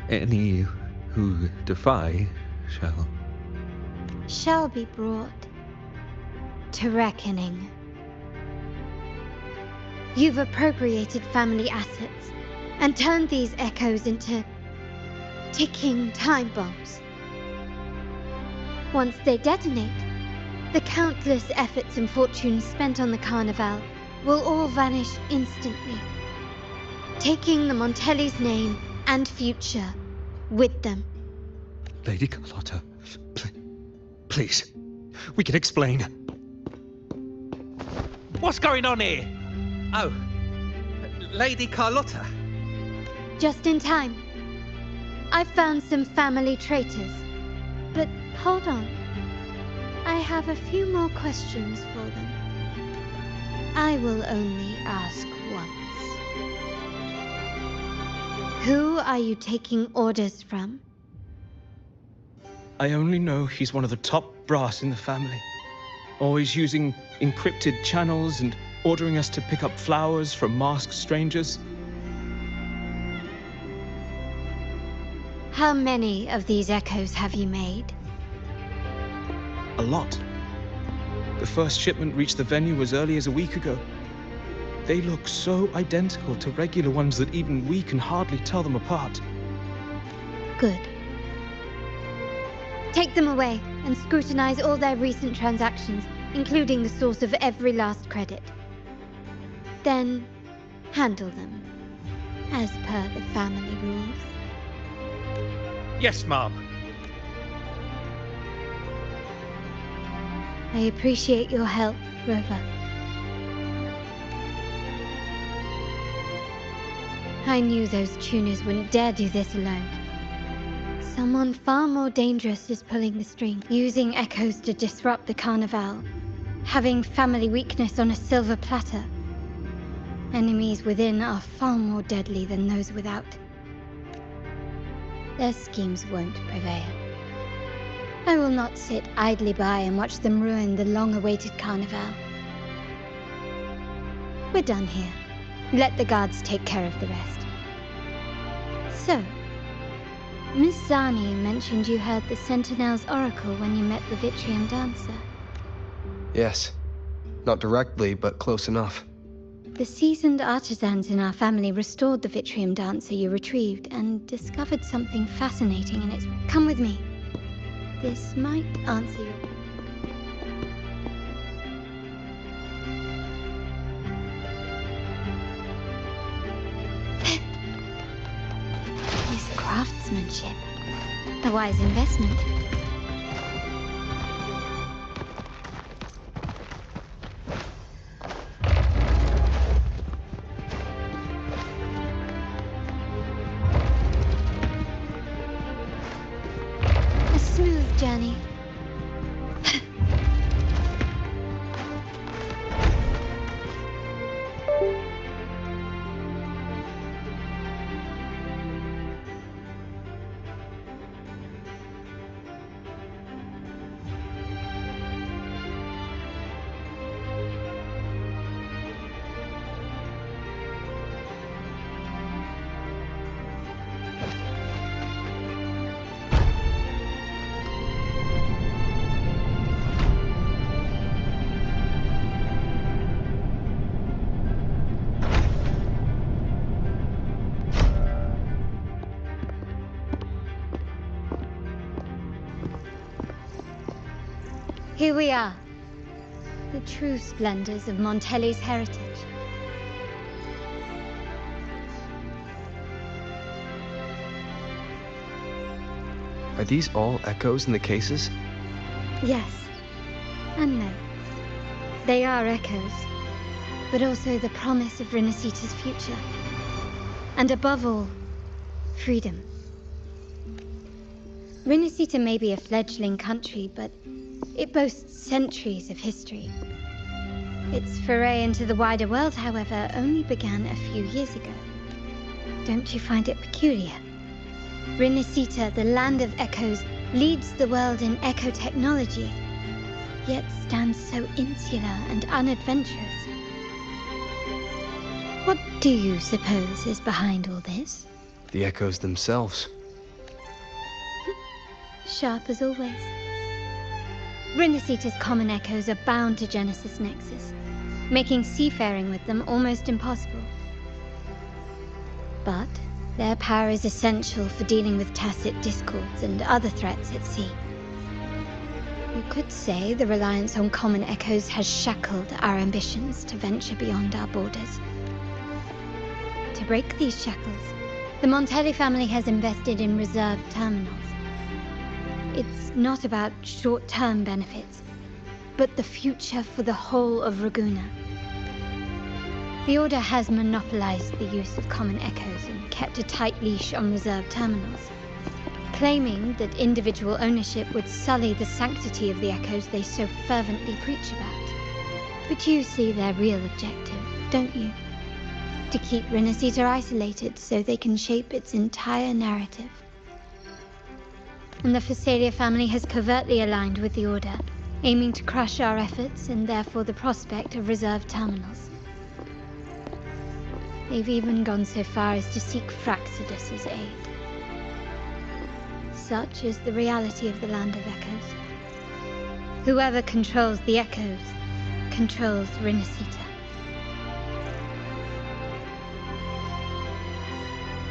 Any who defy shall be brought to reckoning. You've appropriated family assets and turned these echoes into ticking time bombs. Once they detonate, the countless efforts and fortunes spent on the Carnival will all vanish instantly, taking the Montelli's name and future with them. Lady Carlotta, please, we can explain. What's going on here? Oh, Lady Carlotta. Just in time. I've found some family traitors. But hold on. I have a few more questions for them. I will only ask once. Who are you taking orders from? I only know he's one of the top brass in the family. Always using encrypted channels and ordering us to pick up flowers from masked strangers. How many of these echoes have you made? A lot. The first shipment reached the venue as early as a week ago. They look so identical to regular ones that even we can hardly tell them apart. Good. Take them away and scrutinize all their recent transactions, including the source of every last credit. Then handle them, as per the family rules. Yes, Mom. I appreciate your help, Rover. I knew those tuners wouldn't dare do this alone. Someone far more dangerous is pulling the string, using echoes to disrupt the Carnival, having family weakness on a silver platter. Enemies within are far more deadly than those without. Their schemes won't prevail. I will not sit idly by and watch them ruin the long-awaited Carnival. We're done here. Let the guards take care of the rest. So, Miss Zani mentioned you heard the Sentinel's oracle when you met the Vitrium Dancer. Yes. Not directly, but close enough. The seasoned artisans in our family restored the Vitrium Dancer you retrieved and discovered something fascinating in its... Come with me. This might answer your... craftsmanship. A wise investment. A smooth journey. Here we are. The true splendors of Montelli's heritage. Are these all echoes in the cases? Yes. And no. They are echoes, but also the promise of Renacita's future. And above all, freedom. Renacita may be a fledgling country, but it boasts centuries of history. Its foray into the wider world, however, only began a few years ago. Don't you find it peculiar? Renacita, the land of echoes, leads the world in echo technology, yet stands so insular and unadventurous. What do you suppose is behind all this? The echoes themselves. Sharp as always. Renacita's common echoes are bound to Genesis Nexus, making seafaring with them almost impossible. But their power is essential for dealing with tacit discords and other threats at sea. You could say the reliance on common echoes has shackled our ambitions to venture beyond our borders. To break these shackles, the Montelli family has invested in reserved terminals. It's not about short-term benefits, but the future for the whole of Ragusa. The Order has monopolized the use of common echoes and kept a tight leash on reserved terminals, claiming that individual ownership would sully the sanctity of the echoes they so fervently preach about. But you see their real objective, don't you? To keep Renacita isolated so they can shape its entire narrative. And the Phasalia family has covertly aligned with the Order, aiming to crush our efforts and therefore the prospect of reserved terminals. They've even gone so far as to seek Fraxidus's aid. Such is the reality of the Land of Echoes. Whoever controls the Echoes controls Renacita.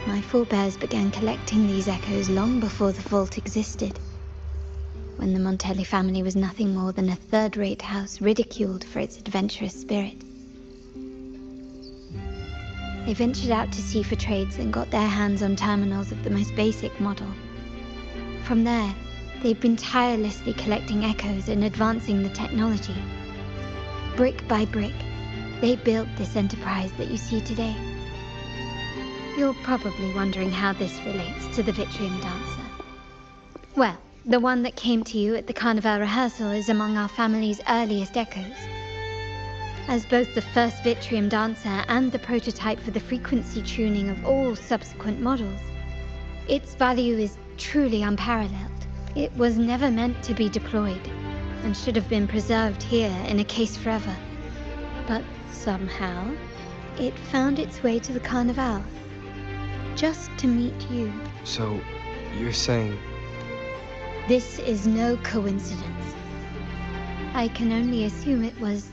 My forebears began collecting these echoes long before the vault existed, when the Montelli family was nothing more than a third-rate house ridiculed for its adventurous spirit. They ventured out to sea for trades and got their hands on terminals of the most basic model. From there, they've been tirelessly collecting echoes and advancing the technology. Brick by brick, they built this enterprise that you see today. You're probably wondering how this relates to the Vitrium Dancer. Well, the one that came to you at the Carnival rehearsal is among our family's earliest echoes. As both the first Vitrium Dancer and the prototype for the frequency tuning of all subsequent models, its value is truly unparalleled. It was never meant to be deployed, and should have been preserved here in a case forever. But somehow, it found its way to the Carnival. Just to meet you. So, you're saying... This is no coincidence. I can only assume it was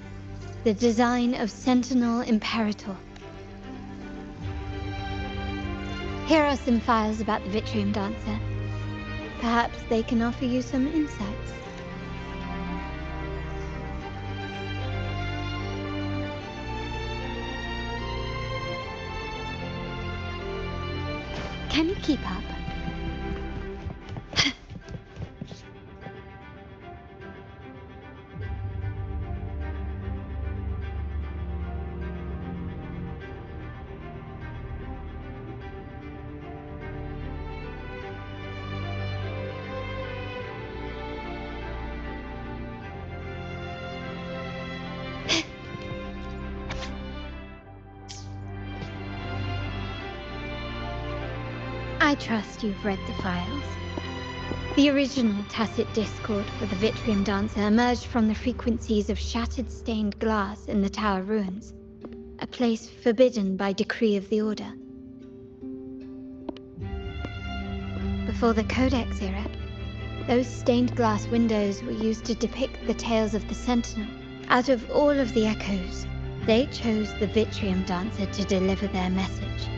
the design of Sentinel Imperator. Here are some files about the Vitrium Dancer. Perhaps they can offer you some insights. Can you keep up? I trust you've read the files. The original tacit discord for the Vitrium Dancer emerged from the frequencies of shattered stained glass in the tower ruins, a place forbidden by decree of the Order. Before the Codex era, those stained glass windows were used to depict the tales of the Sentinel. Out of all of the echoes, they chose the Vitrium Dancer to deliver their message.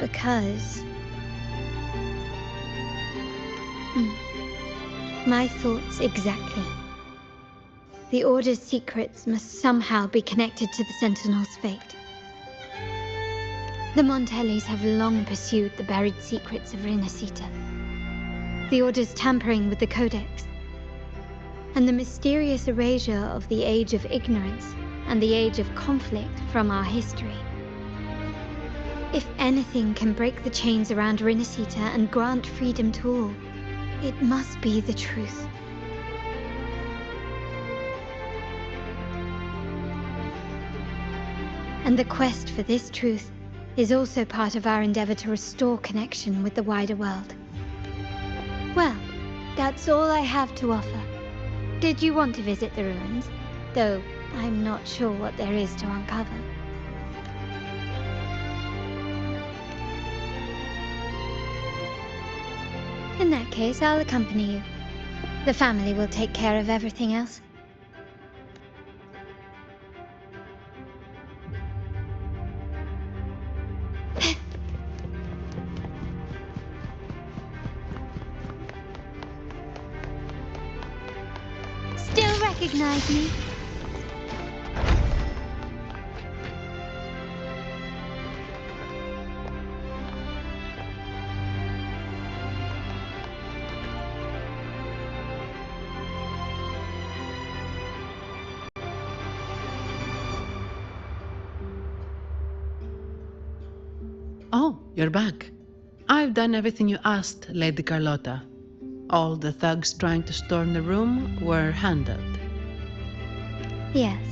Because... My thoughts exactly. The Order's secrets must somehow be connected to the Sentinel's fate. The Montellis have long pursued the buried secrets of Rinascita. The Order's tampering with the Codex, and the mysterious erasure of the Age of Ignorance and the Age of Conflict from our history. If anything can break the chains around Rinascita and grant freedom to all, it must be the truth. And the quest for this truth is also part of our endeavor to restore connection with the wider world. Well, that's all I have to offer. Did you want to visit the ruins? Though I'm not sure what there is to uncover. In that case, I'll accompany you. The family will take care of everything else. Still recognize me? Oh, you're back. I've done everything you asked, Lady Carlotta. All the thugs trying to storm the room were handled. Yes.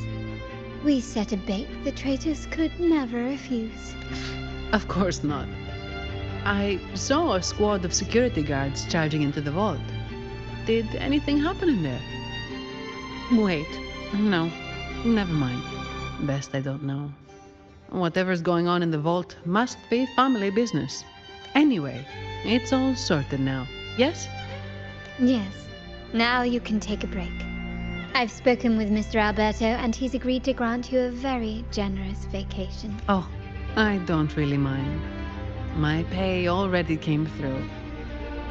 We set a bait the traitors could never refuse. Of course not. I saw a squad of security guards charging into the vault. Did anything happen in there? Wait, no, never mind. Best I don't know. Whatever's going on in the vault must be family business. Anyway, it's all sorted now, yes? Yes. Now you can take a break. I've spoken with Mr. Alberto, and he's agreed to grant you a very generous vacation. Oh, I don't really mind. My pay already came through.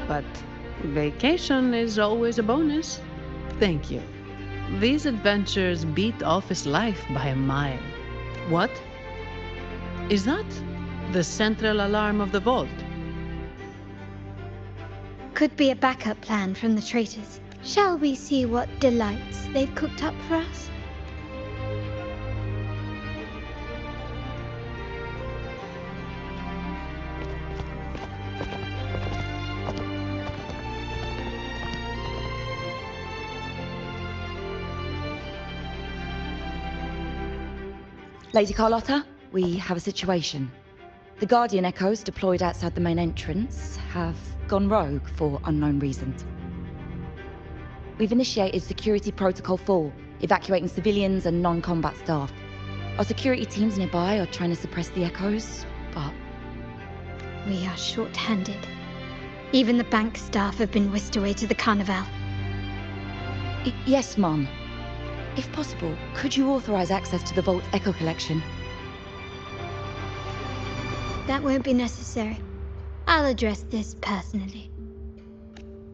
But vacation is always a bonus. Thank you. These adventures beat office life by a mile. What? Is that the central alarm of the vault? Could be a backup plan from the traitors. Shall we see what delights they've cooked up for us? Lady Carlotta, we have a situation. The Guardian Echoes deployed outside the main entrance have gone rogue for unknown reasons. We've initiated Security Protocol 4, evacuating civilians and non-combat staff. Our security teams nearby are trying to suppress the Echoes, but... We are short-handed. Even the bank staff have been whisked away to the Carnival. Yes, Mum. If possible, could you authorize access to the Vault Echo Collection? That won't be necessary. I'll address this personally.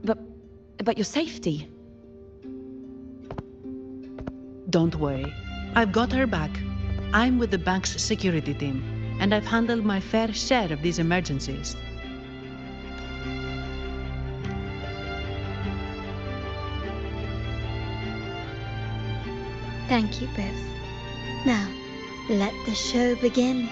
But your safety? Don't worry. I've got her back. I'm with the bank's security team, and I've handled my fair share of these emergencies. Thank you both. Now, let the show begin.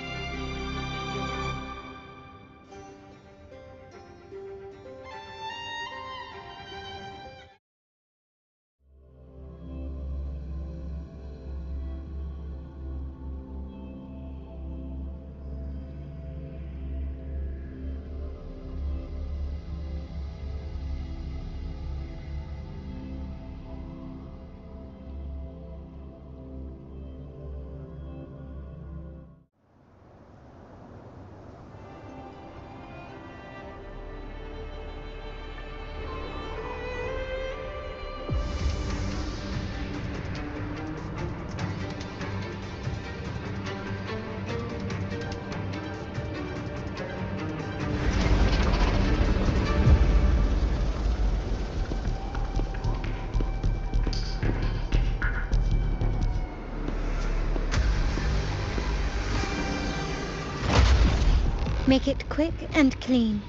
Make it quick and clean.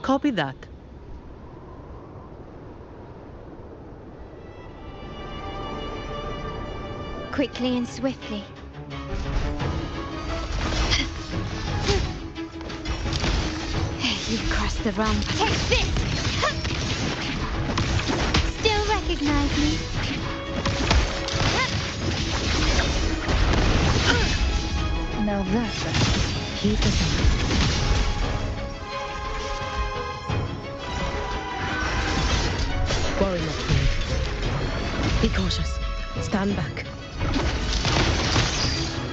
Copy that. Quickly and swiftly. You've crossed the wrong. Take this! Still recognize me? Now that's it. Keep this on. Worry not, Queen. Be cautious. Stand back.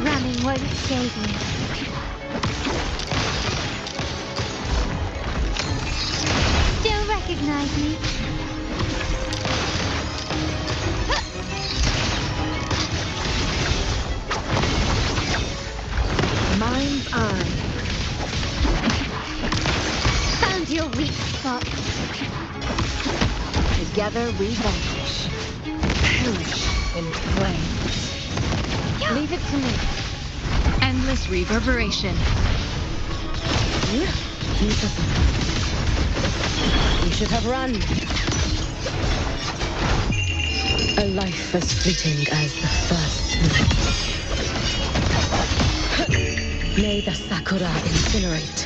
Ramming won't save you. Still recognize me? Mind's eye. Found your weak spot. Together we vanquish. Perish in flames. Leave it to me. Endless reverberation. Keep us on. You should have run. A life as fleeting as the first moon. May the Sakura incinerate.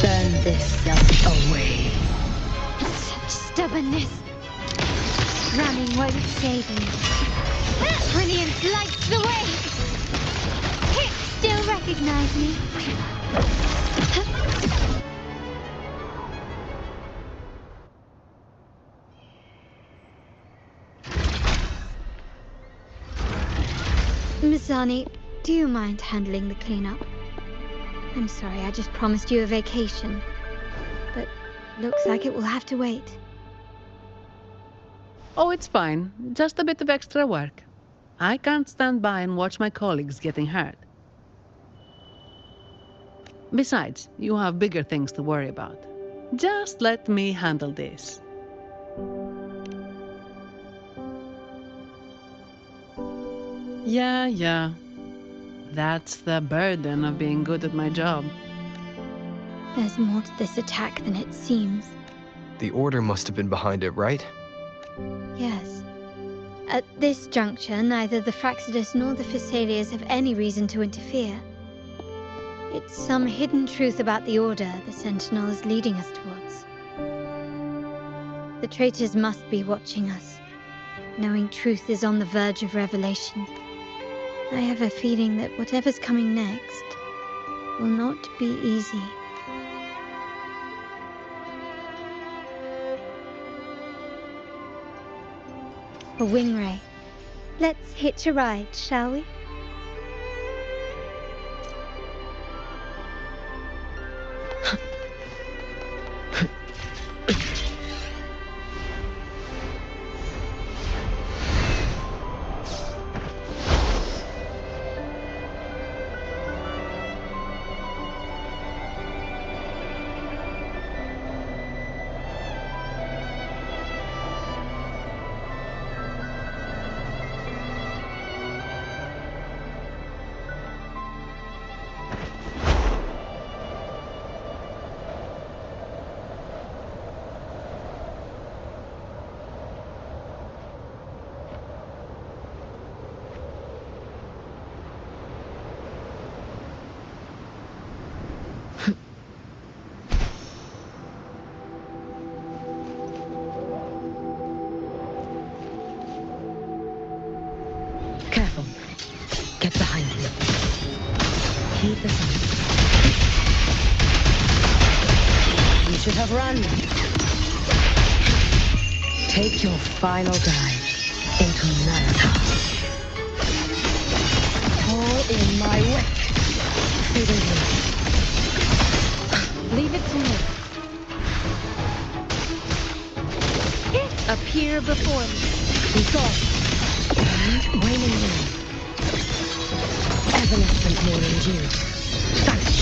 Burn this self away. Such stubbornness. Ramming won't save you. Brilliance lights the way. Still recognize me? Misani, do you mind handling the cleanup? I'm sorry, I just promised you a vacation. But looks like it will have to wait. Oh, it's fine. Just a bit of extra work. I can't stand by and watch my colleagues getting hurt. Besides, you have bigger things to worry about. Just let me handle this. Yeah. That's the burden of being good at my job. There's more to this attack than it seems. The Order must have been behind it, right? Yes. At this juncture, neither the Fraxidus nor the Physaelias have any reason to interfere. It's some hidden truth about the Order the Sentinel is leading us towards. The traitors must be watching us, knowing truth is on the verge of revelation. I have a feeling that whatever's coming next will not be easy. A wing ray. Let's hitch a ride, shall we? Careful. Get behind me. Keep this on. You should have run. Take your final dive into Naraka. All in my wake. Fading me. Leave it to me. Appear before me. Be gone. Waning moon. Evanescent morning dew. Vanish.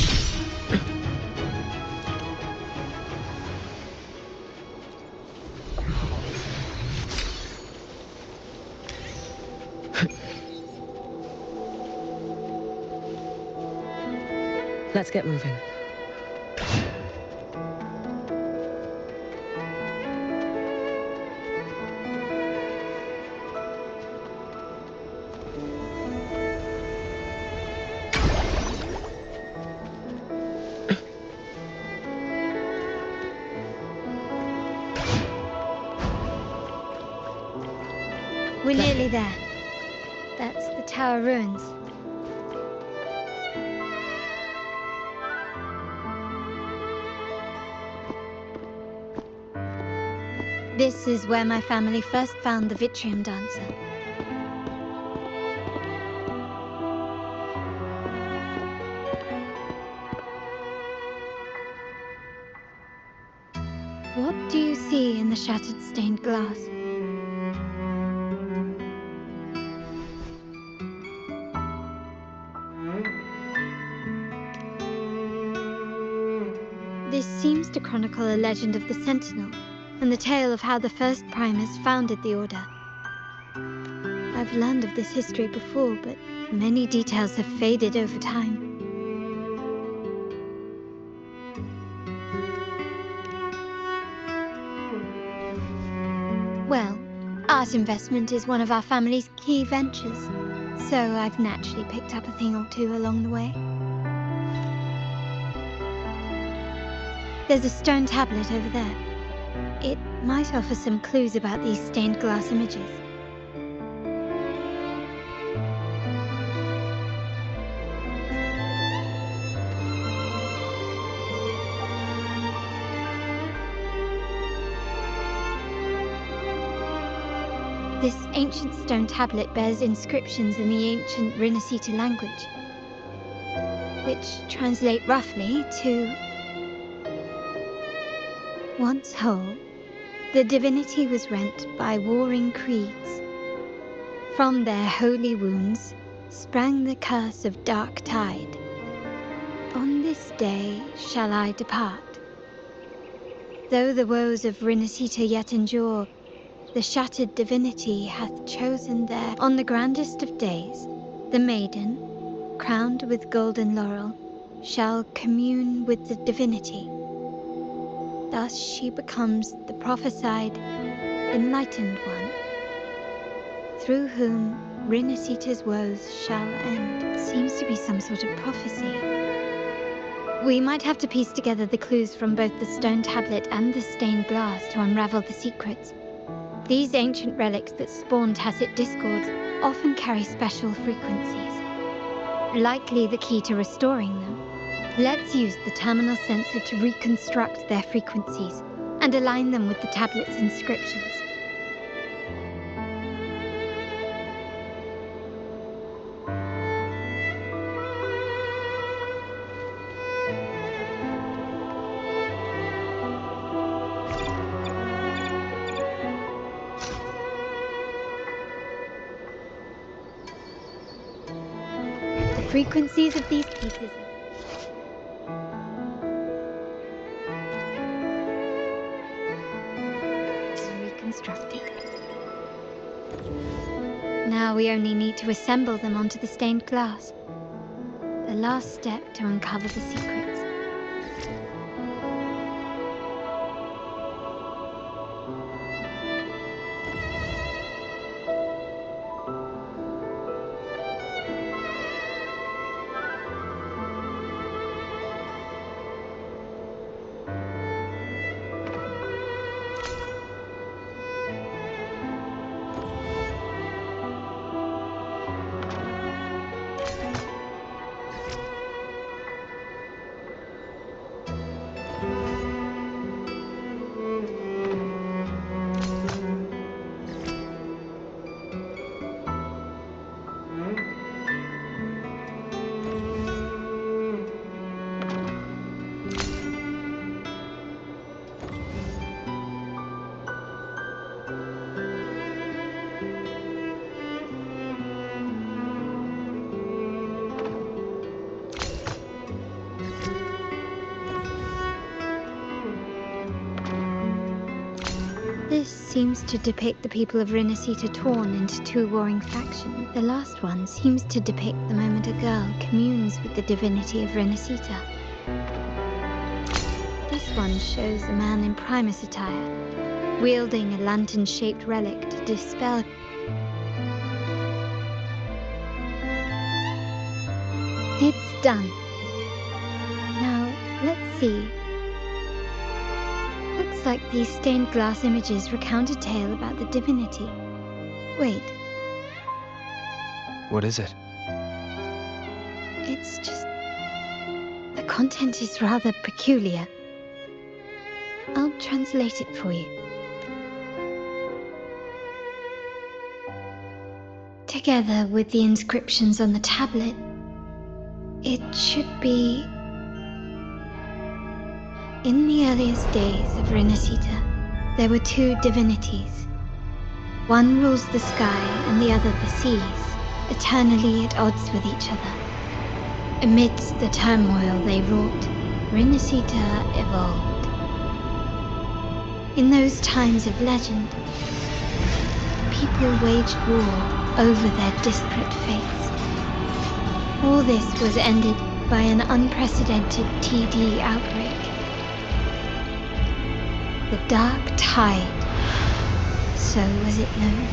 Let's get moving. We're nearly there. That's the tower ruins. This is where my family first found the Vitrium Dancer. What do you see in the shattered stained glass? This seems to chronicle a legend of the Sentinel, and the tale of how the first Primus founded the Order. I've learned of this history before, but many details have faded over time. Well, art investment is one of our family's key ventures, so I've naturally picked up a thing or two along the way. There's a stone tablet over there. It might offer some clues about these stained glass images. This ancient stone tablet bears inscriptions in the ancient Rinascita language, which translate roughly to once whole, the divinity was rent by warring creeds. From their holy wounds sprang the curse of dark tide. On this day shall I depart. Though the woes of Rinascita yet endure, the shattered divinity hath chosen there, on the grandest of days, the maiden, crowned with golden laurel, shall commune with the divinity. Thus she becomes the prophesied, enlightened one, through whom Rinascita's woes shall end. Seems to be some sort of prophecy. We might have to piece together the clues from both the stone tablet and the stained glass to unravel the secrets. These ancient relics that spawn tacit discords often carry special frequencies, likely the key to restoring them. Let's use the terminal sensor to reconstruct their frequencies and align them with the tablet's inscriptions. The frequencies of these pieces reconstructed. Now we only need to assemble them onto the stained glass. The last step to uncover the secrets. seems to depict the people of Rinascita torn into two warring factions. The last one seems to depict the moment a girl communes with the divinity of Rinascita. This one shows a man in Primus attire, wielding a lantern-shaped relic to dispel. It's done. Now, let's see. Looks like these stained glass images recount a tale about the divinity. Wait, What is it? it's just... the content is rather peculiar. I'll translate it for you. Together with the inscriptions on the tablet, it should be... In the earliest days of Rinascita, there were two divinities. One rules the sky and the other the seas, eternally at odds with each other. Amidst the turmoil they wrought, Rinascita evolved. In those times of legend, people waged war over their disparate fates. All this was ended by an unprecedented TD outbreak. The Dark Tide, so was it known.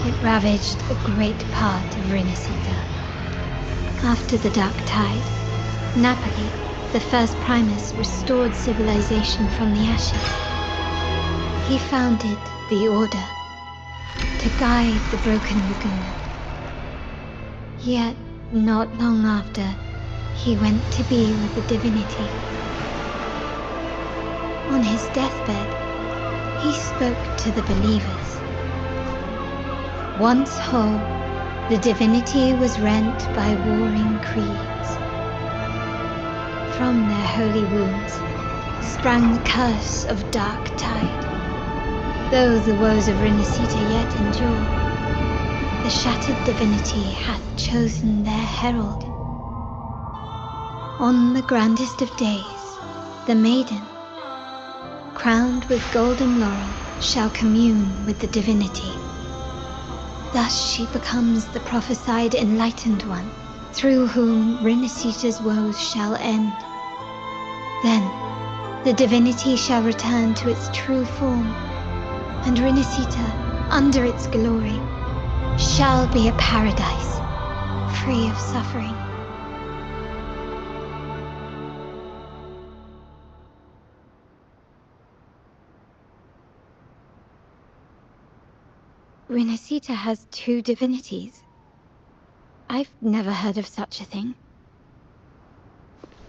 It ravaged a great part of Rinascita. After the Dark Tide, Napoli, the first Primus, restored civilization from the ashes. He founded the Order to guide the broken Laguna. Yet, not long after, he went to be with the divinity. On his deathbed, he spoke to the believers. Once whole, the divinity was rent by warring creeds. From their holy wounds sprang the curse of Dark Tide. Though the woes of Rinascita yet endure, the shattered divinity hath chosen their herald. On the grandest of days, the maiden, crowned with golden laurel, shall commune with the divinity. Thus she becomes the prophesied enlightened one, through whom Rinascita's woes shall end. Then, the divinity shall return to its true form, and Rinascita, under its glory, shall be a paradise, free of suffering. Rinascita has two divinities. I've never heard of such a thing.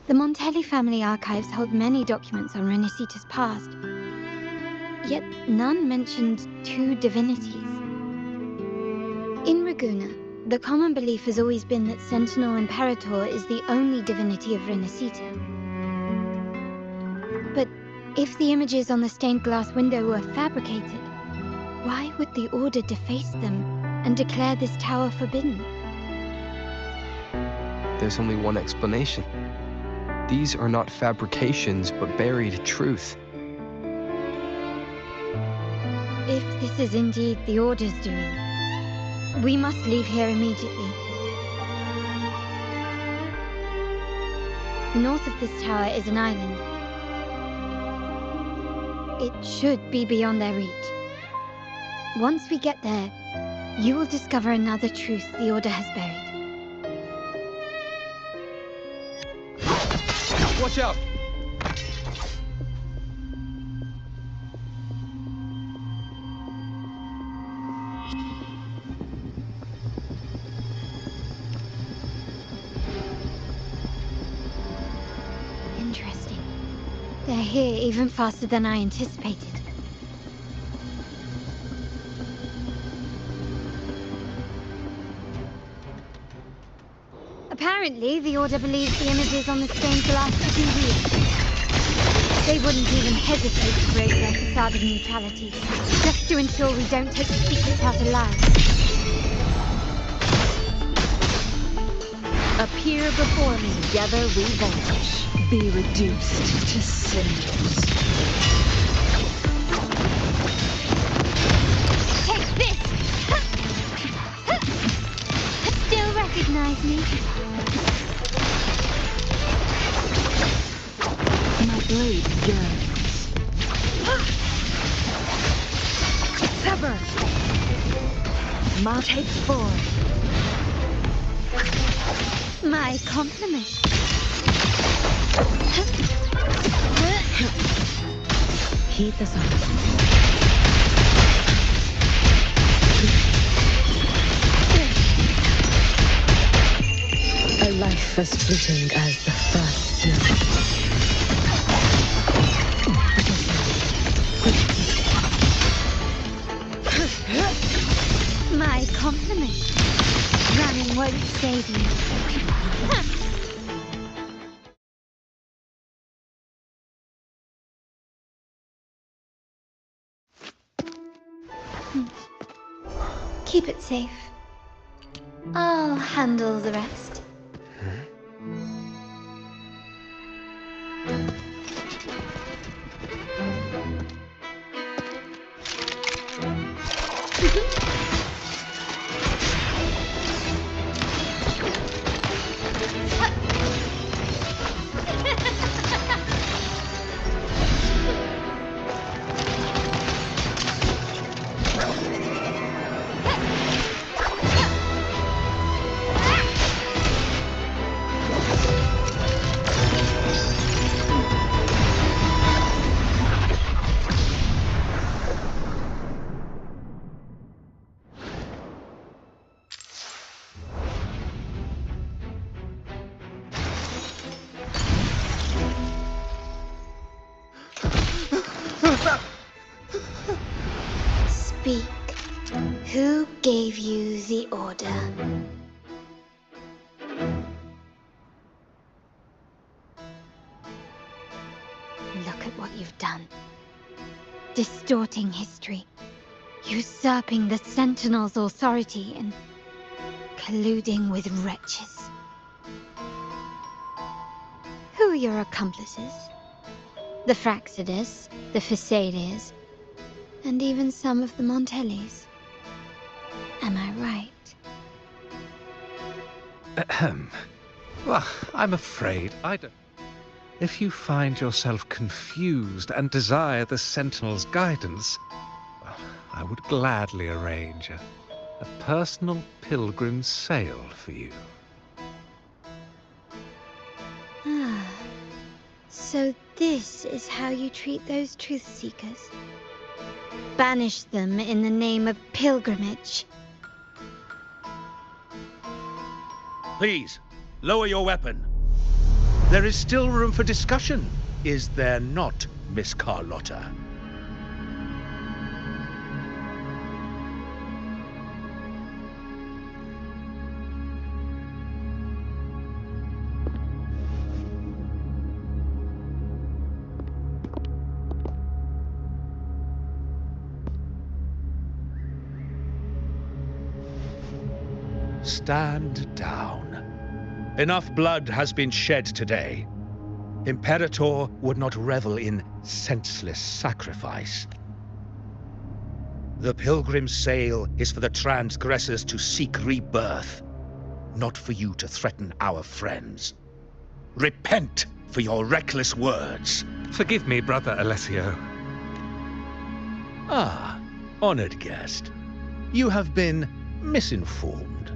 The Montelli family archives hold many documents on Rinascita's past, yet none mentioned two divinities. In Raguena, the common belief has always been that Sentinel Imperator is the only divinity of Rinascita. But if the images on the stained glass window were fabricated, why would the Order deface them and declare this tower forbidden? There's only one explanation. These are not fabrications, but buried truth. If this is indeed the Order's doing, we must leave here immediately. North of this tower is an island. It should be beyond their reach. Once we get there, you will discover another truth the Order has buried. Watch out! Interesting. They're here even faster than I anticipated. Apparently, the Order believes the images on the stained glass to be real. They wouldn't even hesitate to break their facade of neutrality, just to ensure we don't take the secrets out alive. Appear before me, together we vanish. Be reduced to cinders. Ma takes 4. My compliments. Heed the song. A life as fleeting as the first snow. My compliments. Running won't save you. Keep it safe. I'll handle the rest. Speak. Who gave you the order? Look at what you've done. Distorting history. Usurping the Sentinel's authority and colluding with wretches. Who are your accomplices? The Fraxidus, the Phisades, and even some of the Montellis. Am I right? Ahem. Well, I'm afraid I don't... If you find yourself confused and desire the Sentinel's guidance, well, I would gladly arrange a personal pilgrim's sail for you. Ah. So this is how you treat those truth seekers. Banish them in the name of pilgrimage. Please, lower your weapon. There is still room for discussion, is there not, Miss Carlotta? Stand down. Enough blood has been shed today. Imperator would not revel in senseless sacrifice. The pilgrim's sail is for the transgressors to seek rebirth, not for you to threaten our friends. Repent for your reckless words. Forgive me, Brother Alessio. Ah, honored guest. You have been misinformed,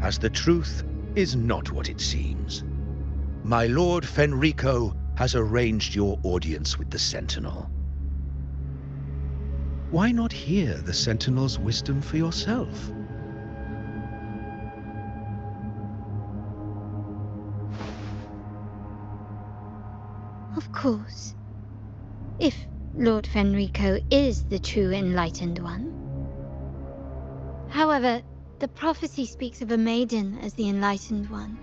as the truth is not what it seems. My Lord Fenrico has arranged your audience with the Sentinel. Why not hear the Sentinel's wisdom for yourself? Of course. If Lord Fenrico is the true Enlightened One. However, the prophecy speaks of a maiden as the Enlightened One.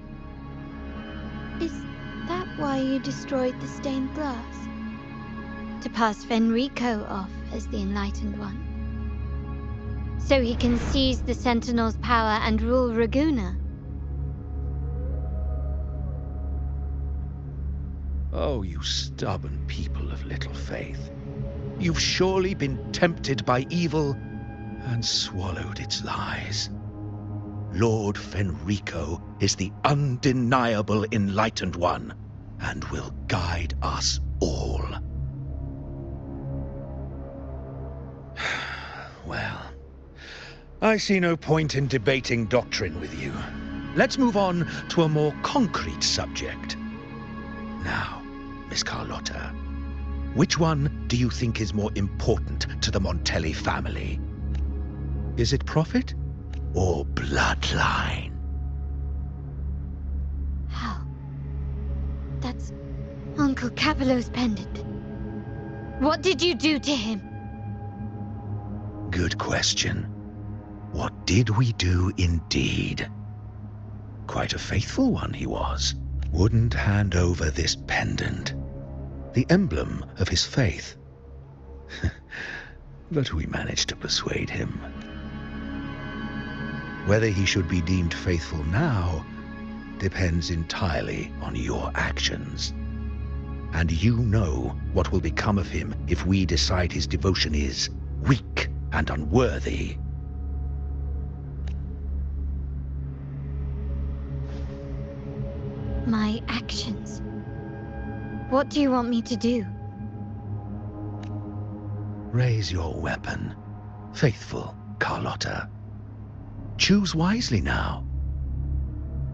Is that why you destroyed the stained glass? To pass Fenrico off as the Enlightened One? So he can seize the Sentinel's power and rule Raguna? Oh, you stubborn people of little faith. You've surely been tempted by evil and swallowed its lies. Lord Fenrico is the undeniable Enlightened One, and will guide us all. Well, I see no point in debating doctrine with you. Let's move on to a more concrete subject. Now, Miss Carlotta, which one do you think is more important to the Montelli family? Is it profit or bloodline? How? That's Uncle Capello's pendant. What did you do to him? Good question. What did we do indeed? Quite a faithful one he was. Wouldn't hand over this pendant, the emblem of his faith. But we managed to persuade him. Whether he should be deemed faithful now depends entirely on your actions. And you know what will become of him if we decide his devotion is weak and unworthy. My actions. What do you want me to do? Raise your weapon, faithful Carlotta. Choose wisely now.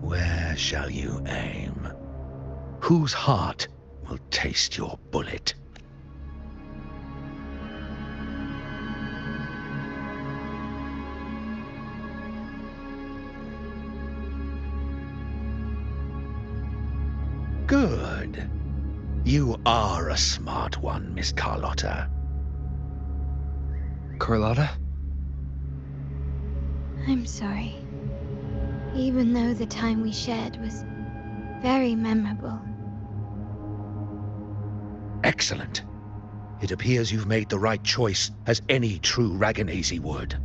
Where shall you aim? Whose heart will taste your bullet? Good. You are a smart one, Miss Carlotta. Carlotta? I'm sorry. Even though the time we shared was very memorable. Excellent. It appears you've made the right choice, as any true Ragganese would.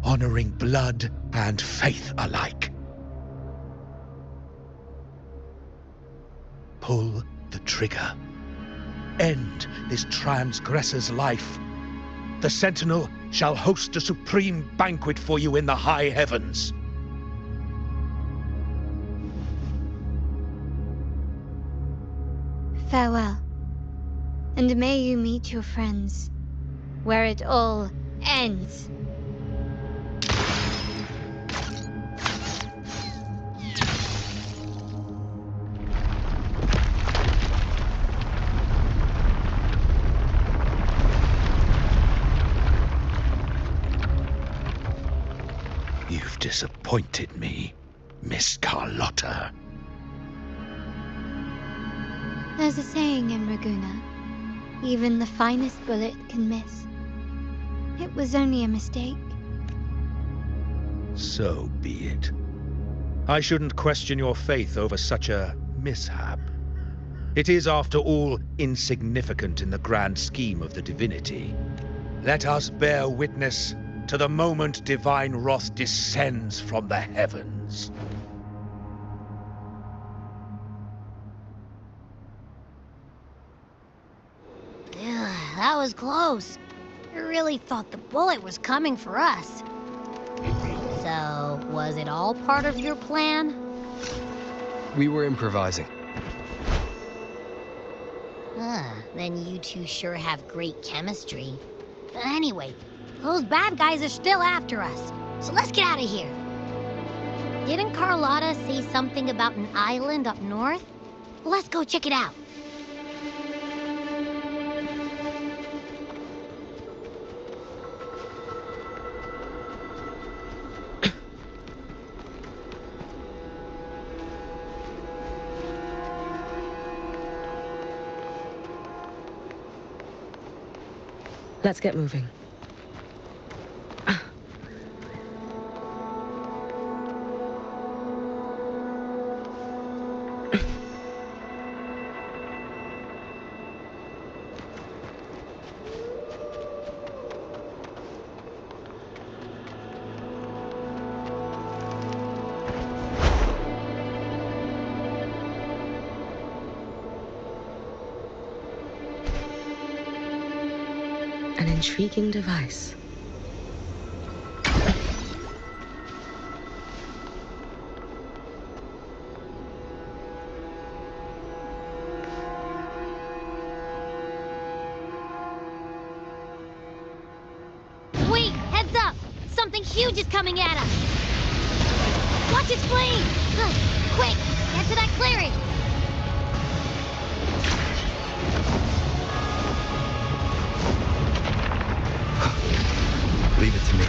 Honoring blood and faith alike. Pull the trigger. End this transgressor's life. The Sentinel shall host a supreme banquet for you in the high heavens. Farewell. And may you meet your friends where it all ends. You've disappointed me, Miss Carlotta. There's a saying in Raguna, even the finest bullet can miss. It was only a mistake. So be it. I shouldn't question your faith over such a mishap. It is, after all, insignificant in the grand scheme of the divinity. Let us bear witness to the moment divine wrath descends from the heavens. That was close. I really thought the bullet was coming for us. So, was it all part of your plan? We were improvising. Then you two sure have great chemistry. But anyway, those bad guys are still after us. So let's get out of here. Didn't Carlotta say something about an island up north? Let's go check it out. Let's get moving. An intriguing device. Wait, heads up! Something huge huge is coming at us! Watch its flame! Good. Quick! Get to that clearing! Leave it to me.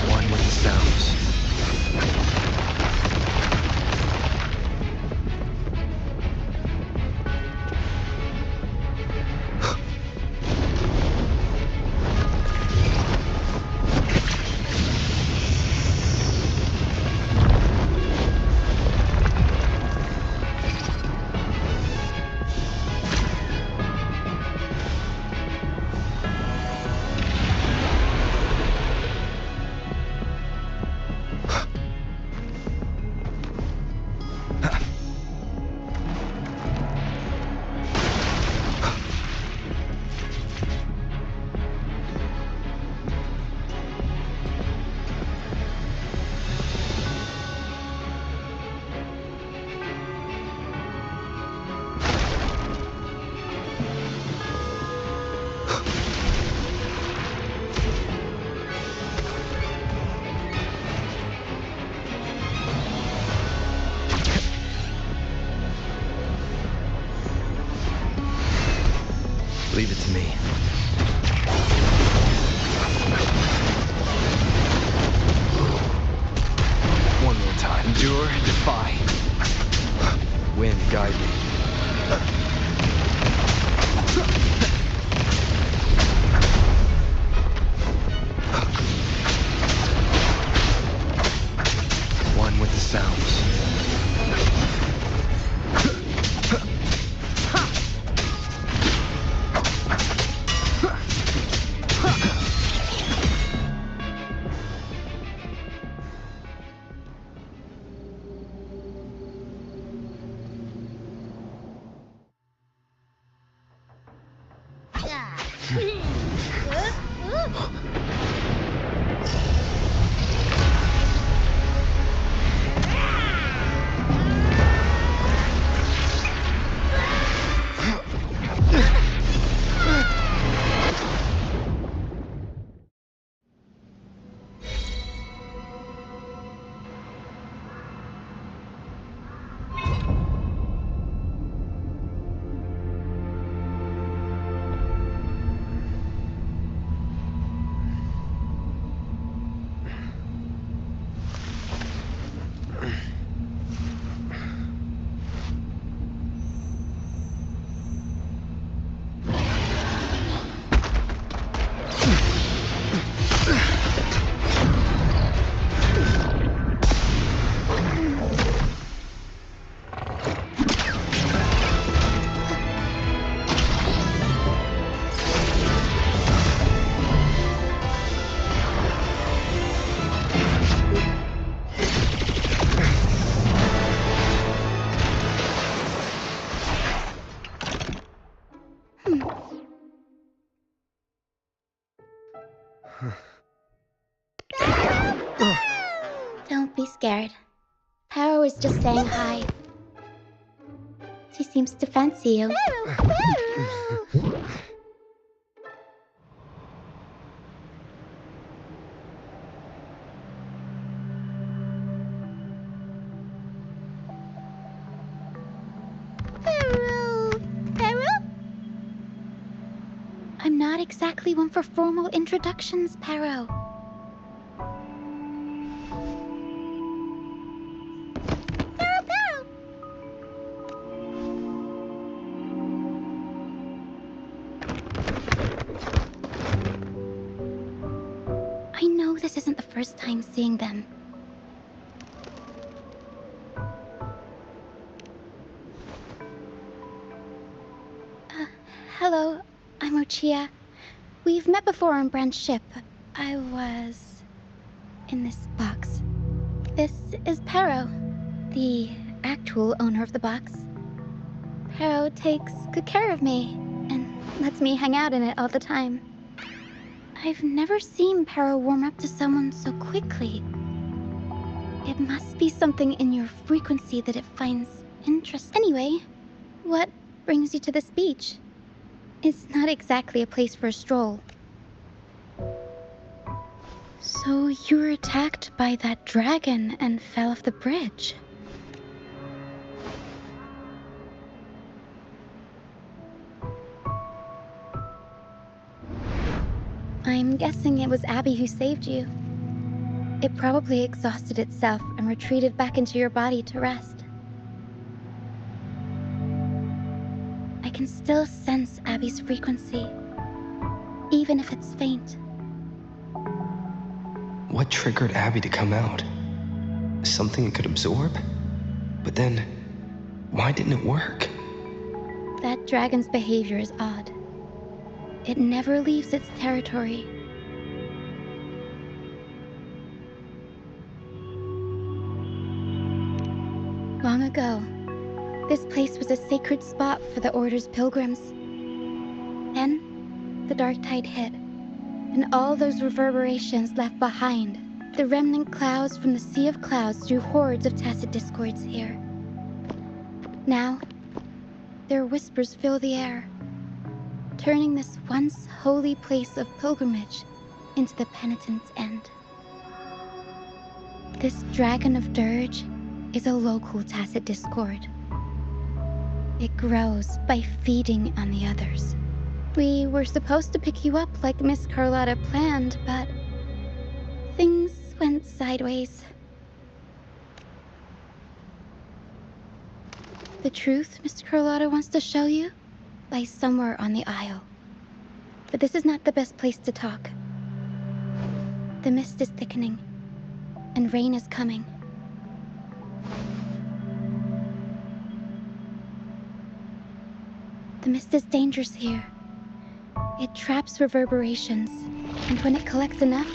One with the sounds. Leave it to me. One more time. Endure and defy. Wind, guide me. One with the sounds. Don't be scared. Paro is just saying hi. She seems to fancy you. I'm not exactly one for formal introductions, Paro. I know this isn't the first time seeing them. Hello, I'm Ochia. We've met before on Brand's ship. I was in this box. This is Paro. the actual owner of the box. Pero takes good care of me and lets me hang out in it all the time. I've never seen Pero warm up to someone so quickly. It must be something in your frequency that it finds interest. Anyway, what brings you to this beach? It's not exactly a place for a stroll. So you were attacked by that dragon and fell off the bridge. I'm guessing it was Abby who saved you. It probably exhausted itself and retreated back into your body to rest. I can still sense Abby's frequency, even if it's faint. What triggered Abby to come out? Something it could absorb? But then, why didn't it work? That dragon's behavior is odd. It never leaves its territory. Long ago, this place was a sacred spot for the Order's pilgrims. Then, the dark tide hit, and all those reverberations left behind. The remnant clouds from the sea of clouds drew hordes of tacit discords here. Now, their whispers fill the air, turning this once holy place of pilgrimage into the penitent's end. This dragon of dirge is a local tacit discord. It grows by feeding on the others. We were supposed to pick you up like Miss Carlotta planned, but things went sideways. The truth Mr. Carlotta wants to show you lies somewhere on the aisle. But this is not the best place to talk. The mist is thickening, and rain is coming. The mist is dangerous here. It traps reverberations, and when it collects enough,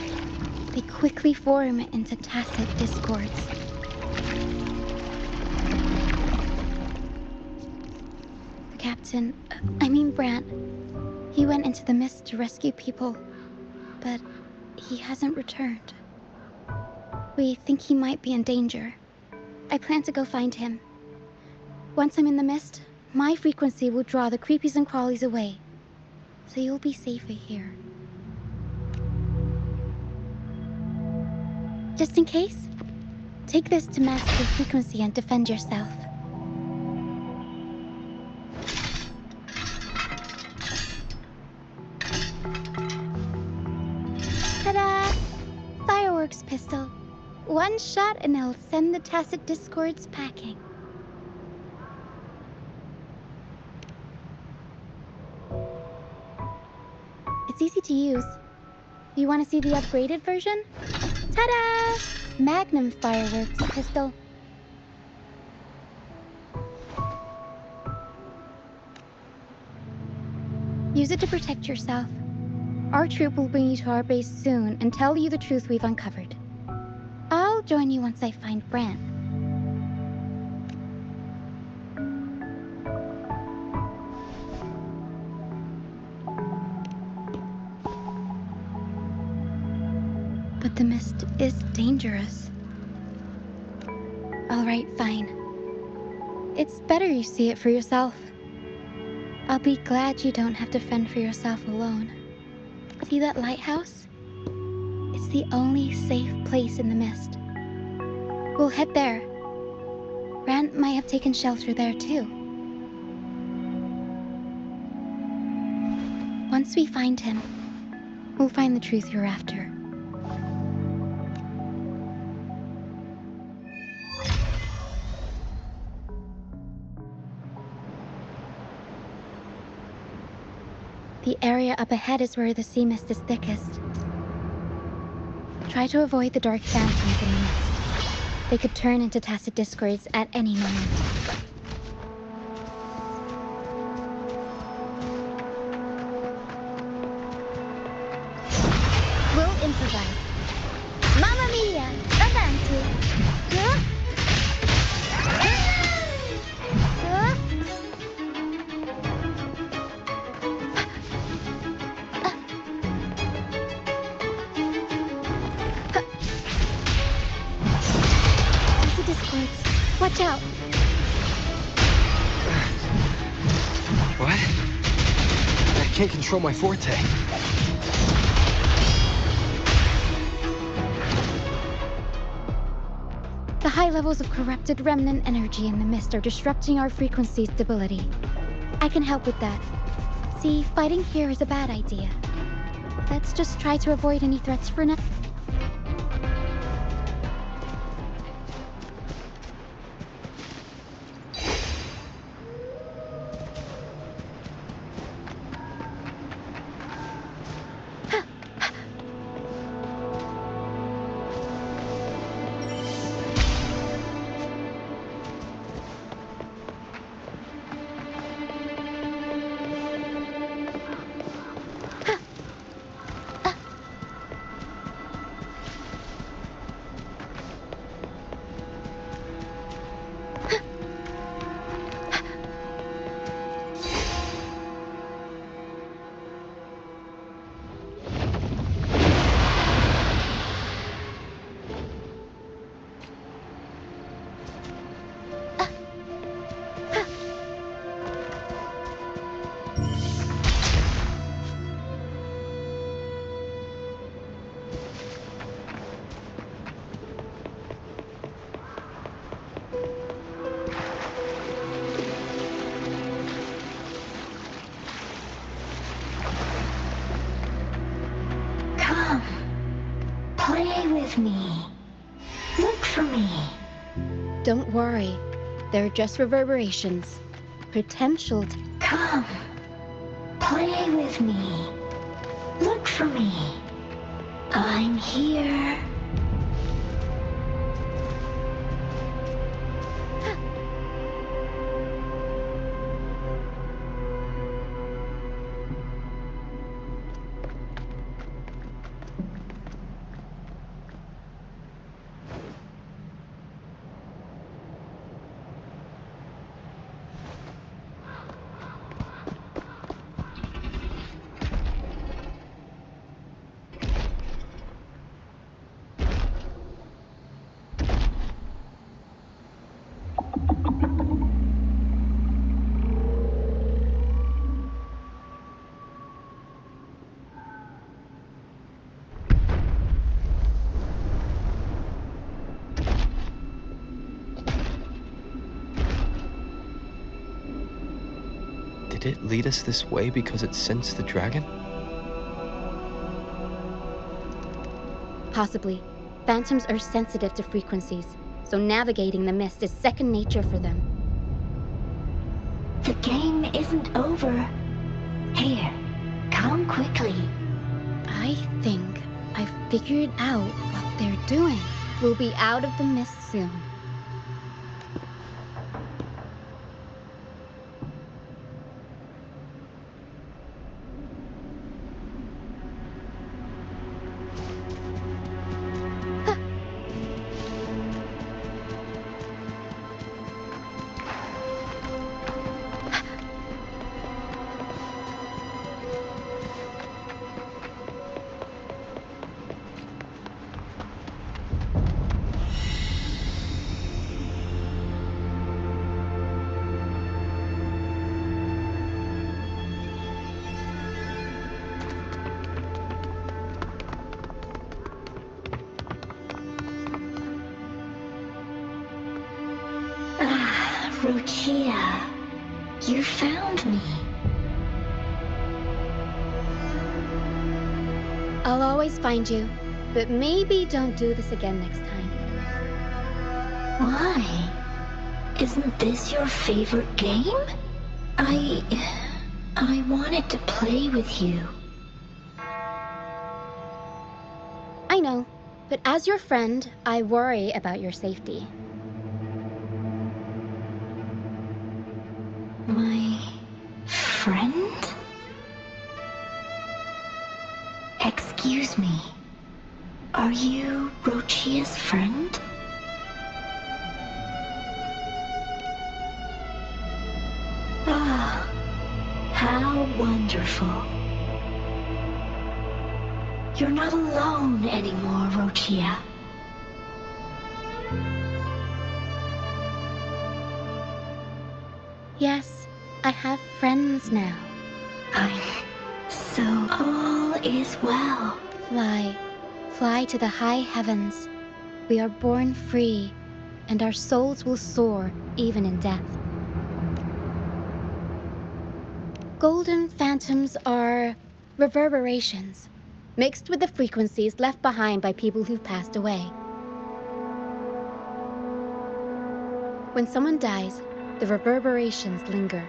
they quickly form into tacit discords. The captain, Brant, he went into the mist to rescue people, but he hasn't returned. We think he might be in danger. I plan to go find him. Once I'm in the mist, my frequency will draw the creepies and crawlies away, so you'll be safer here. Just in case, take this to mask your frequency and defend yourself. Ta-da! Fireworks pistol. One shot and it'll send the tacit discords packing. It's easy to use. You want to see the upgraded version? Ta-da! Magnum fireworks pistol. Use it to protect yourself. Our troop will bring you to our base soon and tell you the truth we've uncovered. I'll join you once I find Brant. But the mist is dangerous. All right, fine. It's better you see it for yourself. I'll be glad you don't have to fend for yourself alone. See that lighthouse? It's the only safe place in the mist. We'll head there. Brant might have taken shelter there too. Once we find him, we'll find the truth you're after. The area up ahead is where the sea mist is thickest. Try to avoid the dark phantoms in the mist. They could turn into tacit discords at any moment. We'll improvise. Mamma mia! Avanti! Huh? Watch out! What? I can't control my forte. The high levels of corrupted remnant energy in the mist are disrupting our frequency stability. I can help with that. See, fighting here is a bad idea. Let's just try to avoid any threats for now. Play with me. Look for me. Don't worry. They're just reverberations. Potential to... Come. Play with me. Look for me. I'm here. Did it lead us this way because it sensed the dragon? Possibly. Phantoms are sensitive to frequencies, so navigating the mist is second nature for them. The game isn't over. Here, come quickly. I think I've figured out what they're doing. We'll be out of the mist soon. Ruchia, you found me. I'll always find you, but maybe don't do this again next time. Why? Isn't this your favorite game? I wanted to play with you. I know, but as your friend, I worry about your safety. My friend? Excuse me. Are you Rochia's friend? Ah, how wonderful. You're not alone anymore, Rochia. Yes, I have friends now. So all is well. Fly. Fly to the high heavens. We are born free, and our souls will soar, even in death. Golden phantoms are reverberations, mixed with the frequencies left behind by people who've passed away. When someone dies, the reverberations linger.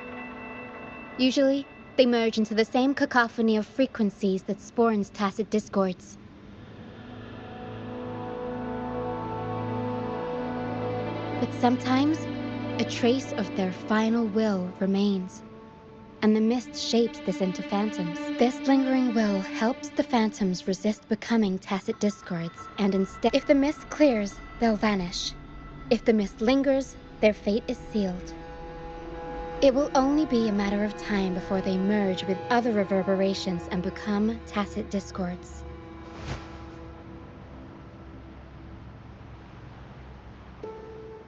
Usually, they merge into the same cacophony of frequencies that spawns tacit discords. But sometimes, a trace of their final will remains, and the mist shapes this into phantoms. This lingering will helps the phantoms resist becoming tacit discords, and instead, if the mist clears, they'll vanish. If the mist lingers, their fate is sealed. It will only be a matter of time before they merge with other reverberations and become tacit discords.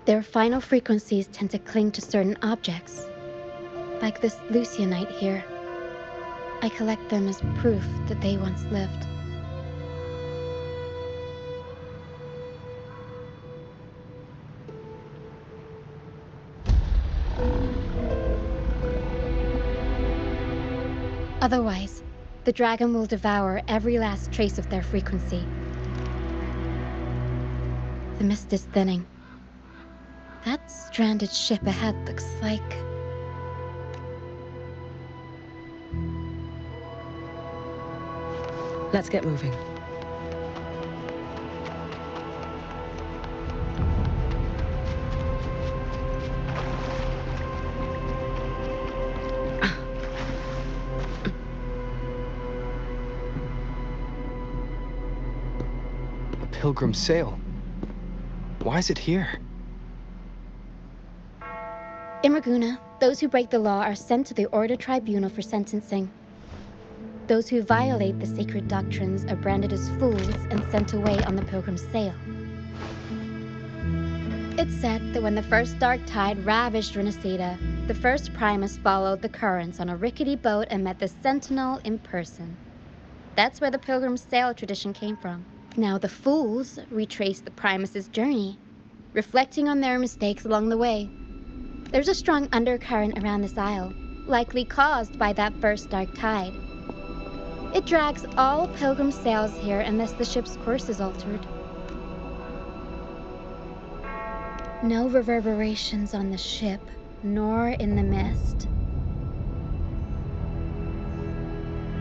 Their final frequencies tend to cling to certain objects, like this Lucianite here. I collect them as proof that they once lived. Otherwise, the dragon will devour every last trace of their frequency. The mist is thinning. That stranded ship ahead looks like... Let's get moving. A pilgrim's sail. Why is it here? In Ragunna, those who break the law are sent to the Order Tribunal for sentencing. Those who violate the sacred doctrines are branded as fools and sent away on the Pilgrim's Sail. It's said that when the first dark tide ravaged Renacida, the first Primus followed the currents on a rickety boat and met the Sentinel in person. That's where the Pilgrim's Sail tradition came from. Now the fools retrace the Primus's journey, reflecting on their mistakes along the way. There's a strong undercurrent around this isle, likely caused by that first dark tide. It drags all pilgrim sails here unless the ship's course is altered. No reverberations on the ship, nor in the mist.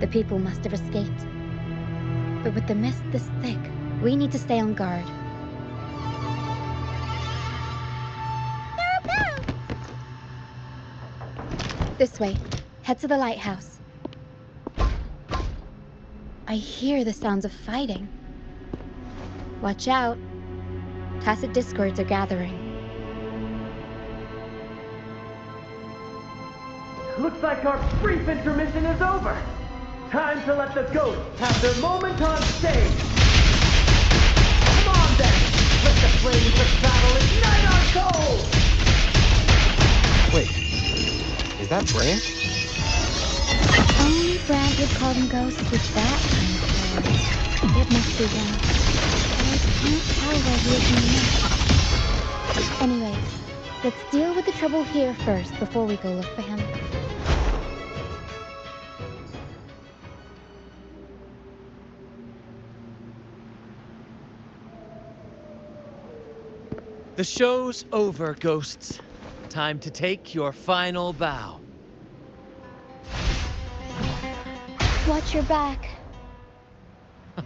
The people must have escaped. But with the mist this thick, we need to stay on guard. This way. Head to the lighthouse. I hear the sounds of fighting. Watch out. Tacit discords are gathering. Looks like our brief intermission is over. Time to let the ghosts have their moment on stage. Come on then. Let the flames of battle ignite our souls. Wait. Is that Branch? Only Branch would call them ghosts with that kind of power. It must be him. But I can't tell where he is in the mist. Anyway, let's deal with the trouble here first before we go look for him. The show's over, ghosts. Time to take your final bow. Watch your back.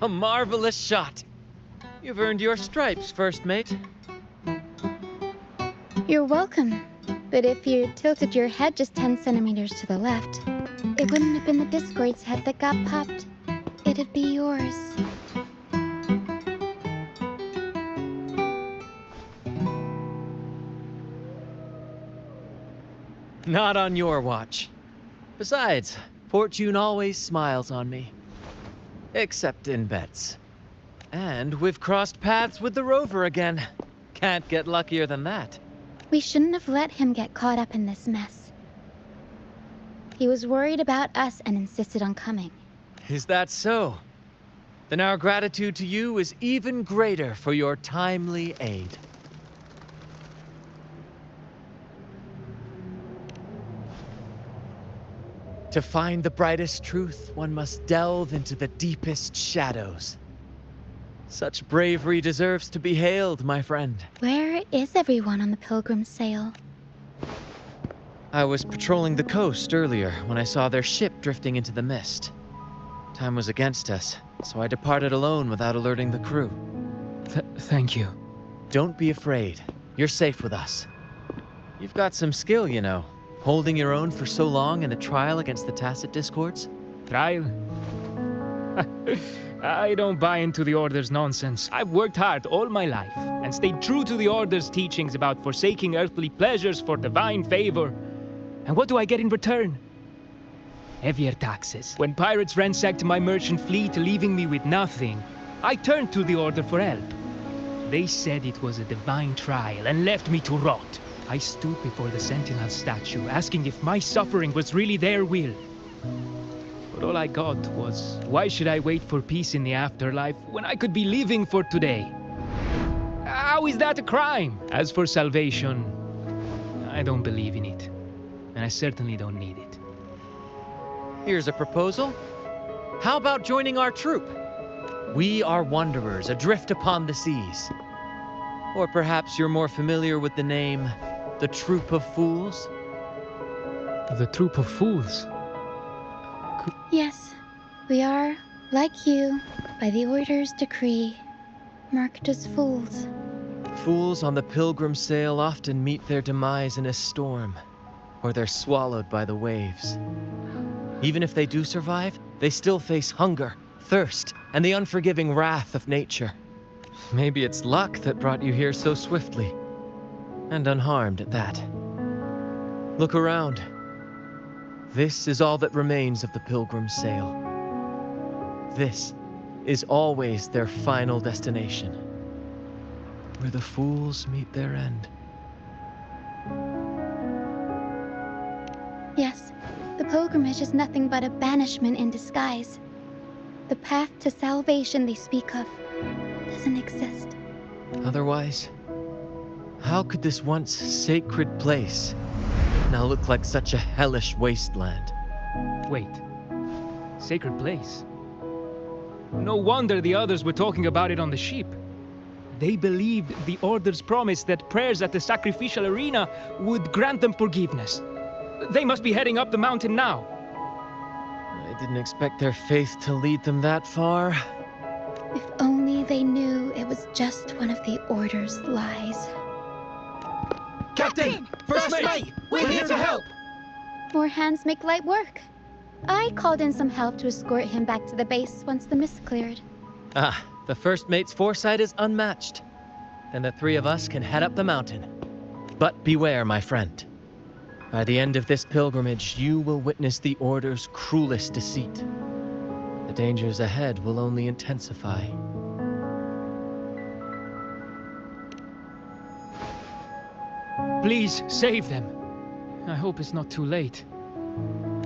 A marvelous shot. You've earned your stripes, first mate. You're welcome. But if you tilted your head just 10 centimeters to the left, it wouldn't have been the Discord's head that got popped. It'd be yours. Not on your watch. Besides, fortune always smiles on me. Except in bets. And we've crossed paths with the rover again. Can't get luckier than that. We shouldn't have let him get caught up in this mess. He was worried about us and insisted on coming. Is that so? Then our gratitude to you is even greater for your timely aid. To find the brightest truth, one must delve into the deepest shadows. Such bravery deserves to be hailed, my friend. Where is everyone on the Pilgrim's sail? I was patrolling the coast earlier when I saw their ship drifting into the mist. Time was against us, so I departed alone without alerting the crew. Thank you. Don't be afraid. You're safe with us. You've got some skill, you know. Holding your own for so long in a trial against the Tacit Discords? Trial? I don't buy into the Order's nonsense. I've worked hard all my life and stayed true to the Order's teachings about forsaking earthly pleasures for divine favor. And what do I get in return? Heavier taxes. When pirates ransacked my merchant fleet, leaving me with nothing, I turned to the Order for help. They said it was a divine trial and left me to rot. I stood before the Sentinel statue, asking if my suffering was really their will. But all I got was, why should I wait for peace in the afterlife when I could be living for today? How is that a crime? As for salvation, I don't believe in it. And I certainly don't need it. Here's a proposal. How about joining our troop? We are wanderers adrift upon the seas. Or perhaps you're more familiar with the name, the Troop of Fools? The Troop of Fools? Yes, we are, like you, by the Order's decree, marked as fools. Fools on the Pilgrim sail often meet their demise in a storm, or they're swallowed by the waves. Even if they do survive, they still face hunger, thirst, and the unforgiving wrath of nature. Maybe it's luck that brought you here so swiftly, and unharmed at that. Look around. This is all that remains of the Pilgrim's sail. This is always their final destination, where the fools meet their end. Yes, the pilgrimage is nothing but a banishment in disguise. The path to salvation they speak of doesn't exist. Otherwise, how could this once sacred place now look like such a hellish wasteland? Wait. Sacred place? No wonder the others were talking about it on the ship. They believed the Order's promise that prayers at the sacrificial arena would grant them forgiveness. They must be heading up the mountain now. I didn't expect their faith to lead them that far. If only they knew it was just one of the Order's lies. Captain! First Mate! We're here to help! More hands make light work. I called in some help to escort him back to the base once the mist cleared. Ah, the First Mate's foresight is unmatched. Then the three of us can head up the mountain. But beware, my friend. By the end of this pilgrimage, you will witness the Order's cruelest deceit. The dangers ahead will only intensify. Please, save them. I hope it's not too late.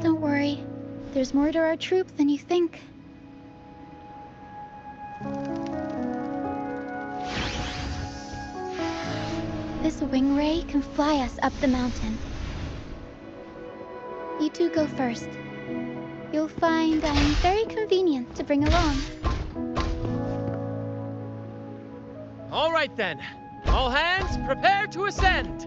Don't worry. There's more to our troop than you think. This wing ray can fly us up the mountain. You two go first. You'll find I'm very convenient to bring along. All right then. All hands, prepare to ascend!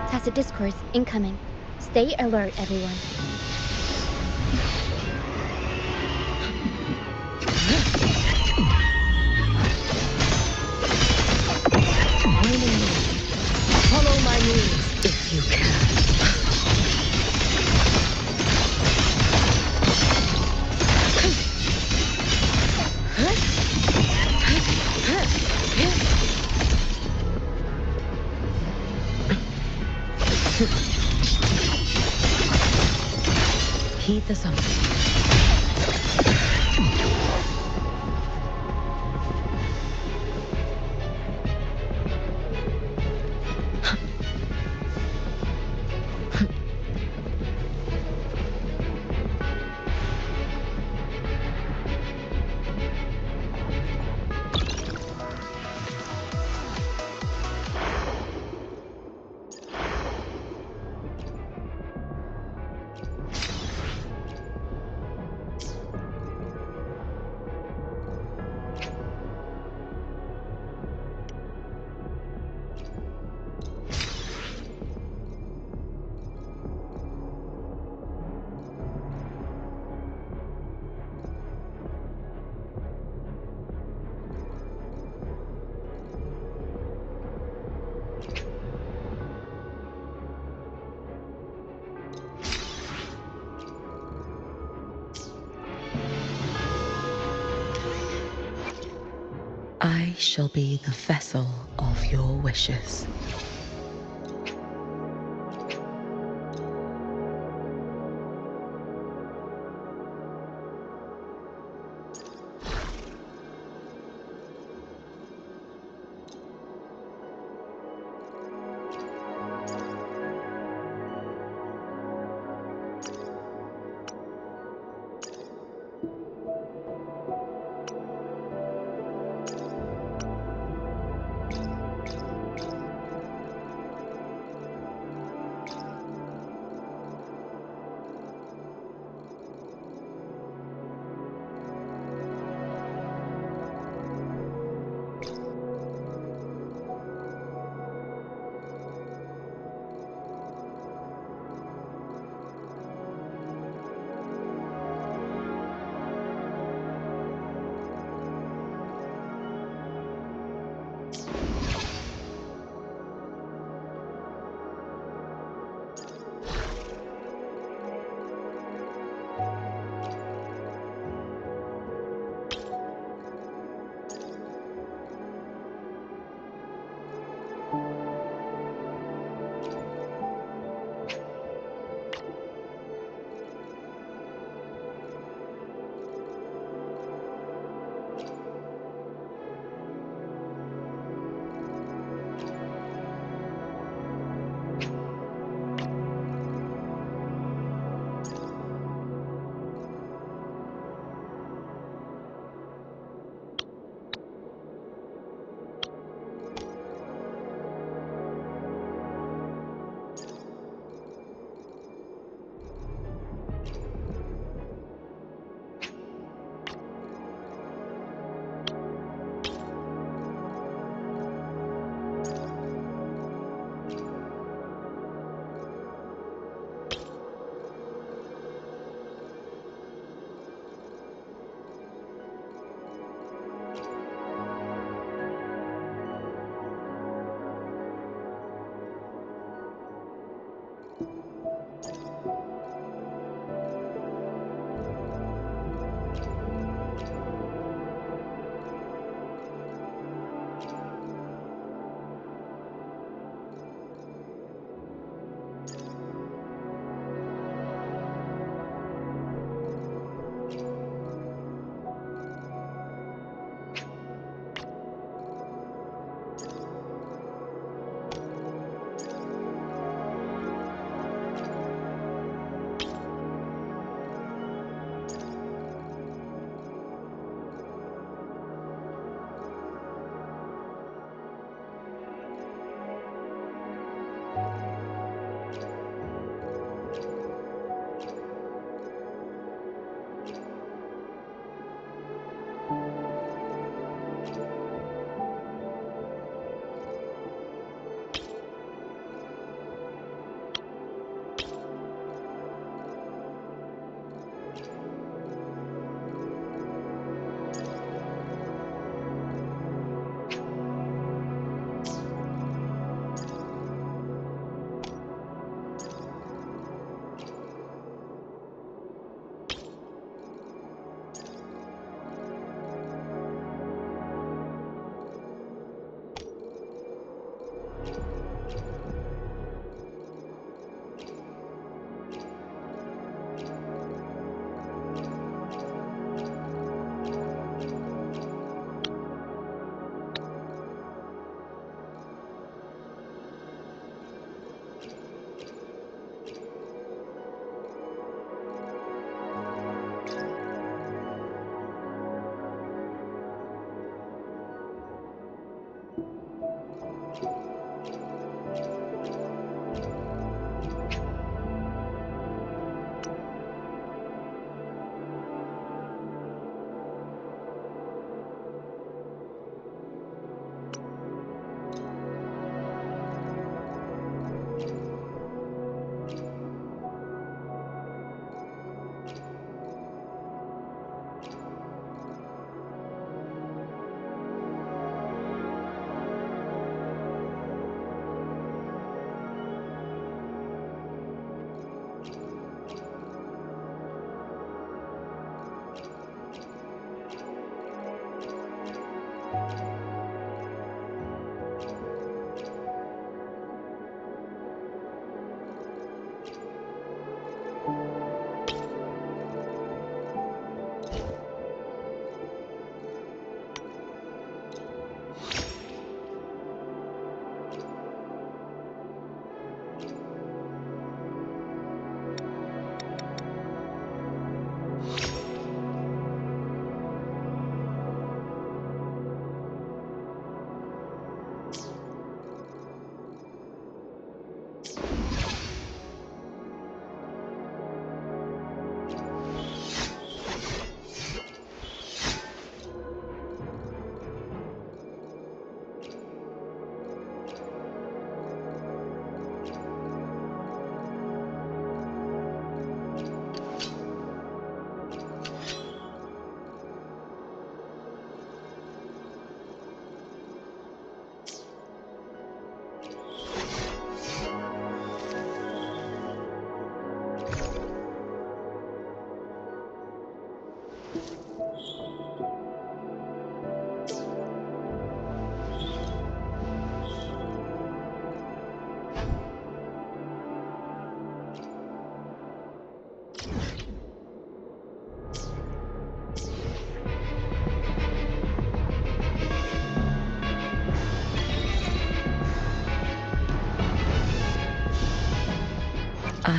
Tacit Discords incoming. Stay alert, everyone. Heed the summons. I shall be the vessel of your wishes.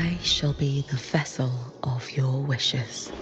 I shall be the vessel of your wishes.